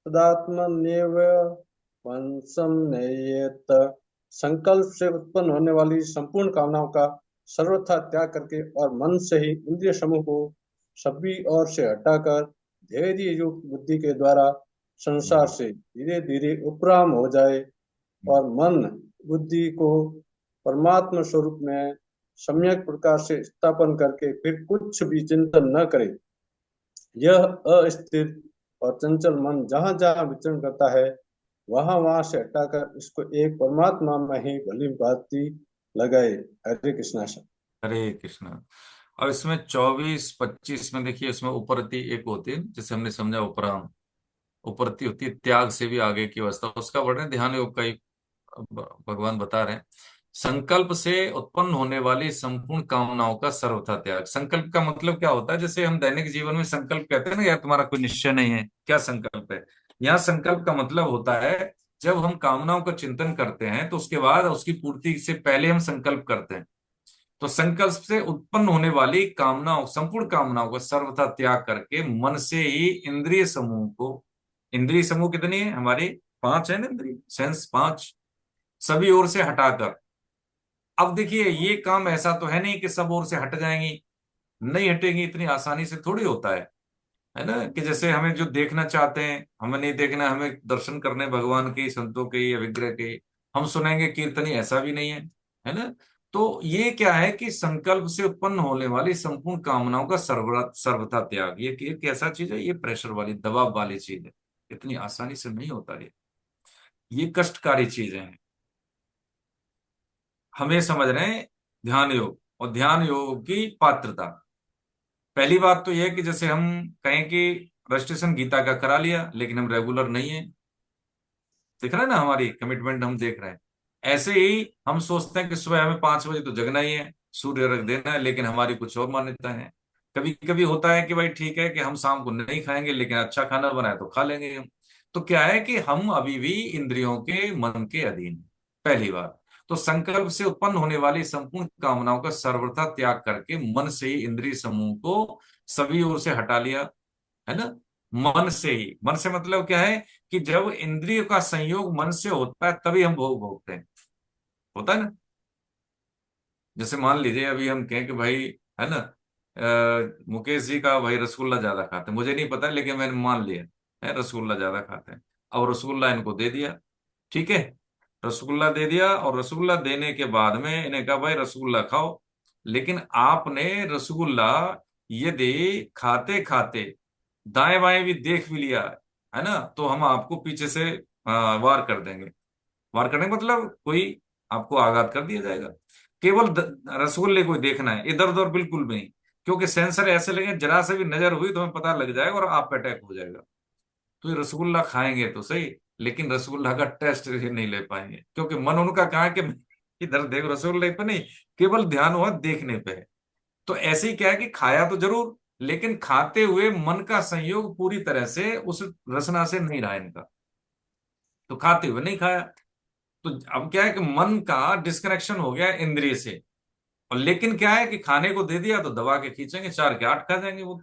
तदात्मन्येव वंशम नयेत। संकल्प से उत्पन्न होने वाली संपूर्ण कामनाओं का सर्वथा त्याग करके और मन से ही इंद्रिय समूह को सभी ओर से हटाकर धैर्य युक्त बुद्धि के द्वारा संसार से धीरे धीरे उपराम हो जाए और मन बुद्धि को परमात्मा स्वरूप में सम्यक प्रकार से स्थापन करके फिर कुछ भी चिंतन न करे। यह अस्थिर और चंचल मन जहां जहां विचरण करता है वहां वहां से हटाकर इसको एक परमात्मा में ही भली भांति लगाए। हरे कृष्णा सर। हरे कृष्ण। और इसमें 24 25 में देखिए, इसमें उपरति एक होती है जैसे हमने समझा उपराम, उपरति होती है त्याग से भी आगे की अवस्था, उसका वर्णन ध्यान योग का ही भगवान बता रहे हैं। संकल्प से उत्पन्न होने वाली संपूर्ण कामनाओं का सर्वथा त्याग। संकल्प का मतलब क्या होता है, जैसे हम दैनिक जीवन में संकल्प कहते हैं ना, यार तुम्हारा कोई निश्चय नहीं है, क्या संकल्प है। यहाँ संकल्प का मतलब होता है जब हम कामनाओं का चिंतन करते हैं तो उसके बाद उसकी पूर्ति से पहले हम संकल्प करते हैं। तो संकल्प से उत्पन्न होने वाली कामनाओं, संपूर्ण कामनाओं का सर्वथा त्याग करके मन से ही इंद्रिय समूह को, इंद्रिय समूह कितनी है हमारी, 5 है ना इंद्रिय सेंस 5, सभी ओर से हटाकर। अब देखिए ये काम ऐसा तो है नहीं कि सब ओर से हट जाएंगी, नहीं हटेंगी, इतनी आसानी से थोड़ी होता है ना। कि जैसे हमें जो देखना चाहते हैं हमें नहीं देखना, हमें दर्शन करने भगवान के संतों के या विग्रह के, हम सुनेंगे कीर्तनी, ऐसा भी नहीं है ना। तो ये क्या है कि संकल्प से उत्पन्न होने वाली संपूर्ण कामनाओं का सर्वथा त्याग, ये एक ऐसा चीज है, ये प्रेशर वाली दबाव वाली चीज है, इतनी आसानी से नहीं होता ये कष्टकारी चीजें हैं। हमें समझ रहे हैं ध्यान योग और ध्यान योग की पात्रता। पहली बात तो यह है कि जैसे हम कहें कि रजिस्ट्रेशन गीता का करा लिया लेकिन हम रेगुलर नहीं है, दिख रहा है ना हमारी कमिटमेंट हम देख रहे हैं। ऐसे ही हम सोचते हैं कि सुबह हमें 5 बजे तो जगना ही है, सूर्य रख देना है, लेकिन हमारी कुछ और मान्यता है। कभी कभी होता है कि भाई ठीक है कि हम शाम को नहीं खाएंगे, लेकिन अच्छा खाना बनाए तो खा लेंगे हम। तो क्या है कि हम अभी भी इंद्रियों के मन के अधीन हैं, पहली बात। तो संकल्प से उत्पन्न होने वाली संपूर्ण कामनाओं का सर्वथा त्याग करके मन से ही इंद्रिय समूह को सभी ओर से हटा लिया, है ना। मन से ही, मन से मतलब क्या है कि जब इंद्रियों का संयोग मन से होता है तभी हम भोग भोगते हैं, होता है ना। जैसे मान लीजिए अभी हम कहें कि भाई, है ना, मुकेश जी का भाई रसगुल्ला ज्यादा खाते हैं, मुझे नहीं पता लेकिन मैंने मान लिया है रसगुल्ला ज्यादा खाते हैं। और रसगुल्ला इनको दे दिया, ठीक है, रसगुल्ला दे दिया, और रसगुल्ला देने के बाद में इन्हें कहा भाई रसगुल्ला खाओ। लेकिन आपने रसगुल्ला यदि खाते खाते दाएं बाएं भी देख भी लिया, है ना, तो हम आपको पीछे से वार कर देंगे। वार करने का मतलब कोई आपको आघात कर दिया जाएगा। केवल रसगुल्ले को ही देखना है, इधर उधर बिल्कुल भी नहीं, क्योंकि सेंसर ऐसे लगे जरा से भी नजर हुई तो हमें पता लग जाएगा और आप पे अटैक हो जाएगा। तो ये रसगुल्ला खाएंगे तो सही, लेकिन रसगुल्ला का टेस्ट ही नहीं ले पाएंगे, क्योंकि मन उनका कहा कि इधर देखो, रसगुल्ले पे नहीं, केवल ध्यान हुआ देखने पे है। तो ऐसे ही क्या है कि खाया तो जरूर, लेकिन खाते हुए मन का संयोग पूरी तरह से उस रसना से नहीं रहा इनका, तो खाते हुए नहीं खाया। तो अब क्या है कि मन का डिस्कनेक्शन हो गया इंद्रिय से। और लेकिन क्या है कि खाने को दे दिया तो दबा के खींचेंगे, 4 के 8 खा जाएंगे वो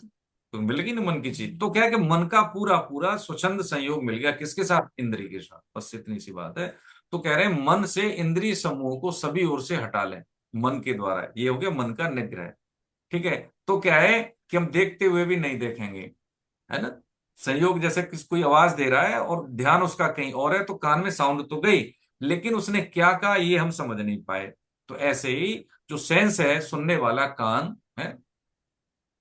तो मिलेगी ना मन की चीज। तो क्या है कि मन का पूरा पूरा स्वच्छंद संयोग मिल गया, किसके साथ, इंद्रिय के साथ, बस इतनी सी बात है। तो कह रहे हैं मन से इंद्रिय समूह को सभी ओर से हटा लें मन के द्वारा, ये हो गया मन का निग्रह। ठीक है, तो क्या है कि हम देखते हुए भी नहीं देखेंगे, है ना। संयोग जैसे किस कोई आवाज दे रहा है और ध्यान उसका कहीं और है, तो कान में साउंड तो गई, लेकिन उसने क्या कहा ये हम समझ नहीं पाए। तो ऐसे ही जो सेंस है, सुनने वाला कान है,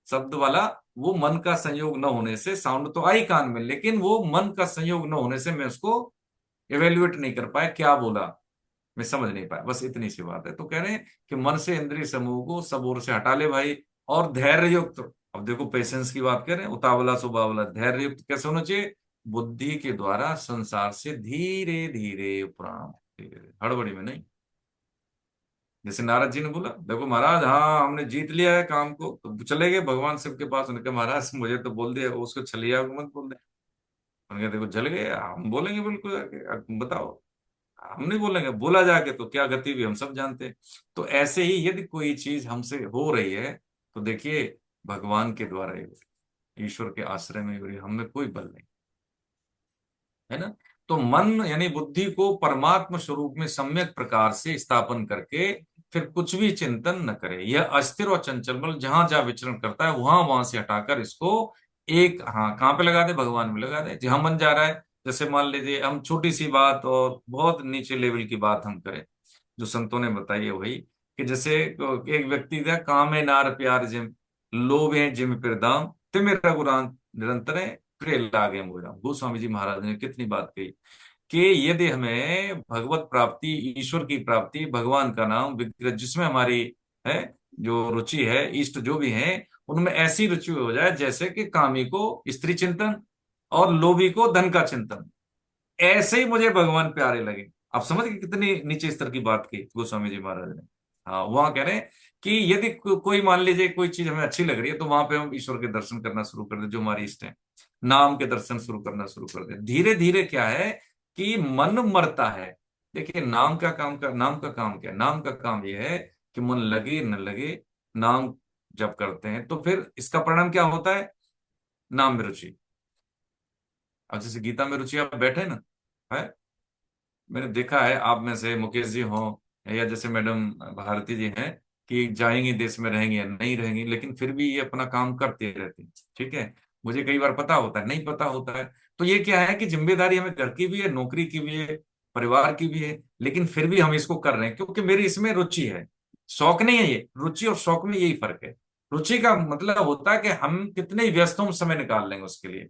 शब्द वाला, वो मन का संयोग न होने से, साउंड तो आई कान में, लेकिन वो मन का संयोग न होने से मैं उसको एवेल्युएट नहीं कर पाया, क्या बोला मैं समझ नहीं पाया, बस इतनी सी बात है। तो कह रहे हैं कि मन से इंद्रिय समूह को सब ओर से हटा ले भाई। और धैर्य युक्त, अब देखो पेशेंस की बात करें, उतावला सुबावला, धैर्य युक्त कैसे होना चाहिए, बुद्धि के द्वारा संसार से धीरे धीरे उपराम, धीरे हड़बड़ी में नहीं। जैसे नारद जी ने बोला, देखो महाराज, हाँ हमने जीत लिया है काम को, तो चले गए भगवान शिव के पास, उनके महाराज मुझे तो बोल दिया, उसको छलिया को मत बोल दे। उनके देखो जल गए, हम बोलेंगे बिल्कुल जाके, अब तुम बताओ, हम नहीं बोलेंगे, बोला जाके तो क्या गति भी हम सब जानते हैं। तो ऐसे ही यदि कोई चीज हमसे हो रही है तो देखिए भगवान के द्वारा ही हो रही है, ईश्वर के आश्रय में हो रही है, हमें कोई बल नहीं, है ना। तो मन यानी बुद्धि को परमात्म स्वरूप में सम्यक प्रकार से स्थापन करके फिर कुछ भी चिंतन न करे। यह अस्थिर और चंचल बल जहां जहां विचरण करता है वहां वहां से हटाकर इसको एक, हाँ कहाँ पे लगा दे, भगवान में लगा दे जहां मन जा रहा है। जैसे मान लीजिए हम छोटी सी बात और बहुत नीचे लेवल की बात हम करें, जो संतों ने बताई है वही, कि जैसे एक व्यक्ति था, काम है नार प्यार जिम, लोभ है जिम फिर दाम, तिमिर रघुरान निरंतर है, प्रिय लागे मोरा। गोस्वामी जी महाराज ने कितनी बात कही कि यदि हमें भगवत प्राप्ति, ईश्वर की प्राप्ति, भगवान का नाम विग्रह जिसमें हमारी है, जो रुचि है, इष्ट जो भी है, उनमें ऐसी रुचि हो जाए जैसे कि कामी को स्त्री चिंतन और लोभी को धन का चिंतन, ऐसे ही मुझे भगवान प्यारे लगे। आप समझ गए कितनी नीचे स्तर की बात की गोस्वामी जी महाराज ने। हाँ, वहां कह रहे हैं कि यदि कोई मान लीजिए कोई चीज हमें अच्छी लग रही है, तो वहां पे हम ईश्वर के दर्शन करना शुरू कर दे, जो हमारी इष्ट है, नाम के दर्शन शुरू करना शुरू कर दे। धीरे धीरे क्या है कि मन मरता है। देखिए नाम का काम क्या है, नाम का काम यह है कि मन लगे न लगे, नाम जब करते हैं तो फिर इसका परिणाम क्या होता है, नाम में रुचि। अब जैसे गीता में रुचि, आप बैठे ना, है, मैंने देखा है आप में से मुकेश जी हो या जैसे मैडम भारती जी हैं, कि जाएंगी देश में रहेंगी या नहीं रहेंगी, लेकिन फिर भी ये अपना काम करते रहती हैं। ठीक है, मुझे कई बार पता होता है, नहीं पता होता है। तो ये क्या है कि जिम्मेदारी हमें घर की भी है, नौकरी की भी है, परिवार की भी है, लेकिन फिर भी हम इसको कर रहे हैं क्योंकि मेरी इसमें रुचि है। शौक नहीं है ये, रुचि और शौक में यही फर्क है। रुचि का मतलब होता है कि हम कितने व्यस्तों में समय निकाल लेंगे उसके लिए।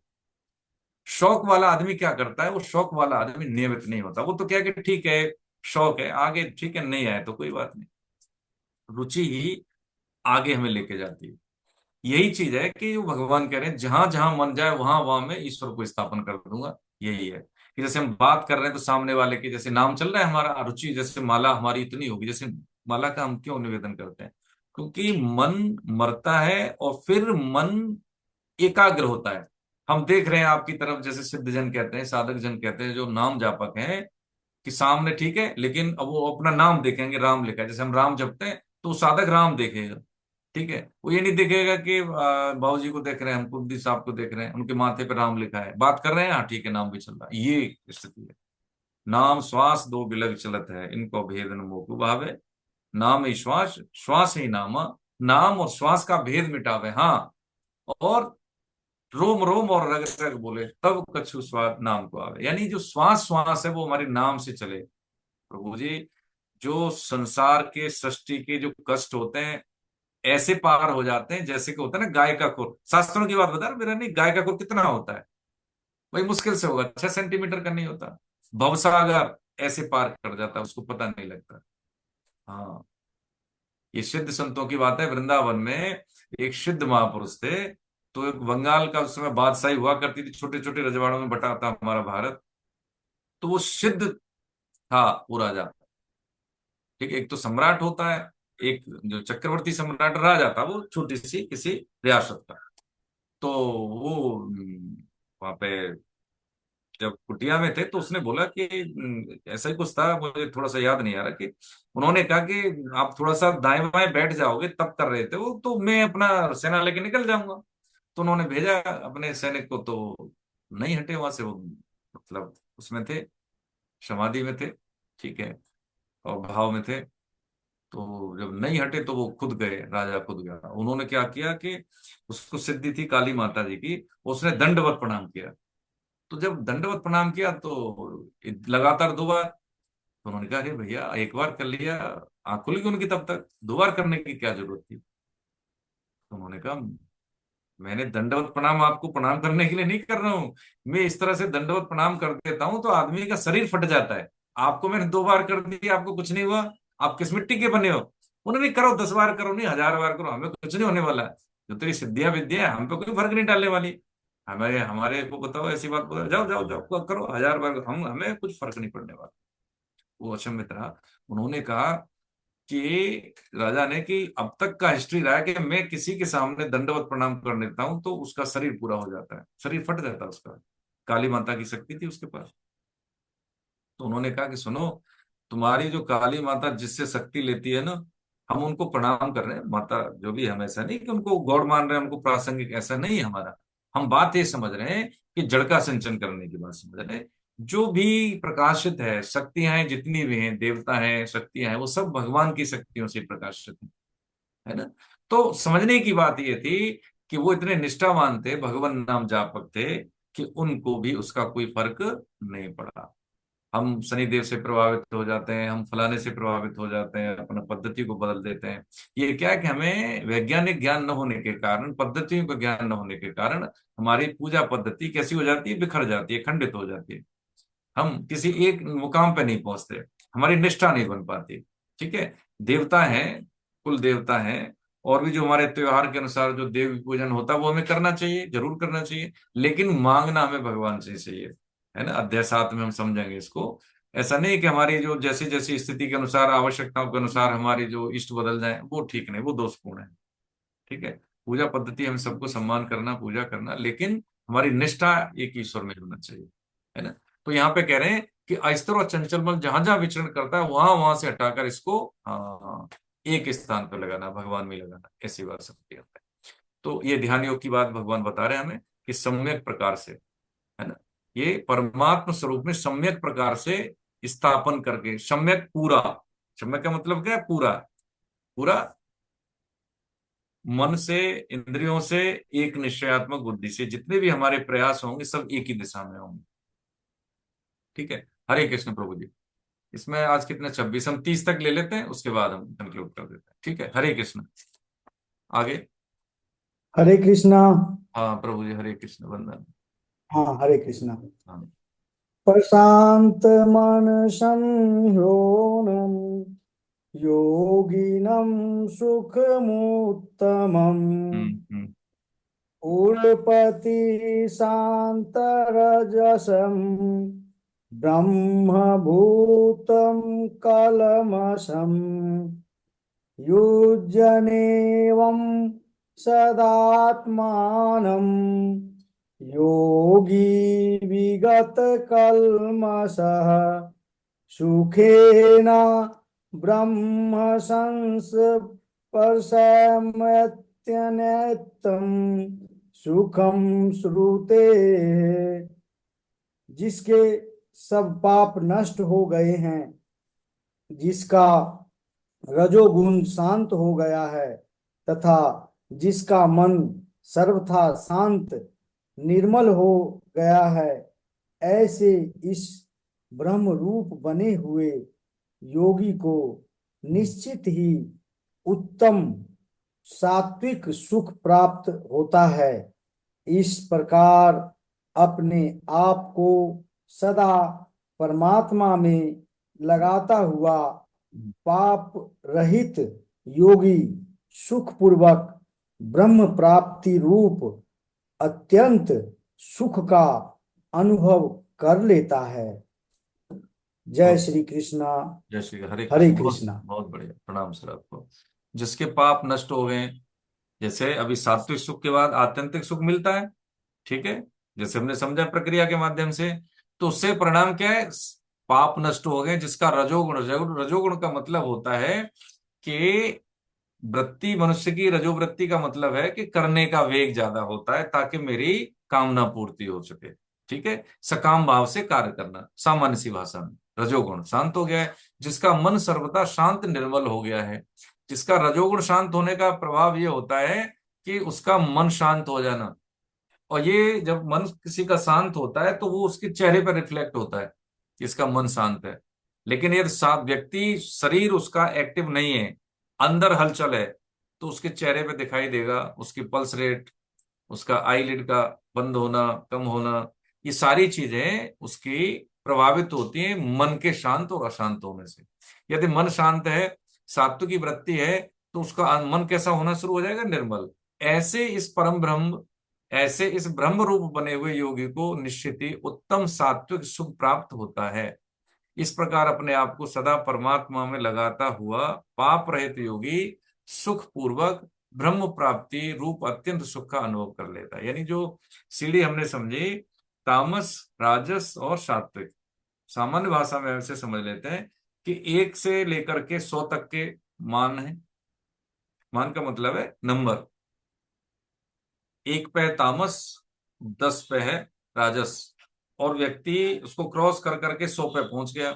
शौक वाला आदमी क्या करता है, वो शौक वाला आदमी नियमित नहीं होता, वो तो क्या है कि ठीक है शौक है, आगे ठीक है नहीं आए तो कोई बात नहीं। रुचि ही आगे हमें लेके जाती है। यही चीज है कि जो भगवान कह रहे हैं, जहां जहां मन जाए वहां वहां मैं ईश्वर को स्थापन कर दूंगा। यही है कि जैसे हम बात कर रहे हैं तो सामने वाले के जैसे नाम चल रहा है, हमारा रुचि जैसे माला हमारी इतनी होगी, जैसे माला का हम क्यों निवेदन करते हैं, क्योंकि मन मरता है और फिर मन एकाग्र होता है। हम देख रहे हैं आपकी तरफ, जैसे सिद्ध जन कहते हैं, साधक जन कहते हैं, जो नाम जापक हैं, कि सामने ठीक है, लेकिन अब वो अपना नाम देखेंगे, राम लिखा है, जैसे हम राम जपते हैं तो साधक राम देखेगा। ठीक है, वो ये नहीं देखेगा कि बाबू जी को देख रहे हैं, हम कुलदीप साहब को देख रहे हैं, उनके माथे पे राम लिखा है, बात कर रहे हैं, हाँ ठीक है, नाम भी चल रहा है। ये स्थिति है। नाम श्वास दो बिलग चलत है, इनको भेद न मोकु भावे। नाम ही श्वास, श्वास ही नामा। नाम और श्वास का भेद मिटावे, हाँ। और रोम रोम और रग रग बोले, तब कछु स्वाद नाम को आवे। यानी जो श्वास श्वास है वो हमारे नाम से चले। प्रभु जी, जो संसार के, सृष्टि के जो कष्ट होते हैं, ऐसे पार हो जाते हैं जैसे कि होता है ना गाय का खुर। शास्त्रों की बात बता रहा मेरा नहीं, गाय का खुर कितना होता है, वही मुश्किल से होगा, 6 सेंटीमीटर का नहीं होता। भवसागर ऐसे पार कर जाता है, उसको पता नहीं लगता। हाँ, ये सिद्ध संतों की बात है। वृंदावन में एक सिद्ध महापुरुष थे, तो एक बंगाल का उस समय बादशाही हुआ करती थी, छोटे छोटे रजवाड़ों में बटा था हमारा भारत। तो वो सिद्ध था वो राजा। ठीक है, एक तो सम्राट होता है, एक जो चक्रवर्ती सम्राट, राजा था वो छोटी सी किसी रियासत का। तो वो वहां पे जब कुटिया में थे तो उसने बोला कि ऐसा ही कुछ था, मुझे थोड़ा सा याद नहीं आ रहा, कि उन्होंने कहा कि आप थोड़ा सा दाएं बाएं बैठ जाओगे, तब कर रहे थे वो, तो मैं अपना सेना लेके निकल जाऊंगा। तो उन्होंने भेजा अपने सैनिक को, तो नहीं हटे वहां से वो, मतलब उसमें थे, समाधि में थे। ठीक है, और भाव में थे। तो जब नहीं हटे तो वो खुद गए, राजा खुद गया। उन्होंने क्या किया कि उसको सिद्धि थी काली माता जी की, उसने दंडवत प्रणाम किया। तो जब दंडवत प्रणाम किया तो लगातार 2 बार। तो उन्होंने कहा कि भैया एक बार कर लिया, आंख खुल गई उनकी, तब तक 2 बार करने की क्या जरूरत थी। तो उन्होंने कहा, मैंने दंडवत प्रणाम आपको प्रणाम करने के लिए नहीं कर रहा हूं, मैं इस तरह से दंडवत प्रणाम कर देता हूं तो आदमी का शरीर फट जाता है। आपको मैंने 2 बार कर दिया, आपको कुछ नहीं हुआ, आप किस मिट्टी के बने हो। उन्होंने, करो 10 बार करो, नहीं 1000 बार करो, हमें कुछ नहीं होने वाला है। जो तेरी सिद्धियां विद्या है हम पे कोई फर्क नहीं डालने वाली। हमारे हमारे को बताओ, ऐसी बात बताओ, जाओ जाओ जाओ करो 1000 बार, हम हमें कुछ फर्क नहीं पड़ने वाला। वो अचंभित रहा। उन्होंने कहा कि राजा ने, कि अब तक का हिस्ट्री रहा है कि मैं किसी के सामने दंडवत प्रणाम कर लेता हूं तो उसका शरीर पूरा हो जाता है, शरीर फट जाता है उसका। काली माता की शक्ति थी उसके पास। तो उन्होंने कहा कि सुनो, तुम्हारी जो काली माता जिससे शक्ति लेती है ना, हम उनको प्रणाम कर रहे हैं, माता जो भी, हम ऐसा नहीं कि उनको गॉड मान रहे हैं, उनको प्रासंगिक, ऐसा नहीं है हमारा। हम बात ये समझ रहे हैं कि जड़ का सिंचन करने की बात समझ रहे हैं। जो भी प्रकाशित है, शक्तियां हैं जितनी भी हैं, देवता हैं, शक्तियां हैं, वो सब भगवान की शक्तियों से प्रकाशित है ना। तो समझने की बात ये थी कि वो इतने निष्ठावान थे, भगवान नाम जापक थे, कि उनको भी उसका कोई फर्क नहीं पड़ा। हम शनिदेव से प्रभावित हो जाते हैं, हम फलाने से प्रभावित हो जाते हैं, अपना पद्धति को बदल देते हैं। ये क्या है कि हमें वैज्ञानिक ज्ञान न होने के कारण, पद्धतियों का ज्ञान न होने के कारण, हमारी पूजा पद्धति कैसी हो जाती है, बिखर जाती है, खंडित हो जाती है। हम किसी एक मुकाम पे नहीं पहुंचते, हमारी निष्ठा नहीं बन पाती। ठीक है, देवता हैं, कुल देवता हैं, और भी जो हमारे त्योहार के अनुसार जो देव पूजन होता है वो हमें करना चाहिए, जरूर करना चाहिए, लेकिन मांगना हमें भगवान से चाहिए। है ना, अध्याय 7 में हम समझेंगे इसको। ऐसा नहीं कि हमारी जो जैसी जैसी स्थिति के अनुसार, आवश्यकताओं के अनुसार हमारी जो इष्ट बदल जाए, वो ठीक नहीं, वो दोषपूर्ण है। ठीक है, पूजा पद्धति हम सबको सम्मान करना, पूजा करना, लेकिन हमारी निष्ठा एक ईश्वर में होना चाहिए। है ना। तो यहाँ पे कह रहे हैं कि अस्तर और चंचल मन जहां जहां विचरण करता है, वहां वहां से हटाकर इसको एक स्थान पर लगाना, भगवान में लगाना, ऐसी बात सकती है। तो ये ध्यान योग की बात भगवान बता रहे हैं हमें, कि सम्यक प्रकार से, है ना, ये परमात्म स्वरूप में सम्यक प्रकार से स्थापन करके, सम्यक पूरा, सम्यक का मतलब क्या है, पूरा, पूरा मन से, इंद्रियों से, एक निश्चयात्मक बुद्धि से, जितने भी हमारे प्रयास होंगे सब एक ही दिशा में होंगे। ठीक है, हरे कृष्ण प्रभु जी। इसमें आज कितने, 26, हम 30 तक ले लेते हैं, उसके बाद हम कंक्लूड कर देते हैं। ठीक है, हरे कृष्ण। आगे। हरे कृष्णा। हाँ प्रभु जी, हरे कृष्ण, वंदन। हाँ, हरे कृष्णा। हाँ। प्रशांत मनसं ह्योनम योगिनं सुखमुत्तमम् हम्म। उर्पति शान्तरजसं ब्रह्मभूतं कलमशम् युज्यनेवं सदात्मानं योगी विगतकल्मषः सुखेन ब्रह्म संस्पर्शमत्यनैतं सुखम श्रुते। जिसके सब पाप नष्ट हो गए हैं, जिसका रजोगुण शांत हो गया है तथा जिसका मन सर्वथा शांत निर्मल हो गया है, ऐसे इस ब्रह्म रूप बने हुए योगी को निश्चित ही उत्तम सात्विक सुख प्राप्त होता है। इस प्रकार अपने आप को सदा परमात्मा में लगाता हुआ पाप रहित योगी सुख पूर्वक ब्रह्म प्राप्ति रूप अत्यंत सुख का अनुभव कर लेता है। जय श्री कृष्णा। जय श्री हरे हरे कृष्ण। कृष्णा। बहुत बढ़िया, प्रणाम सर आपको। जिसके पाप नष्ट हो गए, जैसे अभी सात्विक सुख के बाद आत्यंतिक सुख मिलता है, ठीक है, जैसे हमने समझा प्रक्रिया के माध्यम से, तो उससे परिणाम क्या है? पाप नष्ट हो गए। जिसका रजोगुण, रजोगुण का मतलब होता है कि वृत्ति, मनुष्य की रजोवृत्ति का मतलब है कि करने का वेग ज्यादा होता है ताकि मेरी कामना पूर्ति हो सके, ठीक है, सकाम भाव से कार्य करना, सामान्य सी भाषा में रजोगुण शांत हो गया है। जिसका मन सर्वथा शांत निर्मल हो गया है। जिसका रजोगुण शांत होने का प्रभाव ये होता है कि उसका मन शांत हो जाना, और ये जब मन किसी का शांत होता है तो वो उसके चेहरे पर रिफ्लेक्ट होता है कि इसका मन शांत है। लेकिन यदि व्यक्ति शरीर उसका एक्टिव नहीं है, अंदर हलचल है, तो उसके चेहरे पे दिखाई देगा, उसकी पल्स रेट, उसका आईलिड का बंद होना, कम होना, ये सारी चीजें उसकी प्रभावित होती हैं मन के शांत और अशांत होने से। यदि मन शांत है, सात्विक की वृत्ति है, तो उसका मन कैसा होना शुरू हो जाएगा? निर्मल। ऐसे इस परम ब्रह्म, ऐसे इस ब्रह्म रूप बने हुए योगी को निश्चित ही उत्तम सात्विक सुख प्राप्त होता है। इस प्रकार अपने आप को सदा परमात्मा में लगाता हुआ पाप रहित योगी सुख पूर्वक ब्रह्म प्राप्ति रूप अत्यंत सुख का अनुभव कर लेता है। यानी जो सीढ़ी हमने समझी, तामस, राजस और सात्विक, सामान्य भाषा में ऐसे समझ लेते हैं कि 1 से लेकर के 100 तक के मान है। मान का मतलब है नंबर। 1 पे है तामस, 10 पे है राजस, और व्यक्ति उसको क्रॉस कर करके 100 पे पहुंच गया।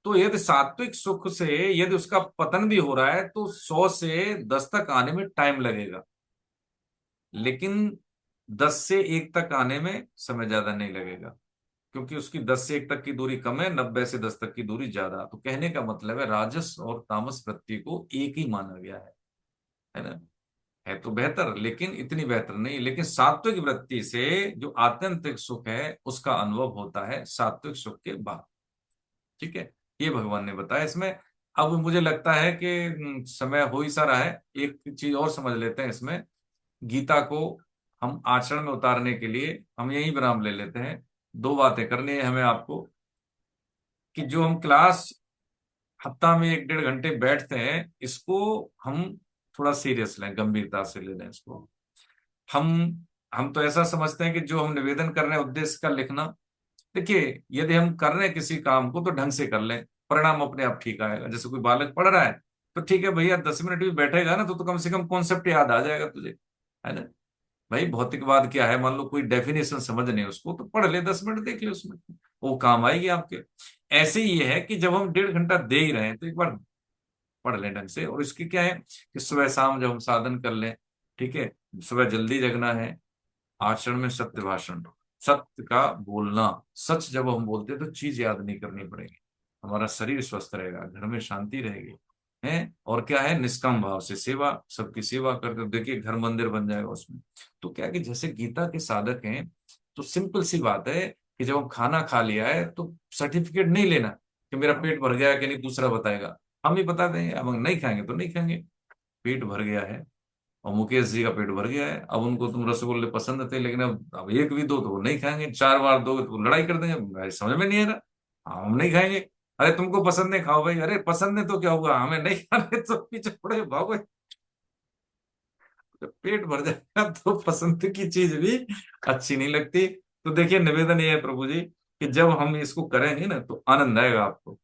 तो यदि सात्विक सुख से यदि उसका पतन भी हो रहा है तो 100 से 10 तक आने में टाइम लगेगा, लेकिन 10 से 1 तक आने में समय ज्यादा नहीं लगेगा, क्योंकि उसकी 10 से 1 तक की दूरी कम है, 90 से 10 तक की दूरी ज्यादा। तो कहने का मतलब है राजस और तामस वृत्ति को एक ही माना गया है ना। है तो बेहतर, लेकिन इतनी बेहतर नहीं। लेकिन सात्विक वृत्ति से जो आत्यंतिक सुख है उसका अनुभव होता है सात्विक सुख के बाद, ठीक है, ये भगवान ने बताया इसमें। अब मुझे लगता है कि समय हो ही सा रहा है, एक चीज और समझ लेते हैं इसमें। गीता को हम आचरण में उतारने के लिए हम यही विराम ले लेते हैं। 2 बातें करनी है हमें आपको, कि जो हम क्लास हफ्ता में 1-1.5 घंटे बैठते हैं, इसको हम थोड़ा सीरियस लें, गंभीरता से ले लें इसको। हम हम तो ऐसा समझते हैं कि जो हम निवेदन कर रहे हैं उद्देश्य का लिखना, देखिए यदि हम कर रहे हैं किसी काम को तो ढंग से कर लें, परिणाम अपने आप ठीक आएगा। जैसे कोई बालक पढ़ रहा है तो ठीक है भैया, 10 मिनट भी बैठेगा ना तो कम से कम कॉन्सेप्ट याद आ जाएगा तुझे, है ना। भाई भौतिकवाद क्या है, मान लो कोई डेफिनेशन समझ नहीं उसको, तो पढ़ ले, 10 मिनट देख ले, उसमें वो काम आएगी आपके। ऐसे ही ये है कि जब हम 1.5 घंटा दे ही रहे हैं तो एक बार पढ़ लें ढंग से। और इसकी क्या है कि सुबह शाम जब हम साधन कर लें, ठीक है, सुबह जल्दी जगना है, आचरण में सत्य भाषण, सत्य का बोलना, सच जब हम बोलते हैं तो चीज याद नहीं करनी पड़ेगी, हमारा शरीर स्वस्थ रहेगा, घर में शांति रहेगी, है। और क्या है, निष्काम भाव से सेवा, सबकी सेवा करते, देखिए घर मंदिर बन जाएगा उसमें। तो क्या कि जैसे गीता के साधक हैं, तो सिंपल सी बात है कि जब हम खाना खा लिया है तो सर्टिफिकेट नहीं लेना कि मेरा पेट भर गया है कि नहीं, दूसरा बताएगा, हम ही बता देंगे। अब हम नहीं खाएंगे तो नहीं खाएंगे, पेट भर गया है। और मुकेश जी का पेट भर गया है, अब उनको तुम रसगुल्ले पसंद थे, लेकिन अब एक भी दो तो वो नहीं खाएंगे, 4 बार दोगे तो वो लड़ाई कर देंगे, भाई समझ में नहीं आ रहा, हाँ हम नहीं खाएंगे। अरे तुमको पसंद नहीं, खाओ भाई। अरे पसंद नहीं तो क्या हुआ, हमें नहीं खाने तो पीछे पड़े भागो। जब पेट भर जाएगा तो पसंद की चीज भी अच्छी नहीं लगती। तो देखिए, निवेदन ये है प्रभु जी कि जब हम इसको करेंगे ना तो आनंद आएगा आपको।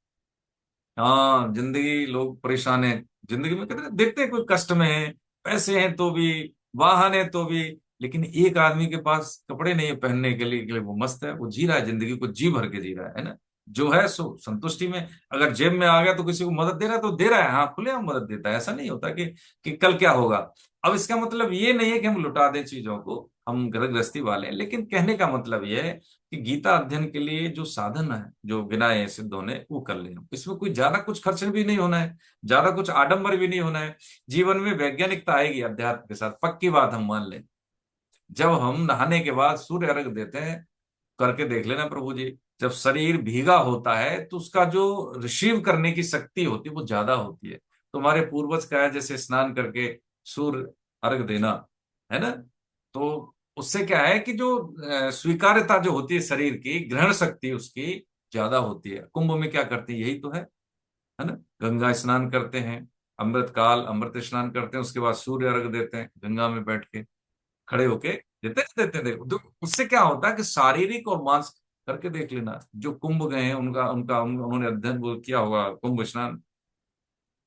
हाँ, जिंदगी लोग परेशान है, जिंदगी में कहते हैं, देखते हैं कोई कष्ट में है, पैसे हैं तो भी, वाहन है तो भी, लेकिन एक आदमी के पास कपड़े नहीं है पहनने के लिए वो मस्त है, वो जी रहा है, जिंदगी को जी भर के जी रहा है ना। जो है सो संतुष्टि में। अगर जेब में आ गया तो किसी को मदद दे रहा है तो दे रहा है, हाँ खुलेआम मदद देता है, ऐसा नहीं होता कि कल क्या होगा। अब इसका मतलब ये नहीं है कि हम लुटा दें चीजों को, हम घर गृहस्थी वाले हैं, लेकिन कहने का मतलब यह है कि गीता अध्ययन के लिए जो साधन है, जो गिनाए सिद्धों ने, वो कर लें। इसमें कोई ज्यादा कुछ खर्च भी नहीं होना है, ज्यादा कुछ आडंबर भी नहीं होना है। जीवन में वैज्ञानिकता आएगी अध्यात्म के साथ, पक्की बात हम मान लें। जब हम नहाने के बाद सूर्य अर्घ देते हैं, करके देख लेना प्रभु जी, जब शरीर भीगा होता है तो उसका जो रिसीव करने की शक्ति होती है वो ज्यादा होती है। तो हमारे पूर्वज का है, जैसे स्नान करके सूर्य अर्घ देना, है ना। तो उससे क्या है कि जो स्वीकार्यता जो होती है शरीर की, ग्रहण शक्ति उसकी ज्यादा होती है। कुंभ में क्या करते हैं, यही तो है ना। गंगा स्नान करते हैं, अमृत काल अमृत स्नान करते हैं, उसके बाद सूर्य अर्घ देते हैं गंगा में बैठ के, खड़े होके देते देखो तो उससे क्या होता है कि शारीरिक और मानसिक, करके देख लेना। जो कुंभ गए हैं उनका उनका उन्होंने अध्ययन वो किया होगा, कुंभ स्नान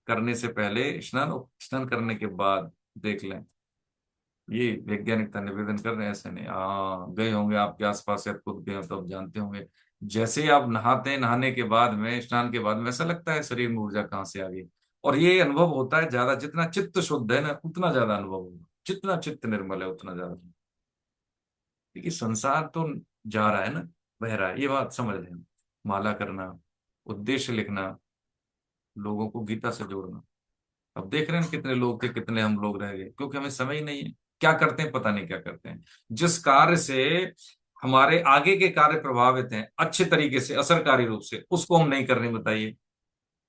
करने से पहले स्नान, और स्नान करने के बाद देख लें। ये वैज्ञानिकता निवेदन कर रहे हैं, ऐसे नहीं। गए होंगे आपके आसपास या खुद गए हो तो आप जानते होंगे। जैसे ही आप नहाते हैं, नहाने के बाद में, स्नान के बाद में, ऐसा लगता है शरीर में ऊर्जा कहाँ से आ गई। और ये अनुभव होता है ज्यादा, जितना चित्त शुद्ध है ना उतना ज्यादा अनुभव होगा, जितना चित्त निर्मल है उतना ज्यादा। क्योंकि संसार तो जा रहा है ना, बह रहा है, ये बात समझ रहे हैं। माला करना, उद्देश्य लिखना, लोगों को गीता से जोड़ना। अब देख रहे हैं कितने लोग थे, कितने हम लोग रह गए, क्योंकि हमें समय ही नहीं है। क्या करते हैं पता नहीं क्या करते हैं। जिस कार्य से हमारे आगे के कार्य प्रभावित हैं अच्छे तरीके से, असरकारी रूप से, उसको हम नहीं करने, बताइए।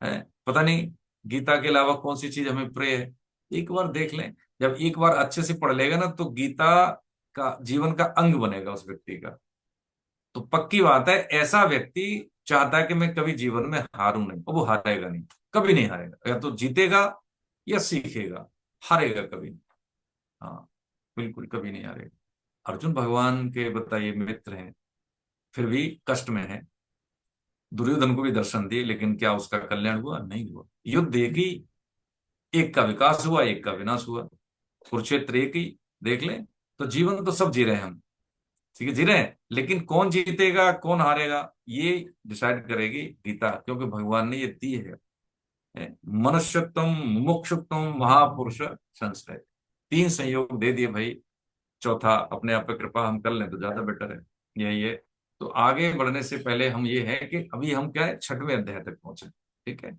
है, पता नहीं गीता के अलावा कौन सी चीज हमें प्रिय है। एक बार देख लें, जब एक बार अच्छे से पढ़ लेगा ना तो गीता का जीवन का अंग बनेगा उस व्यक्ति का। तो पक्की बात है, ऐसा व्यक्ति चाहता है कि मैं कभी जीवन में हारूं नहीं, और वो हारेगा नहीं, कभी नहीं हारेगा। या तो जीतेगा या सीखेगा, हारेगा कभी नहीं। हाँ, बिल्कुल कभी नहीं हारेगा। अर्जुन भगवान के बताइए मित्र हैं, फिर भी कष्ट में है। दुर्योधन को भी दर्शन दिए, लेकिन क्या उसका कल्याण हुआ? नहीं हुआ। युद्ध एक ही, एक का विकास हुआ, एक का विनाश हुआ। कुरुक्षेत्र एक ही, देख लें। तो जीवन तो सब जी रहे हैं हम, ठीक है, जी रहे हैं, लेकिन कौन जीतेगा कौन हारेगा ये डिसाइड करेगी गीता, क्योंकि भगवान ने ये दी है। मनुष्यत्वम, मुमुक्षुत्वम, महापुरुष संश्रय, तीन संयोग दे दिए भाई। चौथा अपने आप पे कृपा हम कर लें तो ज्यादा बेटर है। यही है। तो आगे बढ़ने से पहले हम ये है कि अभी हम क्या है, छठवें अध्याय तक पहुंचे। ठीक है,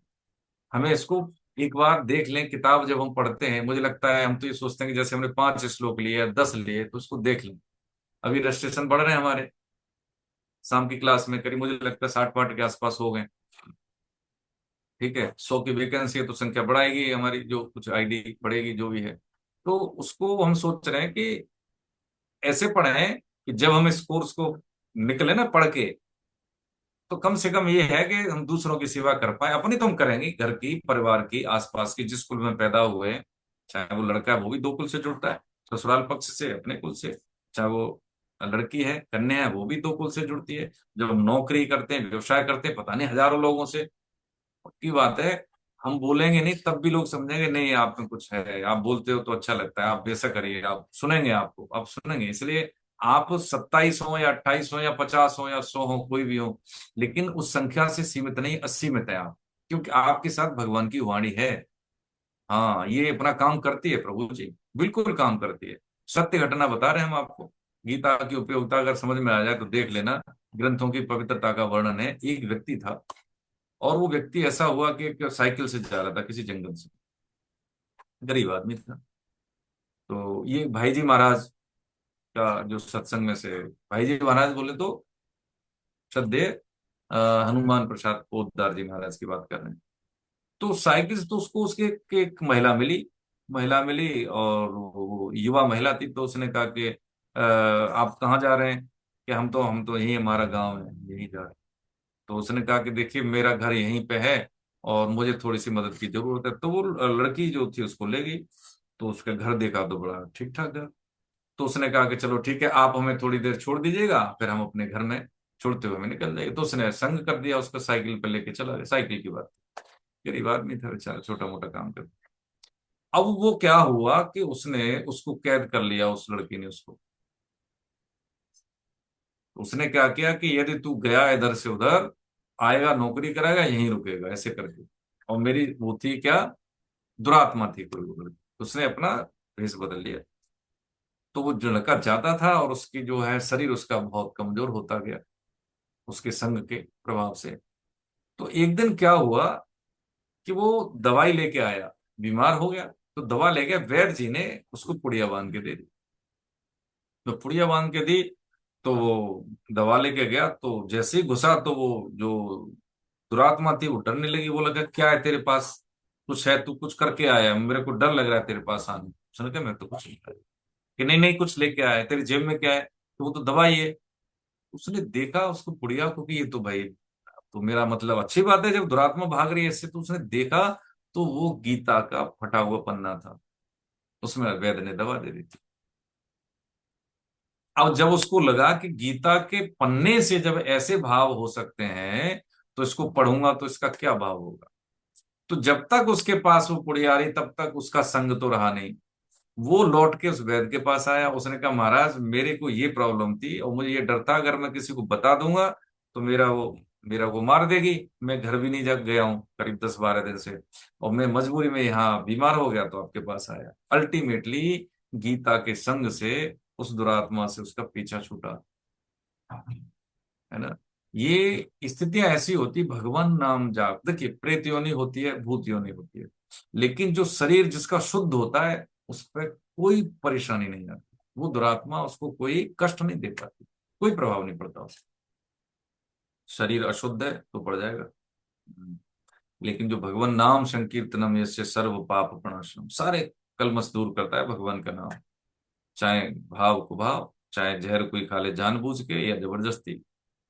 हमें इसको एक बार देख लें। किताब जब हम पढ़ते हैं, मुझे लगता है हम तो ये सोचते हैं कि जैसे हमने 5 श्लोक लिए या 10 लिए, तो उसको देख लें। अभी रजिस्ट्रेशन बढ़ रहे हैं हमारे, शाम की क्लास में करीब मुझे लगता है 60 पार्ट के आसपास हो गए। ठीक है, 100 की वैकेंसी है तो संख्या बढ़ाएगी हमारी, जो कुछ आईडी बढ़ेगी जो भी है। तो उसको हम सोच रहे हैं कि ऐसे पढ़ें कि जब हम इस कोर्स को निकले ना पढ़ के, तो कम से कम ये है कि हम दूसरों की सेवा कर पाए। अपनी तो हम करेंगे, घर की, परिवार की, आसपास की, जिस कुल में पैदा हुए, चाहे वो लड़का है वो भी 2 कुल से जुड़ता है, ससुराल पक्ष से अपने कुल से, चाहे वो लड़की है, कन्या है, वो भी 2 कुल से जुड़ती है। जब हम नौकरी करते हैं, व्यवसाय करते हैं, पता नहीं हजारों लोगों से। की बात है, हम बोलेंगे नहीं तब भी लोग समझेंगे नहीं आप में कुछ है, आप बोलते हो तो अच्छा लगता है, आप बेशक करिए, आप सुनेंगे, आपको आप सुनेंगे। इसलिए आप 27 हो या 28 हो या 50 हो या 100 हो, कोई भी हो, लेकिन उस संख्या से सीमित नहीं, असीमित है आप, क्योंकि आपके साथ भगवान की वाणी है। हाँ, ये अपना काम करती है प्रभु जी, बिल्कुल काम करती है। सत्य घटना बता रहे हैं हम आपको। गीता की उपयोगिता अगर समझ में आ जाए तो देख लेना। ग्रंथों की पवित्रता का वर्णन है। एक व्यक्ति था, और वो व्यक्ति ऐसा हुआ कि साइकिल से जा रहा था किसी जंगल से, गरीब आदमी था। तो ये भाई जी महाराज का जो सत्संग में से, भाई जी महाराज बोले तो श्रद्धेय हनुमान प्रसाद पोद्दार जी महाराज की बात कर रहे हैं। तो साइकिल से तो उसको उसके के एक महिला मिली और वो युवा महिला थी। तो उसने कहा कि आप कहाँ जा रहे हैं? कि हम तो यही, हमारा गांव है, यही जा रहे हैं। तो उसने कहा कि देखिए मेरा घर यहीं पे है और मुझे थोड़ी सी मदद की जरूरत है। तो वो लड़की जो थी उसको ले गई। तो उसका घर देखा तो बड़ा ठीक ठाक घर। तो उसने कहा कि चलो ठीक है, आप हमें थोड़ी देर छोड़ दीजिएगा, फिर हम अपने घर में छोड़ते हुए हमें निकल जाएंगे। तो उसने संग कर दिया, उसको साइकिल पे लेके चला गया। साइकिल की बात, गरीब आदमी था बेचारा, छोटा मोटा काम कर। अब वो क्या हुआ कि उसने उसको कैद कर लिया, उस लड़की ने उसको। उसने क्या किया कि यदि तू गया इधर से उधर, आएगा नौकरी कराएगा, यहीं रुकेगा, ऐसे करके। और मेरी वो थी क्या, दुरात्मा थी कोई वो लड़की। उसने अपना भेष बदल लिया। तो वो जो लड़का जाता था और उसकी जो है शरीर उसका बहुत कमजोर होता गया उसके संग के प्रभाव से। तो एक दिन क्या हुआ कि वो दवाई लेके आया, बीमार हो गया। तो दवा ले गया, वैद्य जी ने उसको पुड़िया बांध के दे दी। तो पुड़िया बांध के दी, तो वो दवा लेके गया, तो जैसे ही घुसा तो वो जो दुरात्मा थी वो डरने लगी। वो लगा क्या है तेरे पास, कुछ है, तू कुछ करके आया है, मेरे को डर लग रहा है तेरे पास आने। उसने कहा मैं तो कुछ नहीं किया। कि नहीं नहीं, कुछ लेके आया है, तेरी जेब में क्या है? तो वो तो दवाई है। उसने देखा उसको पुड़िया को कि ये तो भाई, तो मेरा मतलब अच्छी बात है जब दुरात्मा भाग रही है इससे। तो उसने देखा तो वो गीता का फटा हुआ पन्ना था, उसमें वैद्य ने दवा दे दी थी। अब जब उसको लगा कि गीता के पन्ने से जब ऐसे भाव हो सकते हैं, तो इसको पढ़ूंगा तो इसका क्या भाव होगा। तो जब तक उसके पास वो पुड़िया रही तब तक उसका संग तो रहा नहीं। वो लौट के उस वैद्य के पास आया। उसने कहा महाराज मेरे को ये प्रॉब्लम थी और मुझे ये डर था अगर मैं किसी को बता दूंगा तो मेरा वो मार देगी। मैं घर भी नहीं जा गया हूँ करीब 10-12 दिन से, और मैं मजबूरी में यहाँ बीमार हो गया तो आपके पास आया। अल्टीमेटली गीता के संग से उस दुरात्मा से उसका पीछा छूटा, है ना। ये स्थितियां ऐसी होती, भगवान नाम जाप, देखिए प्रेत योनि होती है, भूत योनि होती है, लेकिन जो शरीर जिसका शुद्ध होता है उस पर कोई परेशानी नहीं आती। वो दुरात्मा उसको कोई कष्ट नहीं दे पाती, कोई प्रभाव नहीं पड़ता उसका। शरीर अशुद्ध है तो पड़ जाएगा। लेकिन जो भगवान नाम संकीर्तनम यस्य सर्व पाप प्रणाशनम, सारे कलमश दूर करता है भगवान का नाम। चाहे भाव को भाव, चाहे जहर कोई खा ले जानबूझ के या जबरदस्ती,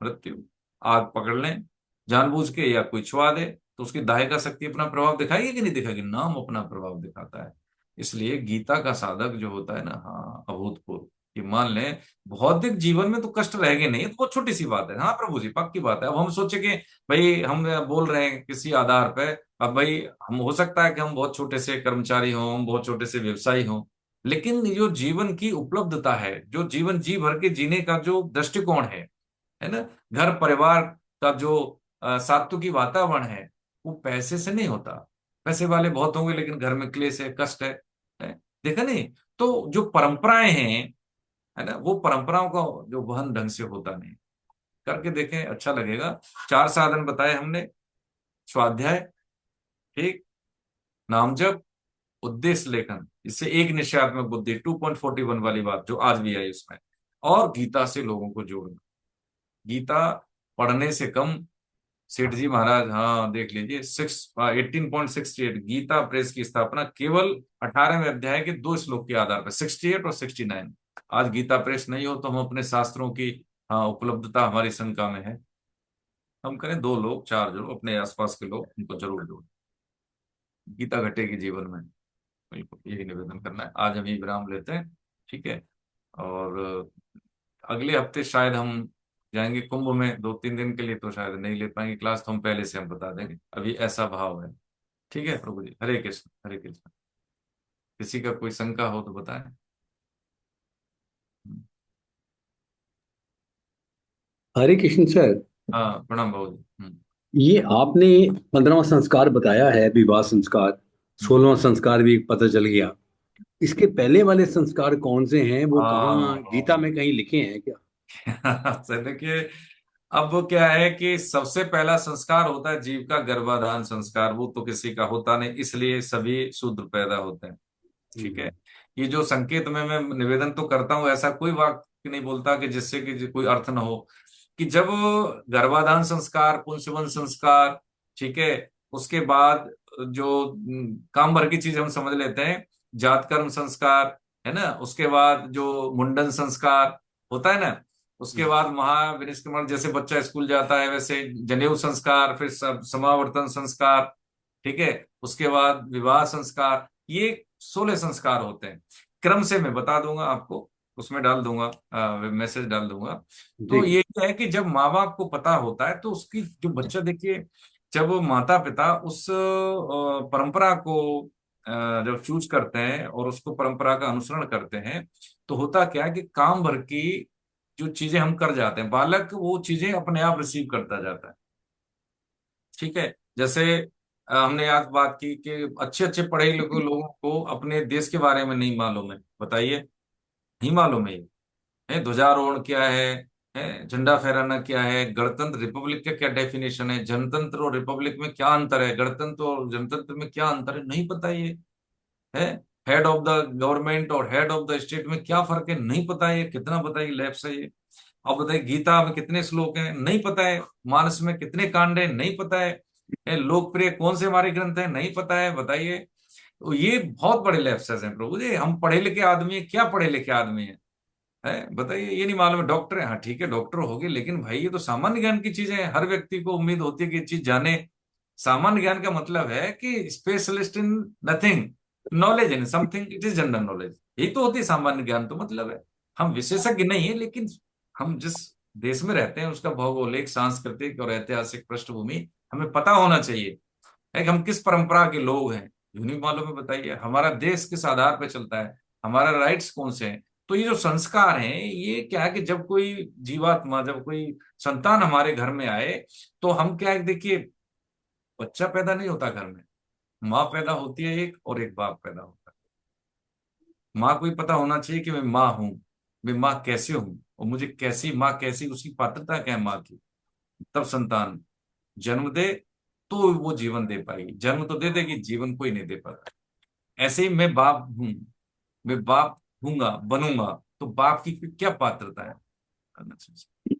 मृत्यु, आग पकड़ लें जानबूझ के या कोई छुआ दे, तो उसकी दाहिका शक्ति अपना प्रभाव दिखाएगी कि नहीं दिखाएगी? नाम अपना प्रभाव दिखाता है। इसलिए गीता का साधक जो होता है ना, हाँ अभूतपूर्व, कि मान लें भौतिक जीवन में तो कष्ट रहेंगे नहीं, तो बहुत छोटी सी बात है। हाँ प्रभु जी पक्की बात है। अब हम सोचे कि भाई हम बोल रहे हैं किसी आधार पे, अब भाई हम हो सकता है कि हम बहुत छोटे से कर्मचारी हों, हम बहुत छोटे से व्यवसायी हों, लेकिन जो जीवन की उपलब्धता है, जो जीवन जी भर के जीने का जो दृष्टिकोण है ना, घर परिवार का जो सात्विकी वातावरण है, वो पैसे से नहीं होता। पैसे वाले बहुत होंगे लेकिन घर में क्लेश है, कष्ट है? देखा नहीं? तो जो परंपराएं हैं, है ना, वो परंपराओं का जो वहन ढंग से होता नहीं। करके देखें, अच्छा लगेगा। 4 साधन बताए हमने, स्वाध्याय, ठीक, नाम जप, उद्देश्य लेखन, इससे एक निश्चयात्मक बुद्धि 2.41 वाली बात जो आज भी आई उसमें, और गीता से लोगों को जोड़ना। गीता पढ़ने से कम, सेठ जी महाराज, हाँ देख लीजिए, 18.68, गीता प्रेस की स्थापना केवल 18वें अध्याय के 2 श्लोक के आधार पर, 68 और 69। आज गीता प्रेस नहीं हो तो हम अपने शास्त्रों की, हाँ, उपलब्धता हमारी शंका में है। हम करें 2 लोग 4 जो अपने आसपास के लोग, उनको जरूर जोड़ें, गीता घटेगी जीवन में। बिल्कुल यही निवेदन करना है। आज हम ये विराम लेते हैं, ठीक है। और अगले हफ्ते शायद हम जाएंगे कुंभ में 2-3 दिन के लिए, तो शायद नहीं ले पाएंगे क्लास, तो हम पहले से हम बता देंगे, अभी ऐसा भाव है। ठीक है प्रभु जी, हरे कृष्ण हरे कृष्ण। किसी का कोई शंका हो तो बताएं। हरे कृष्ण सर। हाँ प्रणाम बाबू जी। ये आपने 15वां संस्कार बताया है, विवाह संस्कार। हम्म। 16वां संस्कार भी पता चल गया। इसके पहले वाले संस्कार कौन से हैं, वो कहाँ गीता हाँ में कहीं लिखे हैं क्या? सर देखिए, अब वो क्या है कि सबसे पहला संस्कार होता है जीव का गर्भाधान संस्कार। वो तो किसी का होता नहीं, इसलिए सभी शूद्र पैदा होते हैं, ठीक है। ये जो संकेत में मैं निवेदन तो करता हूं, ऐसा कोई वाक्य नहीं बोलता कि जिससे कि कोई अर्थ न हो। कि जब गर्भाधान संस्कार, पुंसवन संस्कार, ठीक है, उसके बाद जो काम भर की चीज हम समझ लेते हैं, जात कर्म संस्कार, है ना, उसके बाद जो मुंडन संस्कार होता है ना, उसके बाद महाविनिष्क्रमण, जैसे बच्चा स्कूल जाता है वैसे जनेऊ संस्कार, फिर समावर्तन संस्कार, ठीक है, उसके बाद विवाह संस्कार, ये 16 संस्कार होते हैं। क्रम से मैं बता दूंगा आपको, उसमें डाल दूंगा, मैसेज डाल दूंगा। तो जी ये क्या है कि जब माँ बाप को पता होता है तो उसकी जो बच्चा, देखिए, जब माता पिता उस परंपरा को जब चूज करते हैं और उसको परंपरा का अनुसरण करते हैं, तो होता क्या है कि काम भर की जो चीजें हम कर जाते हैं, बालक वो चीजें अपने आप रिसीव करता जाता है। ठीक है, जैसे हमने आज बात की कि अच्छे अच्छे पढ़े लिखे लोगों को अपने देश के बारे में नहीं मालूम है, बताइए, नहीं मालूम है ध्वजारोहण क्या है झंडा फहराना क्या है, गणतंत्र रिपब्लिक का क्या डेफिनेशन है, जनतंत्र और रिपब्लिक में क्या अंतर है, गणतंत्र और जनतंत्र में क्या अंतर है, नहीं पता ये है। हेड ऑफ द गवर्नमेंट और हेड ऑफ द स्टेट में क्या फर्क है, नहीं पता है, कितना पता है लैप्स है ये। अब बताइए, गीता में कितने श्लोक हैं, नहीं पता है, मानस में कितने कांड है, नहीं पता है, लोकप्रिय कौन से हमारे ग्रंथ हैं, नहीं पता है, बताइए। तो ये बहुत बड़े लैप्सेस हैं प्रभु जी, हम पढ़े लिखे आदमी हैं, क्या पढ़े लिखे आदमी है बताइए, ये नहीं मालूम है, डॉक्टर है, हाँ ठीक है डॉक्टर हो गए, लेकिन भाई ये तो सामान्य ज्ञान की चीजें हैं, हर व्यक्ति को उम्मीद होती है कि ये चीज जाने। सामान्य ज्ञान का मतलब है कि specialist in nothing, knowledge in something, it is general knowledge, यही तो होती है सामान्य ज्ञान, तो मतलब है हम विशेषज्ञ नहीं है, लेकिन हम जिस देश में रहते हैं उसका भौगोलिक, सांस्कृतिक और ऐतिहासिक पृष्ठभूमि हमें पता होना चाहिए, है कि हम किस परंपरा के लोग हैं, यूं नहीं मालूम है, बताइए हमारा देश किस आधार पर चलता है, हमारा राइट्स कौन से हैं। तो ये जो संस्कार हैं, ये क्या है कि जब कोई जीवात्मा, जब कोई संतान हमारे घर में आए, तो हम क्या है, देखिए, बच्चा पैदा नहीं होता घर में, माँ पैदा होती है एक, और एक बाप पैदा होता है। माँ को ही पता होना चाहिए कि मैं माँ हूं, मैं माँ कैसे हूं, और मुझे कैसी माँ, कैसी उसकी पात्रता क्या है माँ की, तब संतान जन्म दे तो वो जीवन दे पाएगी, जन्म तो दे देगी, जीवन कोई नहीं दे पाता। ऐसे ही मैं बाप हूं, मैं बाप हूंगा, बनूंगा, तो बाप की क्या पात्रता है, करना चाहिए।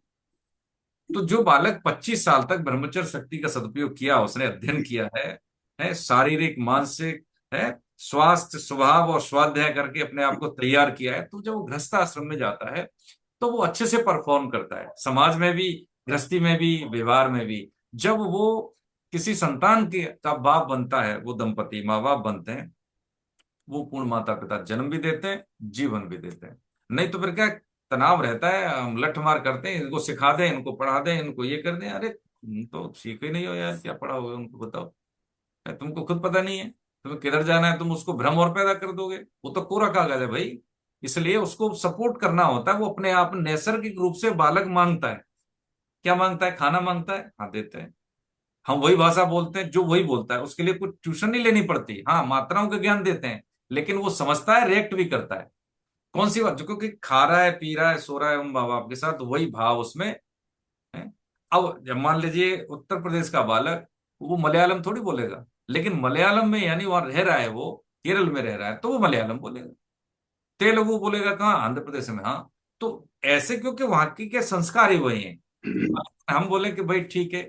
तो जो बालक 25 साल तक ब्रह्मचर्य शक्ति का सदुपयोग किया, उसने अध्ययन किया है शारीरिक मानसिक, है स्वास्थ्य स्वभाव और स्वाध्याय करके अपने आप को तैयार किया है, तो जब वो गृहस्थ आश्रम में जाता है तो वो अच्छे से परफॉर्म करता है, समाज में भी, गृहस्थी में भी, व्यवहार में भी। जब वो किसी संतान के का बाप बनता है, वो दंपति माँ बाप बनते हैं, वो पूर्ण माता पिता जन्म भी देते हैं, जीवन भी देते हैं। नहीं तो फिर क्या तनाव रहता है, हम लठ मार करते हैं, इनको सिखा दें, इनको पढ़ा दें, इनको ये कर दें, अरे तुम तो सीखे नहीं हो यार, क्या पढ़ा होगा उनको बताओ, तुमको खुद पता नहीं है तुम्हें किधर जाना है, तुम उसको भ्रम और पैदा कर दोगे, वो तो कोरा कागज है भाई। इसलिए उसको सपोर्ट करना होता है, वो अपने आप नैसर्गिक रूप से बालक मांगता है, क्या मांगता है, खाना मांगता है, हाँ देते हैं, हम वही भाषा बोलते हैं जो वही बोलता है, उसके लिए कुछ ट्यूशन नहीं लेनी पड़ती, हाँ मात्राओं का ज्ञान देते हैं, लेकिन वो समझता है, रिएक्ट भी करता है, कौन सी बात, जो क्योंकि खा रहा है, पी रहा है, सो रहा है उन माँ बाप के साथ, तो वही भाव उसमें है। अब जब मान लीजिए उत्तर प्रदेश का बालक, वो मलयालम थोड़ी बोलेगा, लेकिन मलयालम में यानी वहां रह रहा है, वो केरल में रह रहा है, तो वो मलयालम बोलेगा, तेलुगु बोलेगा कहाँ, आंध्र प्रदेश में, हाँ। तो ऐसे क्योंकि वहां की के संस्कार ही वही हैं। हम बोले कि भाई ठीक है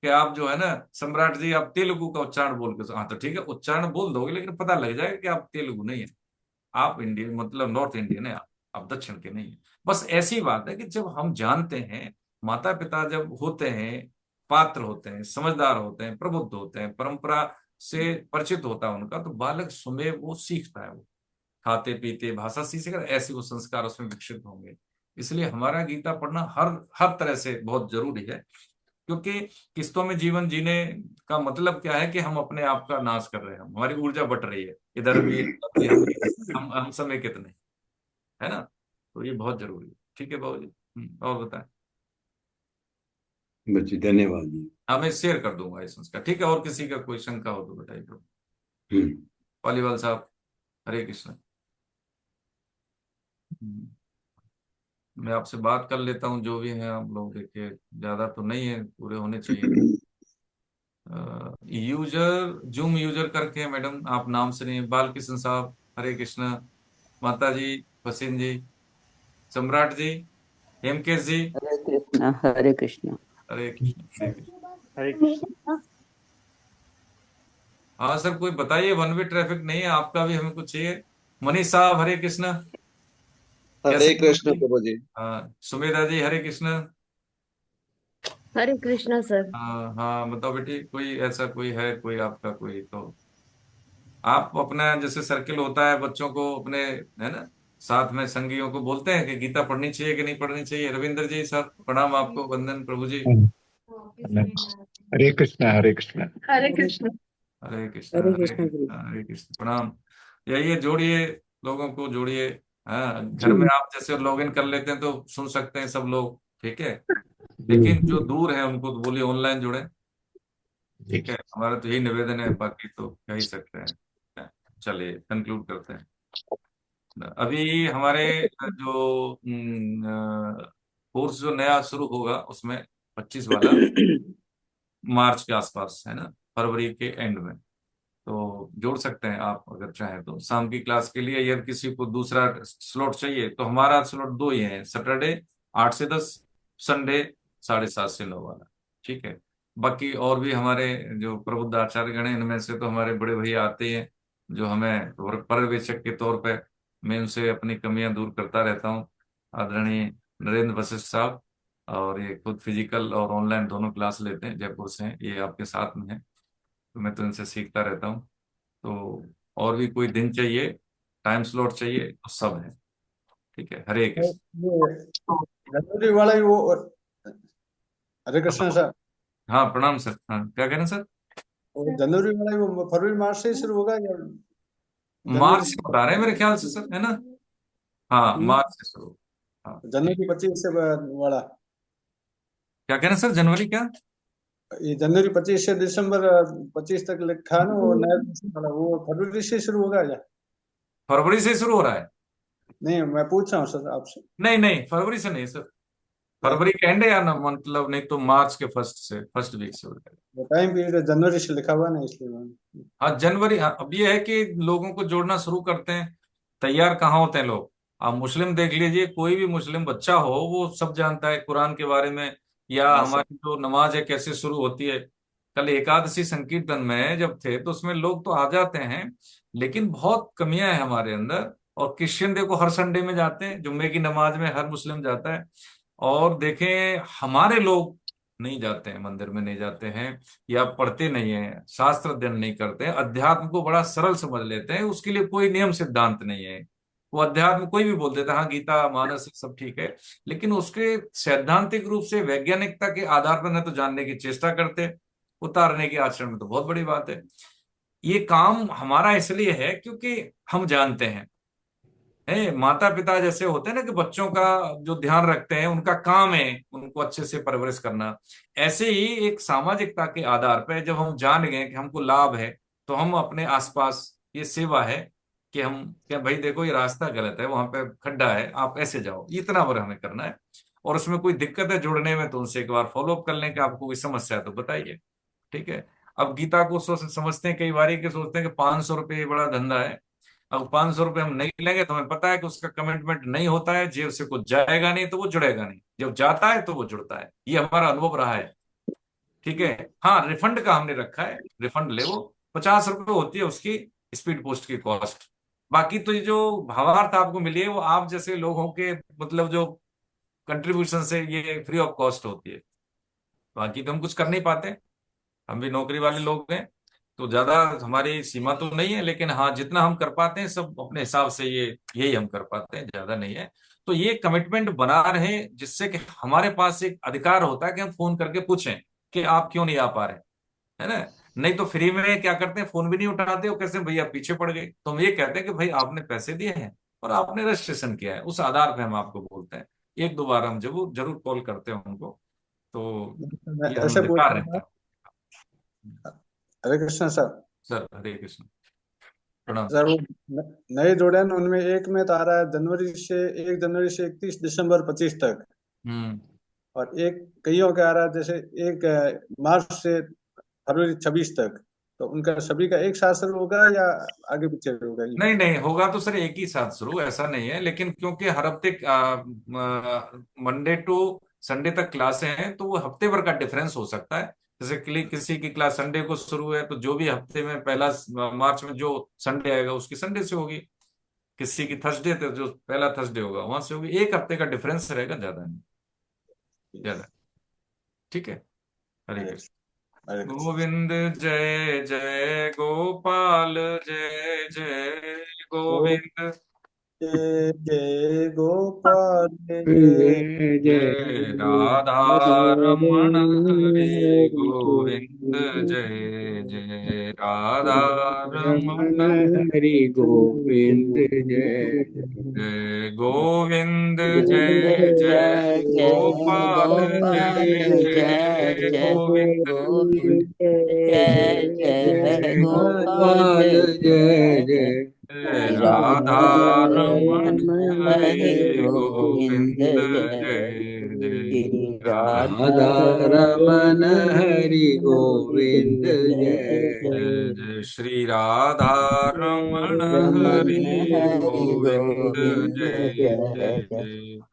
कि आप जो है ना सम्राट जी, आप तेलुगु का उच्चारण बोल के, हाँ तो ठीक है उच्चारण बोल दोगे, लेकिन पता लग जाएगा कि आप तेलुगु नहीं है, आप इंडियन, मतलब नॉर्थ इंडियन है, आप दक्षिण के नहीं है। बस ऐसी बात है कि जब हम जानते हैं, माता पिता जब होते हैं, पात्र होते हैं, समझदार होते हैं, प्रबुद्ध होते हैं, परंपरा से परिचित होता है उनका, तो बालक स्वयं वो सीखता है, वो खाते पीते भाषा सीखेगा, ऐसे वो संस्कार उसमें विकसित होंगे। इसलिए हमारा गीता पढ़ना हर हर तरह से बहुत जरूरी है, क्योंकि किस्तों में जीवन जीने का मतलब क्या है कि हम अपने आप का नाश कर रहे हैं, हमारी ऊर्जा बट रही है, इधर भी उधर भी, हम समय कितने, है ना। तो ये बहुत जरूरी है, ठीक है बाबू जी। और बताएं। बच्चे धन्यवाद जी। हाँ मैं शेयर कर दूंगा इस संस्कार, ठीक है, और किसी का कोई शंका हो तो बताइए तो। हम्म, वालीवाल साहब, हरे कृष्ण। हम्म, मैं आपसे बात कर लेता हूँ, जो भी है आप लोग देखिए, ज्यादा तो नहीं है, पूरे होने चाहिए। यूजर जूम यूजर करके है मैडम, आप नाम से नहीं, बालकृष्ण साहब, हरे कृष्ण, माता जी, वसीम जी, सम्राट जी, हेमकेश जी, हरे कृष्णा हरे कृष्णा। हरे कृष्ण हरे कृष्ण। हरे कृष्ण। हाँ सर, कोई बताइए, वन वे ट्रैफिक नहीं है, आपका भी हमें कुछ चाहिए। मनीष साहब, हरे कृष्ण। कैसे हरे हैं कृष्ण जी? प्रभु जी। हाँ सुमेधा जी, हरे कृष्ण। हरे कृष्णा सर। हाँ हाँ, बताओ बेटी, कोई ऐसा कोई है, कोई आपका कोई तो आप अपना जैसे सर्किल होता है बच्चों को अपने, है ना, साथ में संगियों को बोलते हैं कि गीता पढ़नी चाहिए कि नहीं पढ़नी चाहिए? रविंद्र जी सर, प्रणाम आपको, वंदन प्रभु जी। हरे कृष्णा हरे कृष्णा। हरे कृष्ण। हरे कृष्ण हरे हरे कृष्णा गुरु। कृष्ण हरे कृष्ण, प्रणाम। यही जोड़िए, लोगों को जोड़िए। हाँ, घर में जी आप जैसे लॉग इन कर लेते हैं तो सुन सकते हैं सब लोग, ठीक है। जी लेकिन जो दूर है उनको तो बोलिए ऑनलाइन जुड़े, जी। ठीक है। हमारा तो यही निवेदन है, बाकी तो कह ही सकते हैं। चलिए कंक्लूड करते हैं। अभी हमारे जो कोर्स जो नया शुरू होगा उसमें 25 वाला, मार्च के आसपास, है ना, फरवरी के एंड में। तो जोड़ सकते हैं आप अगर चाहें तो शाम की क्लास के लिए। यदि किसी को दूसरा स्लॉट चाहिए तो हमारा स्लॉट दो ही है, सैटरडे 8 से 10, संडे 7:30 से 9 वाला, ठीक है। बाकी और भी हमारे जो प्रबुद्ध आचार्य गण हैं, इनमें से तो हमारे बड़े भैया आते ही हैं, जो हमें पर्यवेक्षक के तौर पे मैं उनसे अपनी कमियां दूर करता रहता हूँ। आदरणीय नरेंद्र वशिष्ठ साहब, और ये खुद फिजिकल और ऑनलाइन दोनों क्लास लेते हैं, जयपुर से हैं, ये आपके साथ में है। तो मैं तो इनसे सीखता रहता हूँ। तो और भी कोई दिन चाहिए, टाइम स्लॉट चाहिए, तो सब है, ठीक है। हरे और कृष्ण। ये जनवरी वाला ही वो, हरे कृष्ण सर। हाँ प्रणाम सर। हाँ क्या कह रहे हैं सर? वो जनवरी वाला ही वो फरवरी मार्च से ही शुरू होगा या मार्च जनवरी? से बता रहे हैं मेरे ख्याल से सर, है ना? हाँ मार्च से शुरू। हाँ ठीक। जनवरी 25 से वाला, क्या कह रहे हैं सर, जनवरी क्या? ये जनवरी 25 से दिसंबर 25 तक लिखा है ना, वो नया सेशन वाला, वो फरवरी से शुरू होगा या? फरवरी से शुरू हो रहा है? नहीं, मैं पूछ रहा हूँ सर आपसे। नहीं नहीं, फरवरी से नहीं सर। फरवरी का एंड है या ना, मतलब नहीं तो मार्च के फर्स्ट वीक से हो रहा है। टाइम पीरियड जनवरी से लिखा हुआ है ना, इसलिए मैंने। हाँ जनवरी। हाँ, अब ये है कि लोगों को जोड़ना शुरू करते हैं, तैयार कहाँ होते हैं लोग। आप मुस्लिम देख लीजिए, कोई भी मुस्लिम बच्चा हो वो सब जानता है कुरान के बारे में, या हाँ सर। हमारी जो नमाज है कैसे शुरू होती है। कल एकादशी संकीर्तन में जब थे तो उसमें लोग तो आ जाते हैं, लेकिन बहुत कमियां हैं हमारे अंदर। और क्रिश्चियन देखो हर संडे में जाते हैं, जुम्मे की नमाज में हर मुस्लिम जाता है। और देखें हमारे लोग नहीं जाते हैं, मंदिर में नहीं जाते हैं, या पढ़ते नहीं है, शास्त्र अध्ययन नहीं करते हैं, अध्यात्म को बड़ा सरल समझ लेते हैं, उसके लिए कोई नियम सिद्धांत नहीं है। वो अध्यात्म कोई भी बोल देता है, हाँ गीता मानस ये सब ठीक है, लेकिन उसके सैद्धांतिक रूप से वैज्ञानिकता के आधार पर न तो जानने की चेष्टा करते, उतारने के आचरण में तो बहुत बड़ी बात है। ये काम हमारा इसलिए है क्योंकि हम जानते हैं, है माता पिता जैसे होते हैं ना कि बच्चों का जो ध्यान रखते हैं, उनका काम है उनको अच्छे से परवरिश करना। ऐसे ही एक सामाजिकता के आधार पर जब हम जान गए कि हमको लाभ है, तो हम अपने आसपास, ये सेवा है कि हम क्या भाई देखो ये रास्ता गलत है, वहां पे खड्डा है, आप ऐसे जाओ, इतना बार हमें करना है। और उसमें कोई दिक्कत है जुड़ने में तो उनसे एक बार फॉलो अप कर लें कि आपको कोई समस्या है तो बताइए, ठीक है। अब गीता को समझते हैं कई बार कि सोचते हैं कि 500 रुपये बड़ा धंधा है। अब 500 रुपये हम नहीं लेंगे तो हमें पता है कि उसका कमिटमेंट नहीं होता है, जेब से कुछ जाएगा नहीं तो वो जुड़ेगा नहीं, जब जाता है तो वो जुड़ता है, ये हमारा अनुभव रहा है, ठीक है। हाँ रिफंड का हमने रखा है, रिफंड ले, वो 50 रुपये होती है उसकी स्पीड पोस्ट की कॉस्ट। बाकी तो ये जो भावार्थ आपको मिली है वो आप जैसे लोगों के मतलब जो कंट्रीब्यूशन से ये फ्री ऑफ कॉस्ट होती है। बाकी तो हम कुछ कर नहीं पाते, हम भी नौकरी वाले लोग हैं, तो ज्यादा हमारी सीमा तो नहीं है, लेकिन हाँ जितना हम कर पाते हैं सब अपने हिसाब से ये यही हम कर पाते हैं, ज्यादा नहीं है। तो ये कमिटमेंट बना रहे, जिससे कि हमारे पास एक अधिकार होता है कि हम फोन करके पूछें कि आप क्यों नहीं आ पा रहे, है ना। नहीं तो फ्री में क्या करते हैं, फोन भी नहीं उठाते, वो कैसे भैया पीछे पड़ गए, तो हम ये कहते हैं कि भाई आपने पैसे दिए हैं और आपने रजिस्ट्रेशन किया है, उस आधार पे हम आपको बोलते हैं। एक दो बार हम जरूर जरूर कॉल करते हैं उनको, तो मैं ये हम ऐसे पूछ अधिकार रहा रहता था। है। हरे कृष्ण सर। सर हरे कृष्ण, प्रणाम सर सर। वो नए जोड़े हैं, उनमें एक में तो आ रहा है जनवरी से 1 जनवरी से 31 दिसंबर 25 तक। हम्म। और एक कईयों का आ रहा है जैसे 1 मार्च से फरवरी 26 तक। तो उनका सभी का एक साथ शुरू होगा या आगे पीछे होगा ये? नहीं नहीं, होगा तो सर एक ही साथ शुरू, ऐसा नहीं है, लेकिन क्योंकि हर हफ्ते मंडे टू संडे तक क्लासें हैं, तो वो हफ्ते भर का डिफरेंस हो सकता है। जैसे किसी की क्लास संडे को शुरू है, तो जो भी हफ्ते में पहला मार्च में जो संडे आएगा उसकी संडे से होगी, किसी की थर्सडे, तो जो पहला थर्सडे होगा वहां से होगी, 1 हफ्ते का डिफरेंस रहेगा, ज्यादा नहीं, ज्यादा। ठीक है। हरे हरे कृष्ण। हरे कृष्ण। गोविंद जय जय गोपाल, जय जय गोविंद, जय जय गोपाल जय जय जय जय राधा रमण हरे गोविंद, जय जय राधा रमन रमण, हरि गोविंद जय जय गोविंद, जय जय जय जय गोपाल, गोपाल जय जय जय जय गोविंद, गोविंद जय जय गोपाल गोपाल जय जय जय जय राधा राधा रमण रमण हरि हरे गोविंद गोविंद, जय जय जय श्री राधा राधा रमन हरि गोविंद गोविंद जय जय जय जय जय श्री राधा रमण रमन हरे हरि गोविंद, गोविंद जय जय जय जय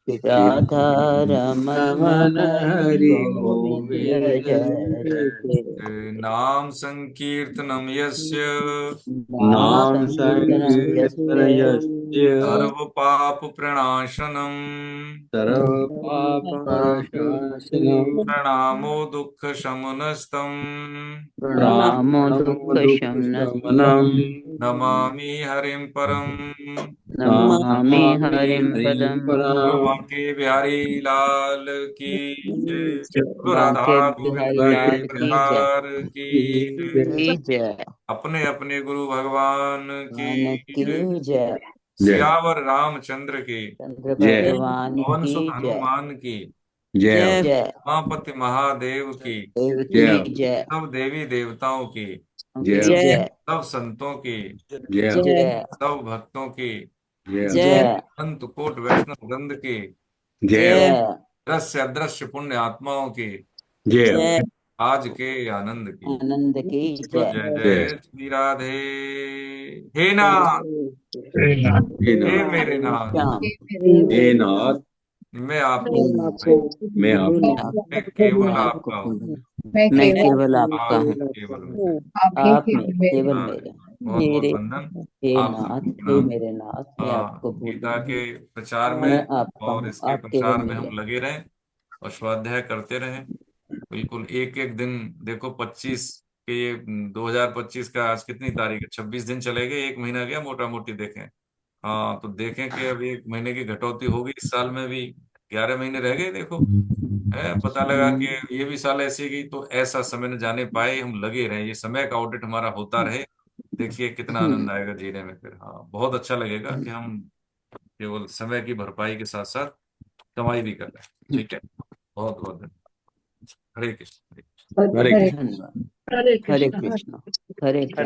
जय। राधा रमन रमन हरि हरि गोविंद गोविंद जय जय जय नाम संकीर्तनम यस्य नाम नाम संकीर्तनं संकीर्तन यस्य यस्य सर्व पाप प्रणाशनम, सर्व पाप प्रशासनम् प्रणामो दुःख शमनस्तम, प्रणामो प्रणामो दुःखशमनस्तं दुःखशमनम् नमामि हरिं परम। नमामि नमामि हरिं हरिं पदम् बोलो पराम् बांके बिहारी लाल की जय, बोलो राधा बांके बिहारी गोविंद लाल की जय सरकार की जय, की जय अपने अपने गुरु भगवान मान की की जय, जय जय सियावर रामचंद्र की, चंद्र जय भगवान पवन की सुत जय हनुमान की, जय जय उमापति महादेव की, देव जय की जय सब देवी देवताओं की, जय की जय सब संतों की, जय जय सब भक्तों की, जय जय अनंत कोट वैष्णव वृंद की, जय जय दृश्य अदृश्य पुण्य आत्माओं की, जय आज के आनंद की। आनंद की तो जय जय जय जय श्री राधे। हे नाथ, हरे नाथ। हे हे नाथ मेरे नाथ, श्याम हे नाथ मैं आपको हे नाथ मैं मैं आपको मैं मैं केवल आपको आपका हूँ, पूर्ण मैं मैं केवल केवल आपका आप हूँ केवल मेरे। आप ही आप में केवल मेरे। केवल हाँ, मेरे बहुत बहुत वंदन। हे आप नाथ सबको हे प्रणाम। मेरे नाथ मैं हाँ, आपको भूल गीता नहीं के प्रचार मैं में आपका और हूँ इसके आप केवल प्रचार में हम मेरे लगे रहें और स्वाध्याय करते रहें। बिल्कुल एक एक दिन देखो, 25 के ये 2025 का आज कितनी तारीख है, 26 दिन चले गए, 1 महीना गया मोटा मोटी देखें। हाँ, तो देखें कि अब 1 महीने की कटौती होगी, इस साल में भी 11 महीने रह गए देखो। है, पता लगा कि ये भी साल ऐसे गई, तो ऐसा समय न जाने पाए, हम लगे रहे, ये समय का ऑडिट हमारा होता रहे। देखिए कितना आनंद आएगा जीने में फिर। हाँ, बहुत अच्छा लगेगा कि हम केवल समय की भरपाई के साथ साथ कमाई भी कर रहे हैं। ठीक है, बहुत बहुत धन्यवाद। हरे कृष्ण, हरे कृष्ण। हरे हरे कृष्ण धन्यवाद हरे हरे कृष्ण। कृष्ण हरे कृष्ण